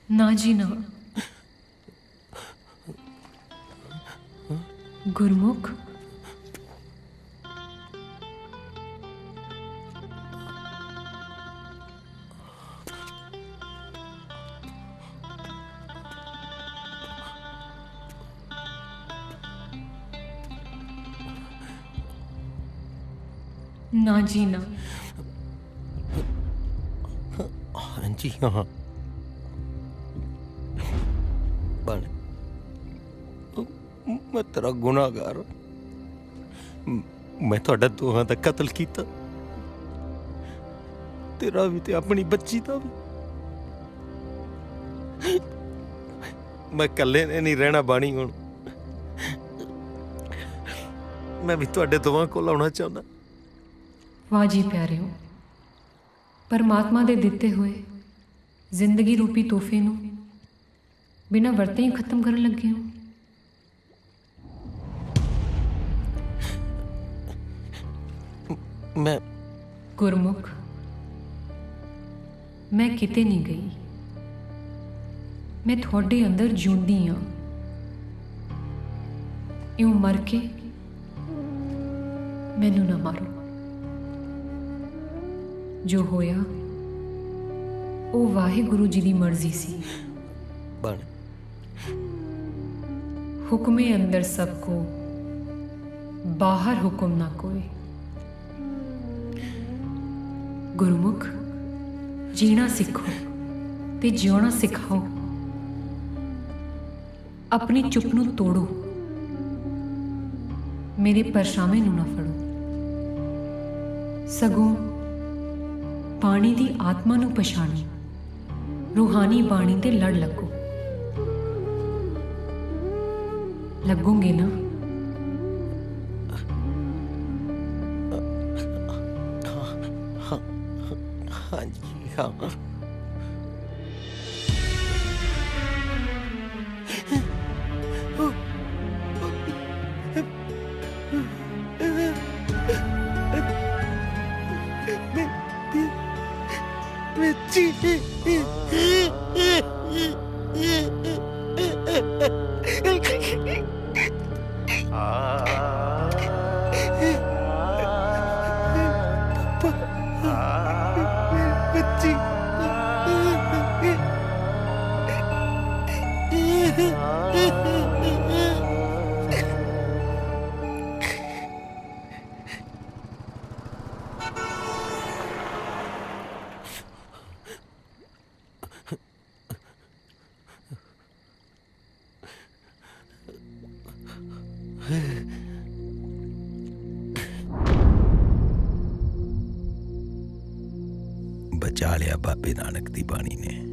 ना जी ना गुरमुख ना जी ना हाँ जी हाँ मैं तेरा गुनाहगार मैं थोड़ा दोहां दा कत्ल कीता तेरा भी ते अपनी बच्ची दा भी मैं कल्ले ने नहीं रहना बाणी हुण मैं भी थोड़े दोहां कोल आउणा चाहुंदा वाह जी प्यारिओ परमात्मा दे दिते हुए जिंदगी रूपी तोहफे नूं बिना वरते ही खत्म करन लगे हो मैं गुरमुख मैं किते नहीं गई मैं थोड़े अंदर जिउंदी हाँ यूं मर के मैनू ना मारो जो होया वो वाहिगुरु जी की मर्जी सी बन हुक्मे अंदर सबको बाहर हुक्म ना कोई गुरमुख जीना सीखो ते जिउना सिखाओ अपनी चुप नूं तोड़ो मेरे परछावे नूं ना फड़ो सगों पानी दी आत्मा नूं पछाणो रूहानी बाणी ते लड़ लगो लगोगे ना हाँ जी हाँ बचा लिया बाबे नानक दी बाणी ने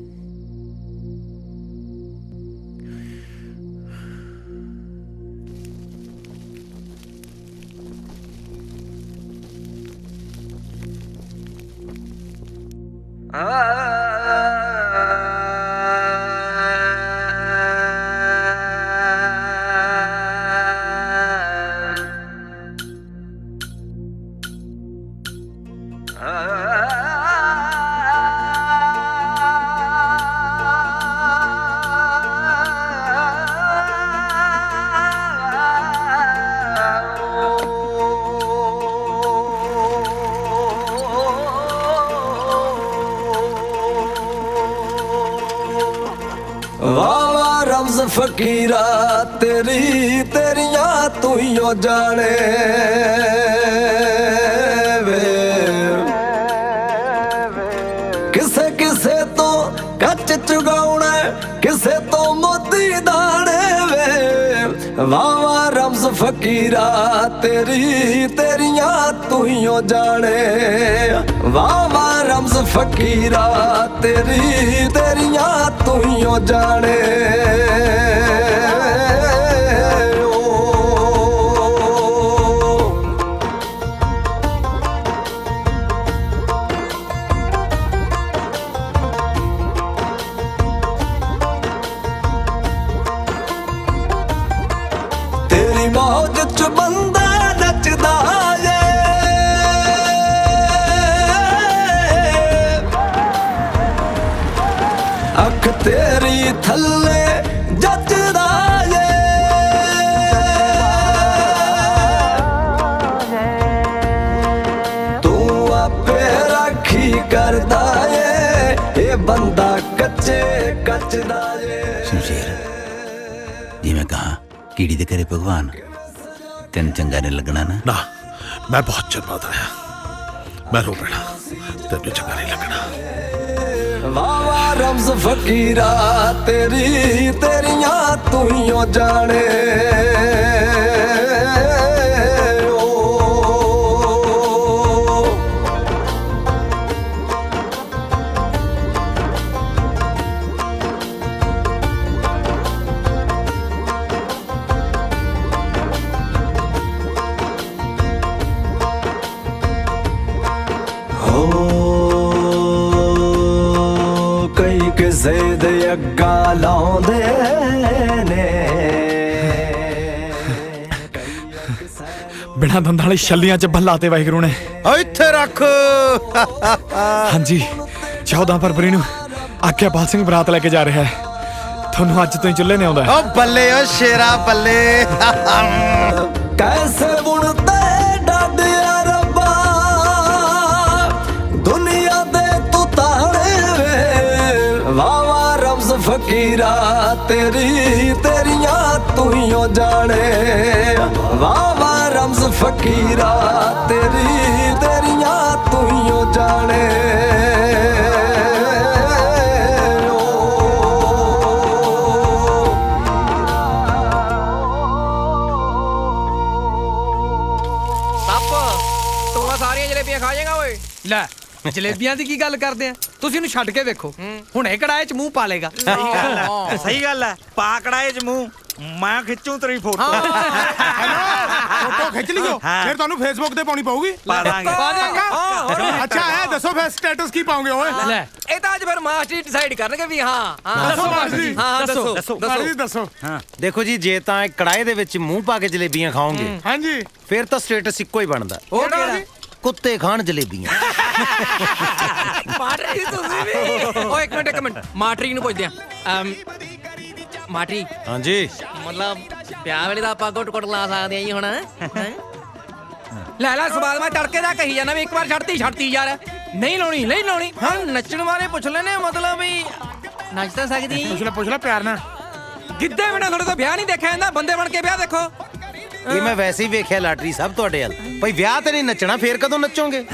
फकीरा तेरी तेरिया तू ही जाने वे वावा रम्स फकीरा तेरी तेरिया तू ही ओ जाने वावा रम्स फकीरा तेरी तेरिया तू ही ओ जाने मौज च बंदा नचदा जे अख तेरी थल्ले जचदा जे तू आपे राखी करदा जे ये बंदा कच्चे कचदा जे शमशेर जिवें कहा कीड़ी दे करे भगवान तेन चंगा नहीं लगना ना मैं बहुत चर बाद आया मैं रो पैना तेन चंगा नहीं लगना वावा रम्स फकीरा तेरी तेरिया तू ही ओ जाने ਕਿਸੇ ਦੇ ਅੱਗਾ ਲਾਉਂਦੇ ਨੇ ਬਿਨਾਂ ਦੰਦਾਂ ਵਾਲੀ ਛੱਲੀਆਂ ਚ ਬੱਲਾ ਤੇ ਵਾਹਿਗੁਰੂ ਨੇ ਇੱਥੇ ਰੱਖ ਹਾਂਜੀ 14 ਫਰਵਰੀ ਨੂੰ ਆਕਿਆਪਾਲ ਸਿੰਘ ਬਰਾਤ ਲੈ ਕੇ ਜਾ ਰਿਹਾ ਹੈ ਤੁਹਾਨੂੰ ਅੱਜ ਤੋਂ ਹੀ ਚੁੱਲ੍ਹੇ ਨੇ ਆਉਂਦਾ ਓ ਬੱਲੇ ਓ ਸ਼ੇਰਾ ਬੱਲੇ ਕੈਸੇ ਬੁਣਦੇ ਡਾਡਿਆ ਰੱਬਾ ਦੁਨੀਆ ਦੇ ਤੂੰ ਤਾਣੇ ਵੇ ਵਾਵਾ ਰਮਜ਼ ਫਕੀਰਾ ਤੇਰੀ ਤੇਰੀਆਂ ਤੂੰ ਹੀ ਓ ਜਾਣੇ ਵਾਵਾ ਰਮਜ਼ ਫਕੀਰਾ ਤੇਰੀ ਤੇਰੀਆਂ ਤੂੰ ਹੀ ਓ ਜਾਣੇ ਖਾ ਜਾਏਗਾ ਓਏ ਲੈ ਜਲੇਬੀਆਂ ਦੀ ਕੀ ਗੱਲ ਕਰਦੇ ਆ ਤੁਸੀਂ ਇਹਨੂੰ ਛੱਡ ਕੇ ਵੇਖੋ ਹੁਣੇ ਕੜਾਏ 'ਚ ਮੂੰਹ ਪਾ ਲੇਗਾ ਸਹੀ ਗੱਲ ਹੈ ਪਾ ਕੜਾਏ 'ਚ ਮੂੰਹ ਮੈਂ ਖਿੱਚੂ ਤੇਰੀ ਫੋਟੋ ਫੋਟੋ ਖਿੱਚ ਲਿਓ ਫਿਰ ਤੁਹਾਨੂੰ ਫੇਸਬੁੱਕ ਤੇ ਪਾਉਣੀ ਪਊਗੀ ਪਾ ਦਾਂਗੇ ਅੱਛਾ ਹੈ ਦੱਸੋ ਫਿਰ ਸਟੇਟਸ ਕੀ ਪਾਉਂਗੇ ਓਏ ਲੈ ਇਹ ਤਾਂ ਅੱਜ ਫਿਰ ਮਾਸਟਰ ਡਿਸਾਈਡ ਕਰਨਗੇ ਵੀ ਹਾਂ ਦੱਸੋ ਮਾਸਟਰ ਹਾਂ ਦੱਸੋ ਦੱਸੋ ਦੇਖੋ ਜੀ ਜੇ ਤਾਂ ਇਹ ਕੜਾਏ ਦੇ ਵਿੱਚ ਮੂੰਹ ਪਾ ਕੇ ਜਲੇਬੀਆਂ ਖਾਓਗੇ ਹਾਂਜੀ ਫਿਰ ਤਾਂ ਸਟੇਟਸ ਇੱਕੋ ਹੀ ਬਣਦਾ ਉਹ ਕਿਹੜਾ ਕੁੱਤੇ ਖਾਣ ਜਲੇਬੀਆਂ ਮਾਟਰੀ ਤੁਸੀਂ ਵੀ ਓ ਇੱਕ ਮਿੰਟ ਮਾਟਰੀ ਨੂੰ ਪੁੱਛਦੇ ਆ ਮਾਟਰੀ ਹਾਂਜੀ ਮਤਲਬ ਪਿਆ ਵੇਲੇ ਦਾ ਆਪਾਂ ਗੁੱਟ ਲਾ ਸਕਦੇ ਆ ਜੀ ਹੁਣ ਲੈ ਸਵਾਲ ਮੈਂ ਤੜਕੇ ਦਾ ਕਹੀ ਜਾਂਦਾ ਵੀ ਇੱਕ ਵਾਰ ਛੱਡਤੀ ਯਾਰ ਨਹੀਂ ਲਾਉਣੀ ਹਾਂ ਨੱਚਣ ਵਾਲੇ ਪੁੱਛ ਲੈਨੇ ਮਤਲਬ ਵੀ ਨੱਚ ਤਾਂ ਸਕਦੀ ਪੁੱਛ ਲੈ ਪਿਆਰ ਨਾਲ ਗਿੱਧੇ ਬਿਨਾ ਤੁਹਾਡੇ ਤੋਂ ਵਿਆਹ ਨਹੀਂ ਦੇਖਿਆ ਜਾਂਦਾ ਬੰਦੇ ਬਣ ਕੇ ਵਿਆਹ ਦੇਖੋ ਇਹ ਮੈਂ ਵੈਸੇ ਹੀ ਵੇਖਿਆ ਲਾਟਰੀ ਸਭ ਤੁਹਾਡੇ ਵੱਲ ਭਾਈ ਵਿਆਹ ਤੇ ਨਹੀਂ ਨੱਚਣਾ ਫੇਰ ਕਦੋਂ ਨੱਚੋਗੇ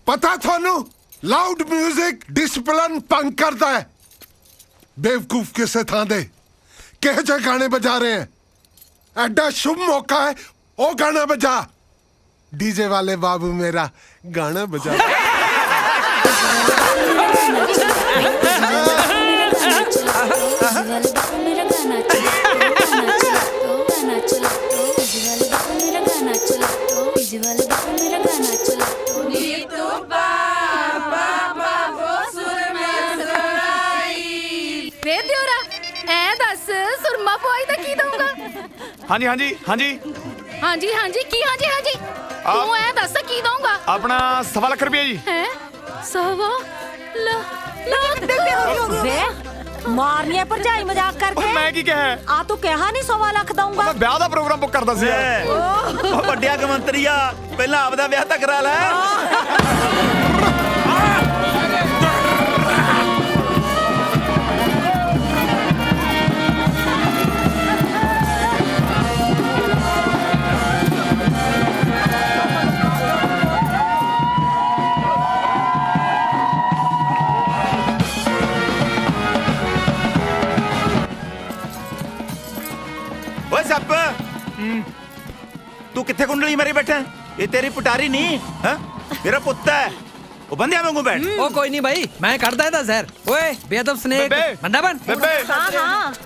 पता थानू लाउड म्यूजिक डिसिप्लिन भंग करता है बेवकूफ किसे थां दे कहे जे गाने बजा रहे हैं एडा शुभ मौका है ओ गाना बजा डीजे वाले बाबू मेरा गाना बजा ਹਾਂਜੀ ਤੂੰ ਐ ਦੱਸ ਕੀ ਦਊਂਗਾ ਆਪਣਾ 1.25 ਲੱਖ ਰੁਪਏ ਜੀ ਹੈ 1.25 ਲੱਖ ਵੇ ਮਾਰਨੀ ਹੈ ਭਰਜਾਈ ਮਜ਼ਾਕ ਕਰਕੇ। ਮੈਂ ਕੀ ਕਿਹਾ? ਆ ਤੂੰ ਕਿਹਾ ਨਹੀਂ 1.25 ਲੱਖ ਦਊਂਗਾ। ਮੈਂ ਵਿਆਹ ਦਾ ਪ੍ਰੋਗਰਾਮ ਬੁੱਕ ਕਰਦਾ ਸੀ। ਉਹ ਵੱਡਿਆ ਕ ਮੰਤਰੀ ਆ, ਪਹਿਲਾਂ ਆਪਦਾ ਵਿਆਹ ਤਾਂ ਕਰਾ ਲੈ। ਓਏ ਸੱਪ, ਤੂੰ ਕਿੱਥੇ ਕੁੰਡਲੀ ਮਾਰੀ ਬੈਠਾ? ਇਹ ਤੇਰੀ ਪਟਾਰੀ ਨਹੀਂ ਹੈ, ਮੇਰਾ ਪੁੱਤ ਹੈ। ਉਹ ਬੰਦਿਆਂ ਵਾਂਗੂ ਬੈਠ। ਉਹ ਕੋਈ ਨਹੀਂ ਭਾਈ, ਮੈਂ ਕੱਢਦਾ ਇਹਦਾ ਜ਼ਹਿਰ। ਓਏ ਬੇਅਦਬ ਸਨੇਕ, ਬੰਦਾ ਬਣ।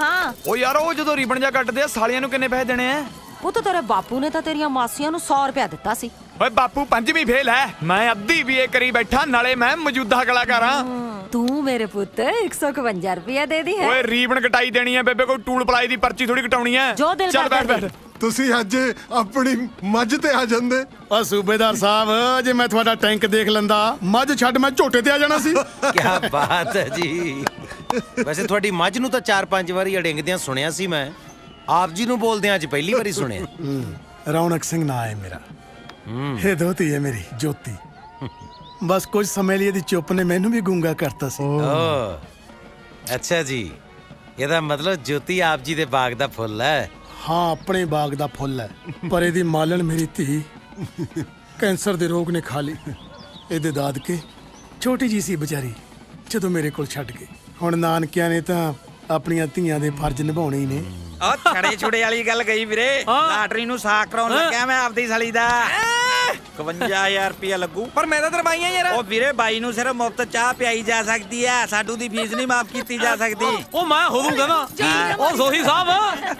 ਹਾਂ ਉਹ ਯਾਰ, ਉਹ ਜਦੋਂ ਰੀਬਨ ਜਾ ਕੱਟਦੇ ਆ, ਸਾਲੀਆਂ ਨੂੰ ਕਿੰਨੇ ਪੈਸੇ ਦੇਣੇ ਆ? ਪੁੱਤ ਤੇਰੇ ਬਾਪੂ ਨੇ ਤਾਂ ਤੇਰੀਆਂ ਮਾਸੀਆਂ ਨੂੰ 100 ਰੁਪਇਆ ਦਿੱਤਾ ਸੀ। ਓਏ ਬਾਪੂ ਪੰਜਵੀਂ ਫੇਲ ਹੈ, ਮੈਂ ਅੱਧੀ BA ਕਰੀ ਬੈਠਾ, ਨਾਲੇ ਮੈਂ ਮੌਜੂਦਾ ਕਲਾਕਾਰ ਹਾਂ। ਤੂੰ ਮੇਰੇ ਪੁੱਤ 151 ਰੁਪਇਆ ਦੇ ਦੀ ਹੈ। ਓਏ ਰੀਬਨ ਕਟਾਈ ਦੇਣੀ ਹੈ ਬੇਬੇ, ਕੋਈ ਟੂਲ ਪਲਾਈ ਦੀ ਪਰਚੀ ਥੋੜੀ ਕਟਾਉਣੀ ਹੈ। ਜੋ ਦਿਲ ਚੱਲ ਬੈਠ ਬੈਠ। ਤੁਸੀਂ ਅੱਜ ਆਪਣੀ ਮੱਝ ਤੇ ਆ ਜਾਂਦੇ। ਓ ਸੂਬੇਦਾਰ ਸਾਹਿਬ, ਜੇ ਮੈਂ ਤੁਹਾਡਾ ਟੈਂਕ ਦੇਖ ਲੈਂਦਾ, ਮੱਝ ਛੱਡ ਮੈਂ ਝੋਟੇ ਤੇ ਆ ਜਾਣਾ ਸੀ। ਕੀ ਬਾਤ ਹੈ ਜੀ। ਵੈਸੇ ਤੁਹਾਡੀ ਮੱਝ ਨੂੰ ਤਾਂ 4-5 ਵਾਰੀ ਅੜਿੰਗਦਿਆਂ ਸੁਣਿਆ ਸੀ ਮੈਂ, ਆਪ ਜੀ ਨੂੰ ਬੋਲਦਿਆਂ ਅੱਜ ਪਹਿਲੀ ਵਾਰੀ ਸੁਣਿਆ। ਰੌਣਕ ਸਿੰਘ ਨਾਂ ਹੈ ਮੇਰਾ। ਇਹ ਦੋਤੀ ਹੈ ਮੇਰੀ ਜੋਤੀ। ਬਸ ਕੁਝ ਸਮੇਂ ਲਈ ਇਹਦੀ ਚੁੱਪ ਨੇ ਮੈਨੂੰ ਵੀ ਗੂੰਗਾ ਕਰਤਾ ਸੀ। ਅੱਛਾ ਜੀ, ਇਹਦਾ ਮਤਲਬ ਜੋਤੀ ਆਪ ਜੀ ਦੇ ਬਾਗ ਦਾ ਫੁੱਲ ਹੈ। ਹਾਂ, ਆਪਣੇ ਬਾਗ ਦਾ ਫੁੱਲ ਹੈ, ਪਰ ਇਹਦੀ ਮਾਲਣ ਮੇਰੀ ਧੀ ਕੈਂਸਰ ਦੇ ਰੋਗ ਨੇ ਖਾ ਲਈ। ਇਹਦੇ ਦਾਦਕੇ ਛੋਟੀ ਜੀ ਸੀ ਵਿਚਾਰੀ, ਜਦੋਂ ਮੇਰੇ ਕੋਲ ਛੱਡ ਗਏ। ਹੁਣ ਨਾਨਕਿਆਂ ਨੇ ਤਾਂ ਆਪਣੀਆਂ ਧੀਆਂ ਦੇ ਫਰਜ਼ ਨਿਭਾਉਣੇ ਹੀ ਨੇ। ਉਹ ਛੜੇ ਛੁੜੇ ਵਾਲੀ ਗੱਲ ਗਈ ਵੀਰੇ। ਲਾਟਰੀ ਨੂੰ ਸਾਕ ਕਰਾਉਣ ਲੱਗਿਆ ਮੈਂ ਆਪਦੀ ਸਾਲੀ ਦਾ। 51000 ਰੁਪਇਆ ਲੱਗੂ। ਪਰ ਮੈਂ ਤਾਂ ਦਰਬਾਈਆਂ ਯਾਰ। ਉਹ ਵੀਰੇ ਬਾਈ ਨੂੰ ਸਿਰਫ ਮੁਫਤ ਚਾਹ ਪਿਆਈ ਜਾ ਸਕਦੀ ਹੈ, ਸਾਡੂ ਦੀ ਫੀਸ ਨਹੀਂ ਮਾਫ ਕੀਤੀ ਜਾ ਸਕਦੀ। ਉਹ ਮੈਂ ਹੋ ਦੂੰਗਾ ਨਾ। ਉਹ ਸੋਹੀ ਸਾਹਿਬ,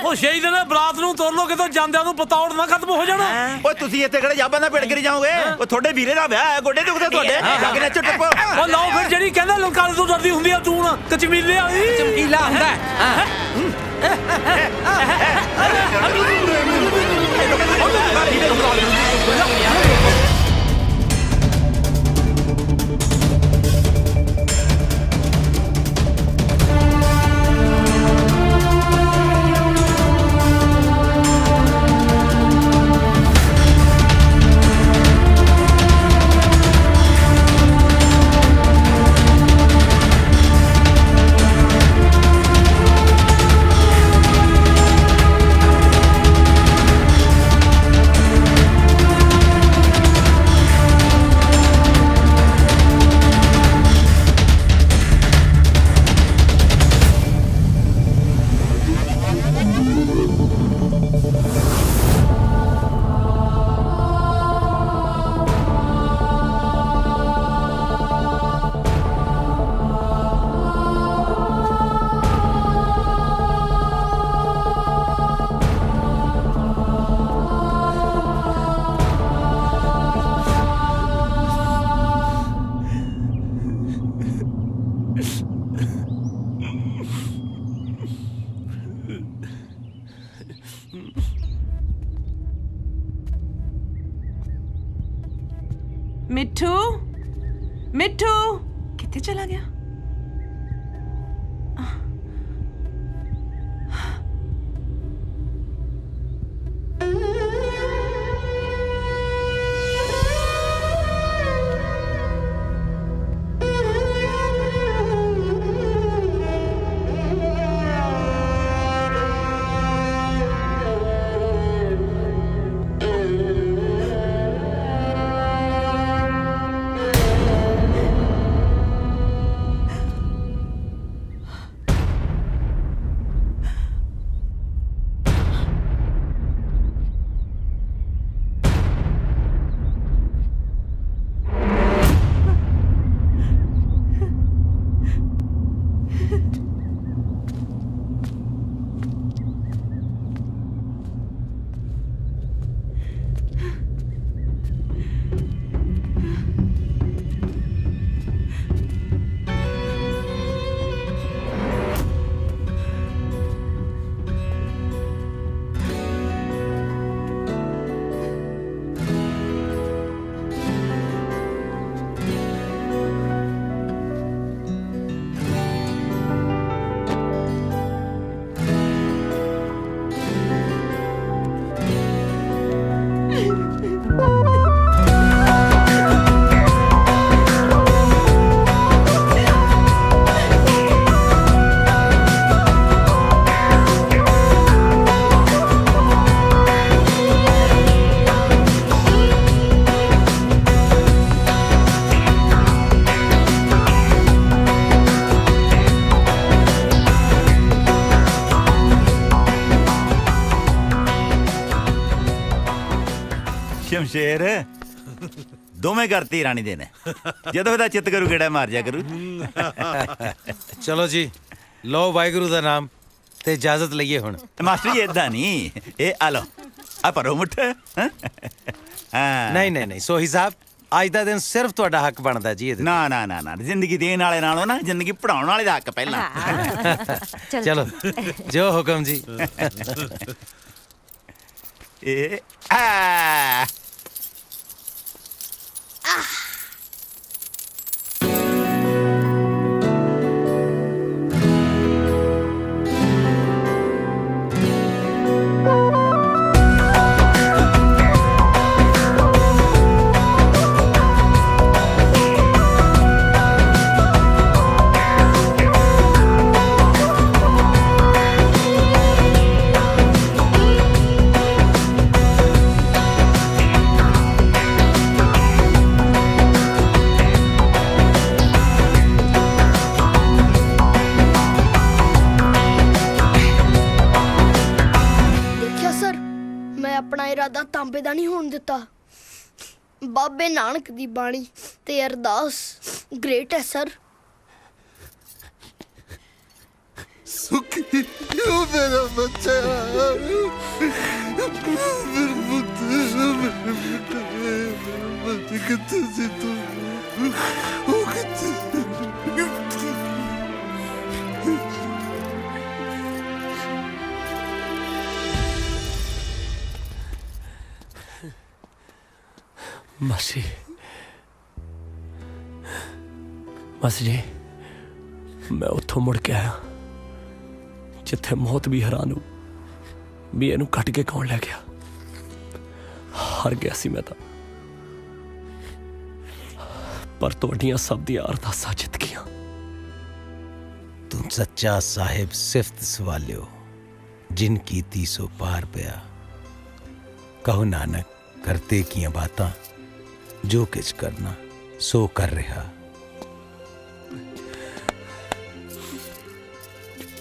ਉਹ ਸ਼ਹੀਦ ਨੇ ਬਰਾਤ ਨੂੰ ਤੋਰ ਲੋ, ਕਿਤੋਂ ਜਾਂਦਿਆਂ ਨੂੰ ਪਤੌੜ ਨਾ ਖਤਮ ਹੋ ਜਾਣਾ। ਓਏ ਤੁਸੀਂ ਇੱਥੇ ਖੜੇ ਜਾਬਾਂ ਦਾ ਪੇੜ ਕਰੀ ਜਾਓਗੇ? ਉਹ ਤੁਹਾਡੇ ਵੀਰੇ ਦਾ ਵਿਆਹ ਹੈ, ਗੋਡੇ ਦੁਖਦੇ ਤੁਹਾਡੇ, ਜਾ ਕੇ ਨੱਚੋ ਟੱਪੋ। ਉਹ ਲਾਓ ਫਿਰ, ਜਿਹੜੀ ਕਹਿੰਦਾ ਲੰਕਾਰੇ ਤੋਂ ਡਰਦੀ ਹੁੰਦੀ ਆ ਤੂੰ ਨਾ, ਕਚਮੀਲੇ ਵਾਲੀ। ਚਮਕੀਲਾ ਹੁੰਦਾ ਹੈ। मिट्ठू, मिट्ठू कितने चला गया? ਸ਼ਮਸ਼ੇਰ ਦੋਵੇਂ ਕਰਤੀ ਰਾਣੀ ਦੇ ਨੇ ਜਦੋਂ ਇਹਦਾ ਚਿੱਤ ਕਰੂ ਕਿਹੜਾ ਮਾਰ ਜਾ ਕਰੂ ਚਲੋ ਜੀ ਲਓ ਵਾਹਿਗੁਰੂ ਦਾ ਨਾਮ ਤੇ ਇਜਾਜ਼ਤ ਲਈਏ ਹੁਣ ਮਾਸਟਰ ਜੀ ਏਦਾਂ ਨਹੀਂ ਇਹ ਆ ਲਓ ਆ ਪਰੋ ਮੁੱਠ ਨਹੀਂ ਸੋਹੀ ਸਾਹਿਬ ਅੱਜ ਦਾ ਦਿਨ ਸਿਰਫ ਤੁਹਾਡਾ ਹੱਕ ਬਣਦਾ ਜੀ ਇਹਦੇ ਨਾ ਨਾ ਨਾ ਨਾ ਜ਼ਿੰਦਗੀ ਦੇਣ ਵਾਲੇ ਨਾਲੋਂ ਨਾ ਜ਼ਿੰਦਗੀ ਪੜਾਉਣ ਵਾਲੇ ਦਾ ਹੱਕ ਪਹਿਲਾਂ ਚਲੋ ਜੋ ਹੁਕਮ ਜੀ ਇਹ ਆ ਆਪਣਾ ਇਰਾਦਾ ਤਾਂਬੇ ਦਾ ਨਹੀਂ ਹੋਣ ਦਿੱਤਾ। ਬਾਬੇ ਨਾਨਕ ਦੀ ਬਾਣੀ ਤੇ ਅਰਦਾਸ ਗ੍ਰੇਟ ਹੈ ਸਰ। ਸੁਖੀ ਮੇਰਾ ਬੱਚਾ ਮੇਰੇ ਕਿੱਥੇ ਸੀ ਤੂੰ ਉਹ ਕਿੱਥੇ ਮਾਸੀ ਜੀ ਮੈਂ ਉੱਥੋਂ ਮੁੜ ਕੇ ਆਇਆ ਜਿੱਥੇ ਮੌਤ ਵੀ ਹੈਰਾਨ ਹੋ ਵੀ ਇਹਨੂੰ ਕੱਟ ਕੇ ਕੌਣ ਲੈ ਗਿਆ। ਹਾਰ ਗਿਆ ਸੀ ਮੈਂ ਤਾਂ, ਪਰ ਤੁਹਾਡੀਆਂ ਸਭ ਦੀਆਂ ਅਰਦਾਸਾਂ ਜਿੱਤ ਗਈਆਂ। ਤੂੰ ਸੱਚਾ ਸਾਹਿਬ ਸਿਫਤ ਸਵਾਲਿਓ ਜਿਨ ਕੀਤੀ ਸੋ ਪਾਰ ਪਿਆ। ਕਹੋ ਨਾਨਕ ਕਰਤੇ ਕੀਆਂ ਬਾਤਾਂ ਜੋ ਕਿਛ ਕਰਨਾ ਸੋ ਕਰ ਰਿਹਾ।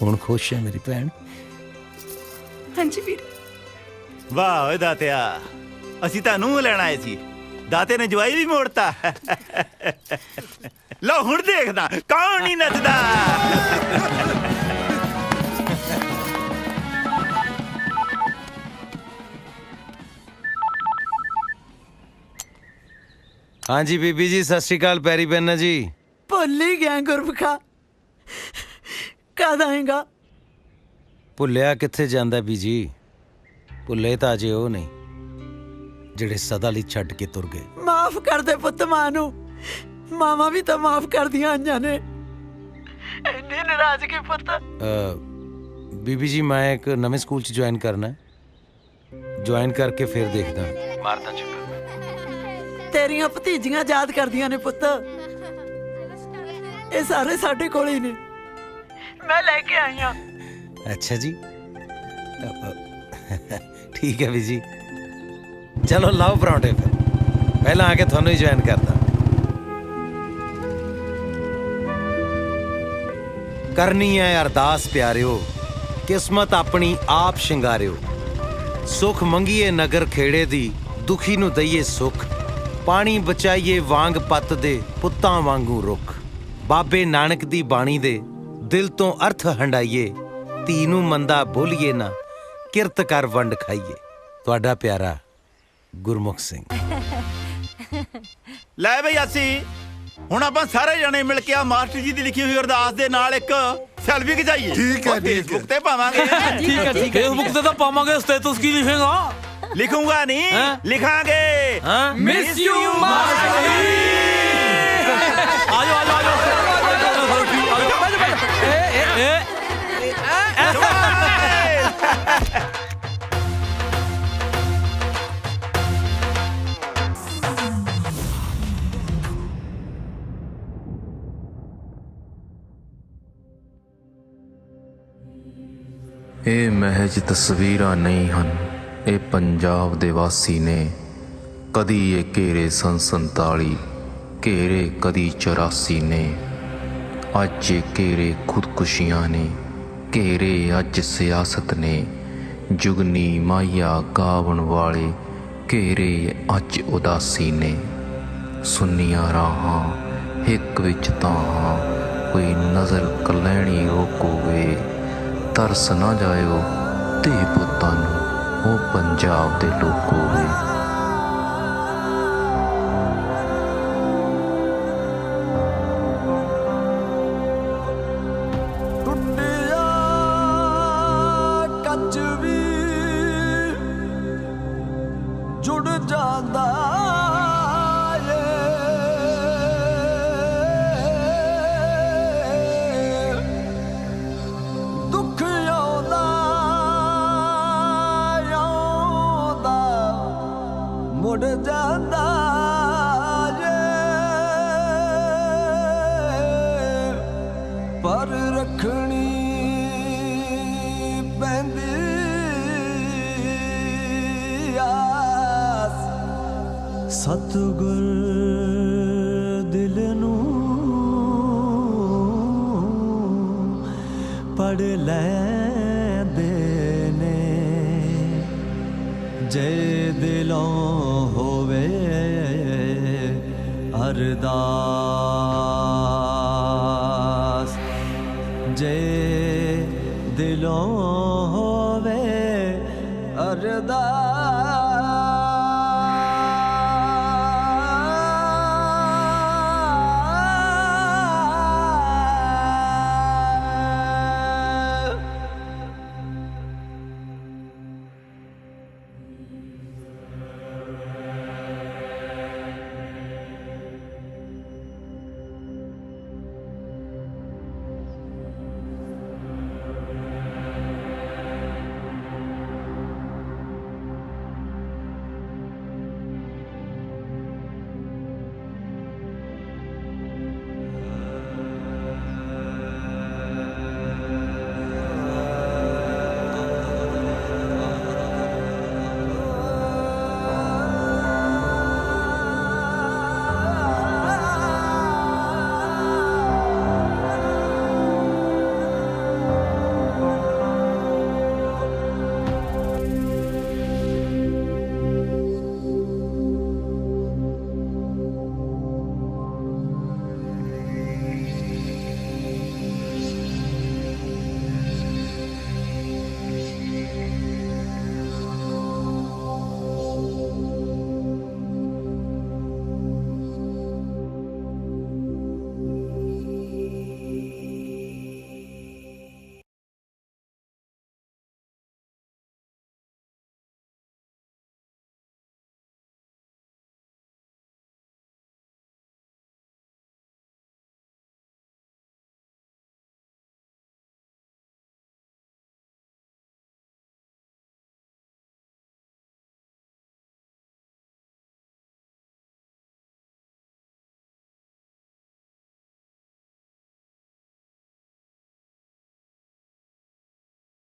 ਹੁਣ ਖੁਸ਼ ਹੈ ਮੇਰੀ ਭੈਣ? ਹਾਂਜੀ ਵੀਰ। ਵਾਹ ਓਏ ਦਾਤਿਆ, ਅਸੀਂ ਤੁਹਾਨੂੰ ਲੈਣ ਆਏ ਸੀ, ਦਾਤੇ ਨੇ ਜਵਾਈ ਵੀ ਮੋੜਤਾ। ਲਓ ਹੁਣ ਦੇਖਦਾ ਕੌਣ ਨਹੀਂ ਨੱਚਦਾ। हाँ जी बीबी जी सत श्री अकाल, पैरी पैना जी। भुल ही गया गुरमुखा, कद आएगा? भुलिया किथे जांदा बीजी, भुले तां अजे ओह नहीं जिहड़े सदा लई छड्ड के तुर गए। माफ कर दे पुत्त मां नूं, मावां भी तां माफ कर दियां आईयां ने। इन्नी नाराजगी पुत्त। बीबी जी मैं एक नवें स्कूल च ज्वाइन करना है, ज्वाइन करके फिर देखदा मारदा चक्कर। तेरियां भतीजियां याद करदियां ने पुत्त, ये सारे साडे कोल ही ने, मैं लेके आई हां। अच्छा जी ठीक है बीजी, चलो लाओ परांठे फिर, पहला आके थानू ही ज्वाइन करदा। करनी है अरदास प्यारियो, किस्मत अपनी आप शिंगारियो। सुख मंगीए नगर खेड़े दी, दुखी नू दईए सुख। पानी बचाइए वांग पत दे, पुत्तां वांगू रुख। बाबे नानक दी बाणी दे, दिल तो अर्थ हंडाइए। धी नू मंदा बोलिए ना, किरत कर वंड खाइए। तुहाडा प्यारा गुरमुख सिंह। ਲੈ ਬਈ ਅਸੀਂ ਹੁਣ ਆਪਾਂ ਸਾਰੇ ਜਣੇ ਮਿਲ ਕੇ ਆ ਮਾਸਟਰ ਜੀ ਦੀ ਲਿਖੀ ਹੋਈ ਅਰਦਾਸ ਦੇ ਨਾਲ ਇੱਕ ਸੈਲਫੀ ਖਿਚਾਈਏ। ਠੀਕ ਹੈ, ਫੇਸਬੁੱਕ ਤੇ ਪਾਵਾਂਗੇ। ਠੀਕ ਹੈ ਠੀਕ ਹੈ, ਫੇਸਬੁੱਕ ਤੇ ਤਾਂ ਪਾਵਾਂਗੇ, ਸਟੇਟਸ ਕੀ ਲਿਖੇਗਾ? ਲਿਖੂੰਗਾ ਨਹੀਂ, ਲਿਖਾਂਗੇ ਮਿਸ ਯੂ ਮਾਸਟਰ ਜੀ। ਆਜੋ ਆਜੋ ਆਜੋ ਇਹ ਮਹਿਜ ਤਸਵੀਰਾਂ ਨਹੀਂ ਹਨ, ਇਹ ਪੰਜਾਬ ਦੇ ਵਾਸੀ ਨੇ। ਕਦੀ ਇਹ ਘੇਰੇ ਸਨ 47, ਘੇਰੇ ਕਦੀ 84 ਨੇ। ਅੱਜ ਇਹ ਘੇਰੇ ਖੁਦਕੁਸ਼ੀਆਂ ਨੇ, ਘੇਰੇ ਅੱਜ ਸਿਆਸਤ ਨੇ। ਜੁਗਨੀ ਮਾਇਆ ਗਾਵਣ ਵਾਲੇ घेरे अज उदासी ने सुनिया राहां हिक विच ताहां कोई नज़र कलैणी रोकोवे तरस ना जायो धे पुत्तां नूं ओ पंजाब दे लोगो वे। जुड़ जांदा ए दुख आउंदा आउंदा मुड़ जांदा ए पर रखनी पैंदी सतगुर दिल नूं पढ़ लैंदे ने जे दिलों होवे अरदास जे दिलों होवे अरदास।